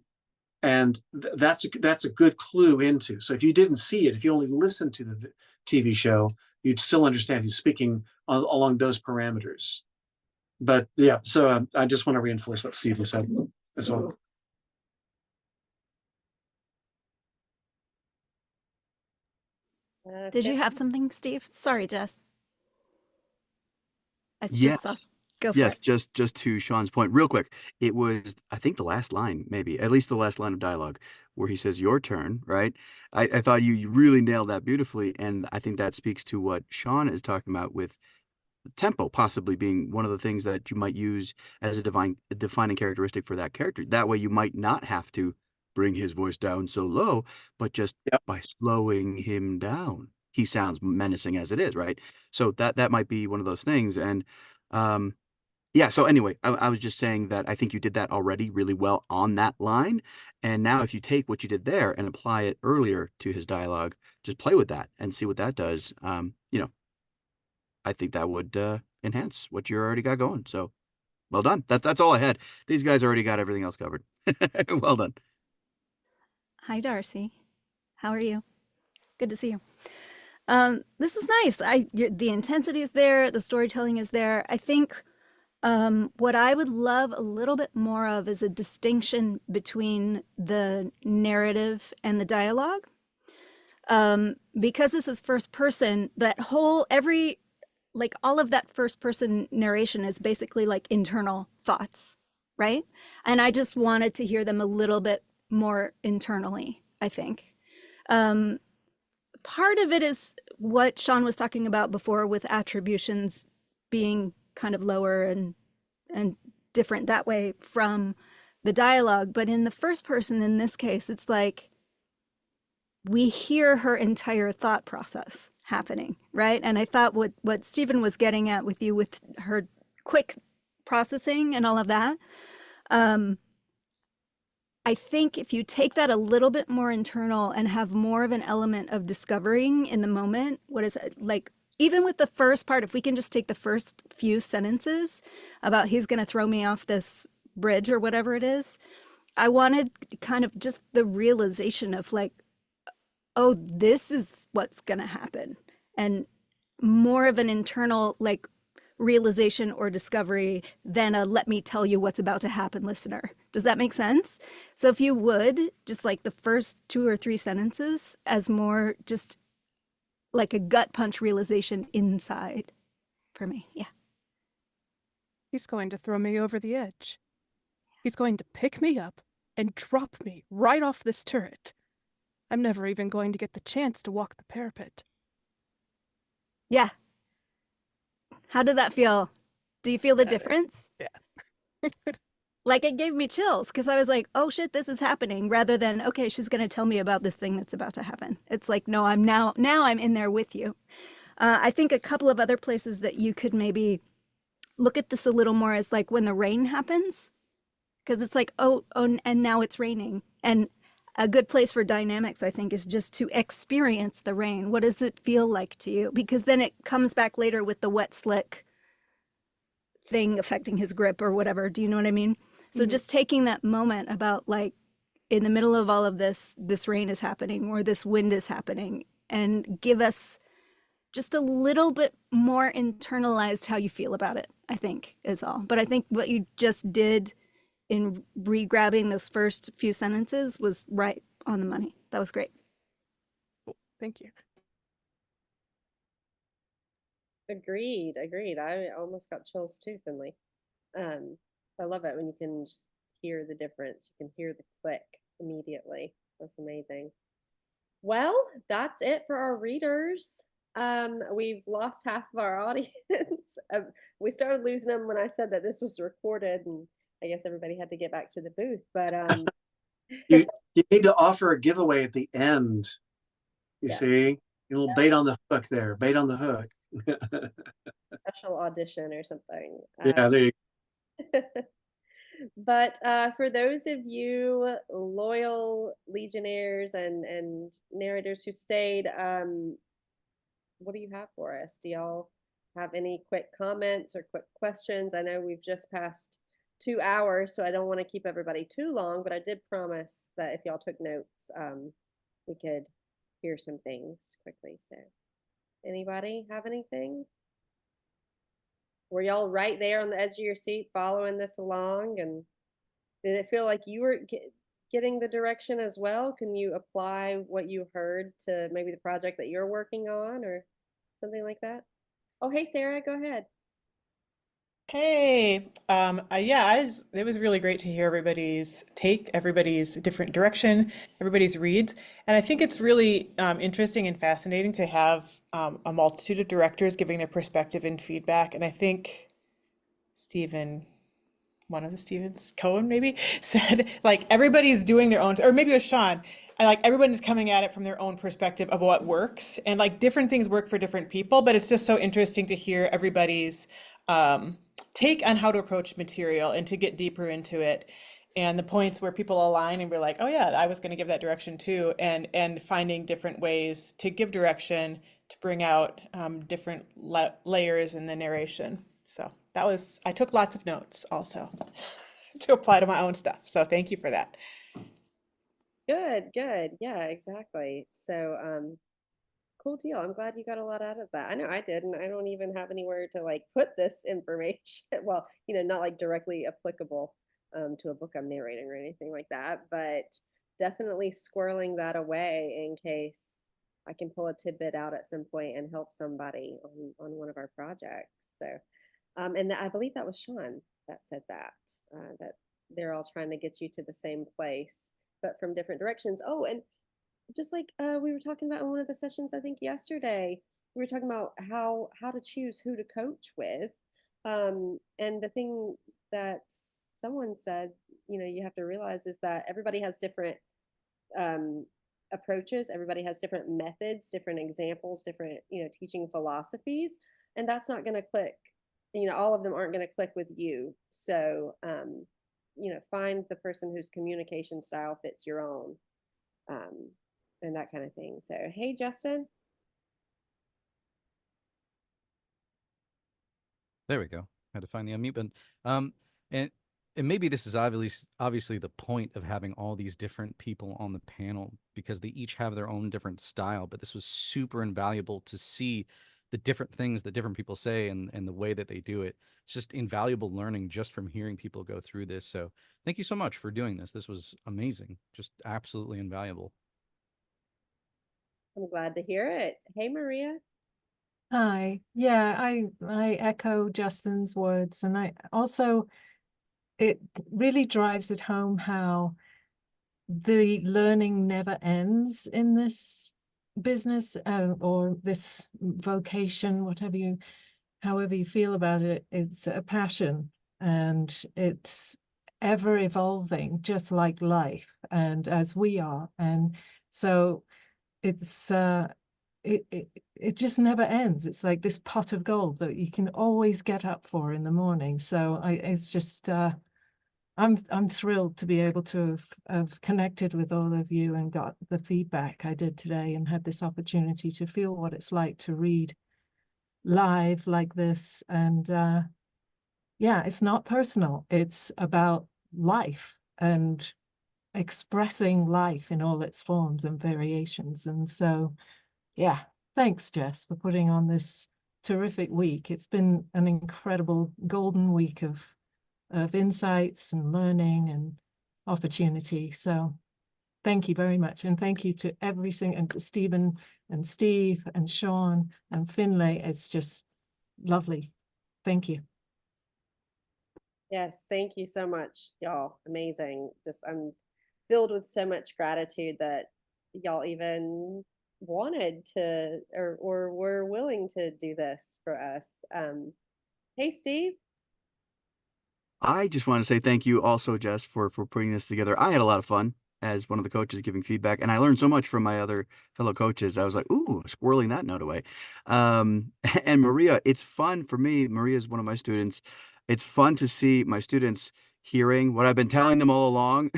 And that's a good clue into. So if you didn't see it, if you only listened to the TV show, you'd still understand he's speaking along those parameters. But yeah, so I just want to reinforce what Stephen said. That's all. Did you have something, Steve? Sorry, Jess. Go for yes, it. just to Sean's point, real quick. It was, I think, the last line, maybe at least the last line of dialogue, where he says "your turn." Right? I thought you really nailed that beautifully, and I think that speaks to what Sean is talking about with tempo possibly being one of the things that you might use as a defining characteristic for that character. That way, you might not have to bring his voice down so low, but just by slowing him down, he sounds menacing as it is, right? So that might be one of those things. And so anyway, I was just saying that I think you did that already really well on that line. And now if you take what you did there and apply it earlier to his dialogue, just play with that and see what that does. I think that would enhance what you already got going. So well done. That's all I had. These guys already got everything else covered. Well done. Hi, Darcy. How are you? Good to see you. This is nice. The intensity is there. The storytelling is there. I think what I would love a little bit more of is a distinction between the narrative and the dialogue. Because this is first person, all of that first person narration is basically like internal thoughts, right? And I just wanted to hear them a little bit more internally, I think. Part of it is what Sean was talking about before with attributions being kind of lower and different that way from the dialogue. But in the first person, in this case, it's like we hear her entire thought process happening, right? And I thought what Stephen was getting at with you with her quick processing and all of that, I think if you take that a little bit more internal and have more of an element of discovering in the moment, what is it like, even with the first part, if we can just take the first few sentences about he's going to throw me off this bridge or whatever it is, I wanted kind of just the realization of like, oh, this is what's going to happen. And more of an internal like realization or discovery than a let me tell you what's about to happen listener. Does that make sense? So if you would, just like the first 2 or 3 sentences as more just like a gut punch realization inside for me. Yeah. He's going to throw me over the edge. He's going to pick me up and drop me right off this turret. I'm never even going to get the chance to walk the parapet. Yeah. How did that feel? Do you feel the difference? Yeah. Like it gave me chills because I was like, oh shit, this is happening, rather than, okay, she's going to tell me about this thing that's about to happen. It's like, no, I'm now I'm in there with you. I think a couple of other places that you could maybe look at this a little more as like when the rain happens, because it's like, oh, and now it's raining. And a good place for dynamics, I think, is just to experience the rain. What does it feel like to you? Because then it comes back later with the wet, slick thing affecting his grip or whatever. Do you know what I mean? So just taking that moment about like in the middle of all of this rain is happening or this wind is happening, and give us just a little bit more internalized how you feel about it, I think is all. But I think what you just did in re-grabbing those first few sentences was right on the money. That was great. Cool. Thank you. Agreed. I almost got chills too, Finley. I love it when you can just hear the difference. You can hear the click immediately. That's amazing. Well, that's it for our readers. We've lost half of our audience. We started losing them when I said that this was recorded, and I guess everybody had to get back to the booth. But you need to offer a giveaway at the end. You see, a little bait on the hook there. Bait on the hook. Special audition or something. Yeah, there you go. But for those of you loyal Legionnaires and narrators who stayed, what do you have for us? Do y'all have any quick comments or quick questions? I know we've just passed 2 hours, so I don't want to keep everybody too long, but I did promise that if y'all took notes, we could hear some things quickly. So anybody have anything? Were y'all right there on the edge of your seat following this along? And did it feel like you were getting the direction as well? Can you apply what you heard to maybe the project that you're working on or something like that? Oh, hey, Sarah, go ahead. Hey, it was really great to hear everybody's take, everybody's different direction, everybody's reads. And I think it's really interesting and fascinating to have a multitude of directors giving their perspective and feedback. And I think one of the Stevens, Cohen maybe, said like everybody's doing their own, or maybe it was Sean, and like everyone's coming at it from their own perspective of what works. And like different things work for different people, but it's just so interesting to hear everybody's take on how to approach material and to get deeper into it, and the points where people align and we're like, oh yeah, I was going to give that direction too, and finding different ways to give direction to bring out different layers in the narration. So I took lots of notes also to apply to my own stuff. So thank you for that. Good. Yeah, exactly. So cool deal. I'm glad you got a lot out of that. I know I did, and I don't even have anywhere to like put this information. Well, not like directly applicable to a book I'm narrating or anything like that, but definitely squirreling that away in case I can pull a tidbit out at some point and help somebody on one of our projects. So, and I believe that was Sean that said that they're all trying to get you to the same place, but from different directions. Oh, and just like we were talking about in one of the sessions, I think yesterday, we were talking about how to choose who to coach with. And the thing that someone said, you have to realize is that everybody has different approaches. Everybody has different methods, different examples, different, teaching philosophies, and that's not going to click. All of them aren't going to click with you. So, find the person whose communication style fits your own, and that kind of thing. So, hey, Justin. There we go. Had to find the unmute button. And maybe this is obviously the point of having all these different people on the panel, because they each have their own different style. But this was super invaluable to see the different things that different people say and the way that they do it. It's just invaluable learning just from hearing people go through this. So thank you so much for doing this. This was amazing. Just absolutely invaluable. I'm glad to hear it. Hey, Maria. Hi. Yeah, I echo Justin's words, and I also, it really drives it home how the learning never ends in this business, or this vocation, however you feel about it. It's a passion, and it's ever evolving, just like life, and as we are. And so it's it just never ends. It's like this pot of gold that you can always get up for in the morning. So it's just I'm thrilled to be able to have connected with all of you and got the feedback I did today, and had this opportunity to feel what it's like to read live like this. And yeah, it's not personal. It's about life and expressing life in all its forms and variations. And so, yeah, thanks, Jess, for putting on this terrific week. It's been an incredible golden week of insights and learning and opportunity. So thank you very much. And thank you to every single, and Stephen and Steve and Sean and Finlay. It's just lovely. Thank you. Yes, thank you so much, y'all. Amazing. Just I'm filled with so much gratitude that y'all even wanted to or were willing to do this for us. Hey, Steve. I just want to say thank you also, Jess, for putting this together. I had a lot of fun as one of the coaches giving feedback, and I learned so much from my other fellow coaches. I was like, ooh, squirreling that note away. And Maria, it's fun for me. Maria is one of my students. It's fun to see my students hearing what I've been telling them all along,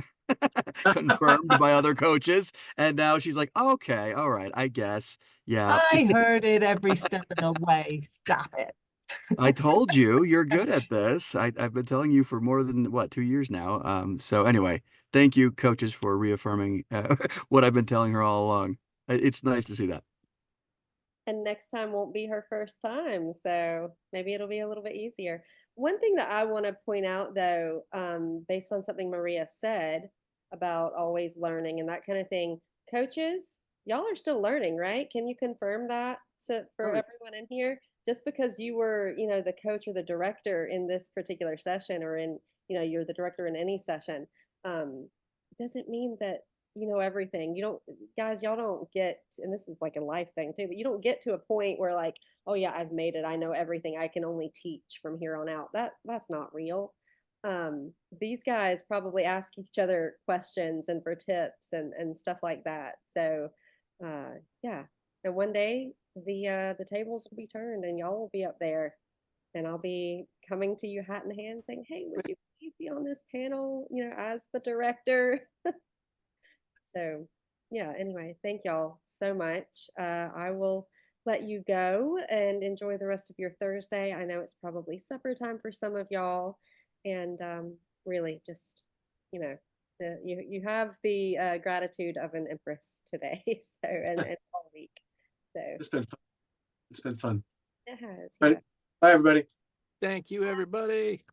confirmed by other coaches. And now she's like, okay, all right, I guess. Yeah. I heard it every step of the way. Stop it. I told you, you're good at this. I've been telling you for more than, what, 2 years now. So anyway, thank you, coaches, for reaffirming what I've been telling her all along. It's nice to see that. And next time won't be her first time, so maybe it'll be a little bit easier. One thing that I want to point out, though, based on something Maria said about always learning and that kind of thing, coaches, y'all are still learning, right? Can you confirm that for everyone in here? Just because you were, the coach or the director in this particular session, or in, you're the director in any session, doesn't mean that you know everything. You don't, guys, y'all don't get, and this is like a life thing too, but you don't get to a point where like, oh yeah, I've made it, I know everything, I can only teach from here on out. That's not real. These guys probably ask each other questions and for tips and stuff like that. So yeah, and one day the tables will be turned and y'all will be up there, and I'll be coming to you hat in hand saying, hey, would you please be on this panel, as the director? So yeah, anyway, thank y'all so much. I will let you go and enjoy the rest of your Thursday. I know it's probably supper time for some of y'all, and really just, you have the gratitude of an empress today. So and all week. So It's been fun. It's been fun. it has. Right. Yeah. Bye, everybody. Thank you, everybody.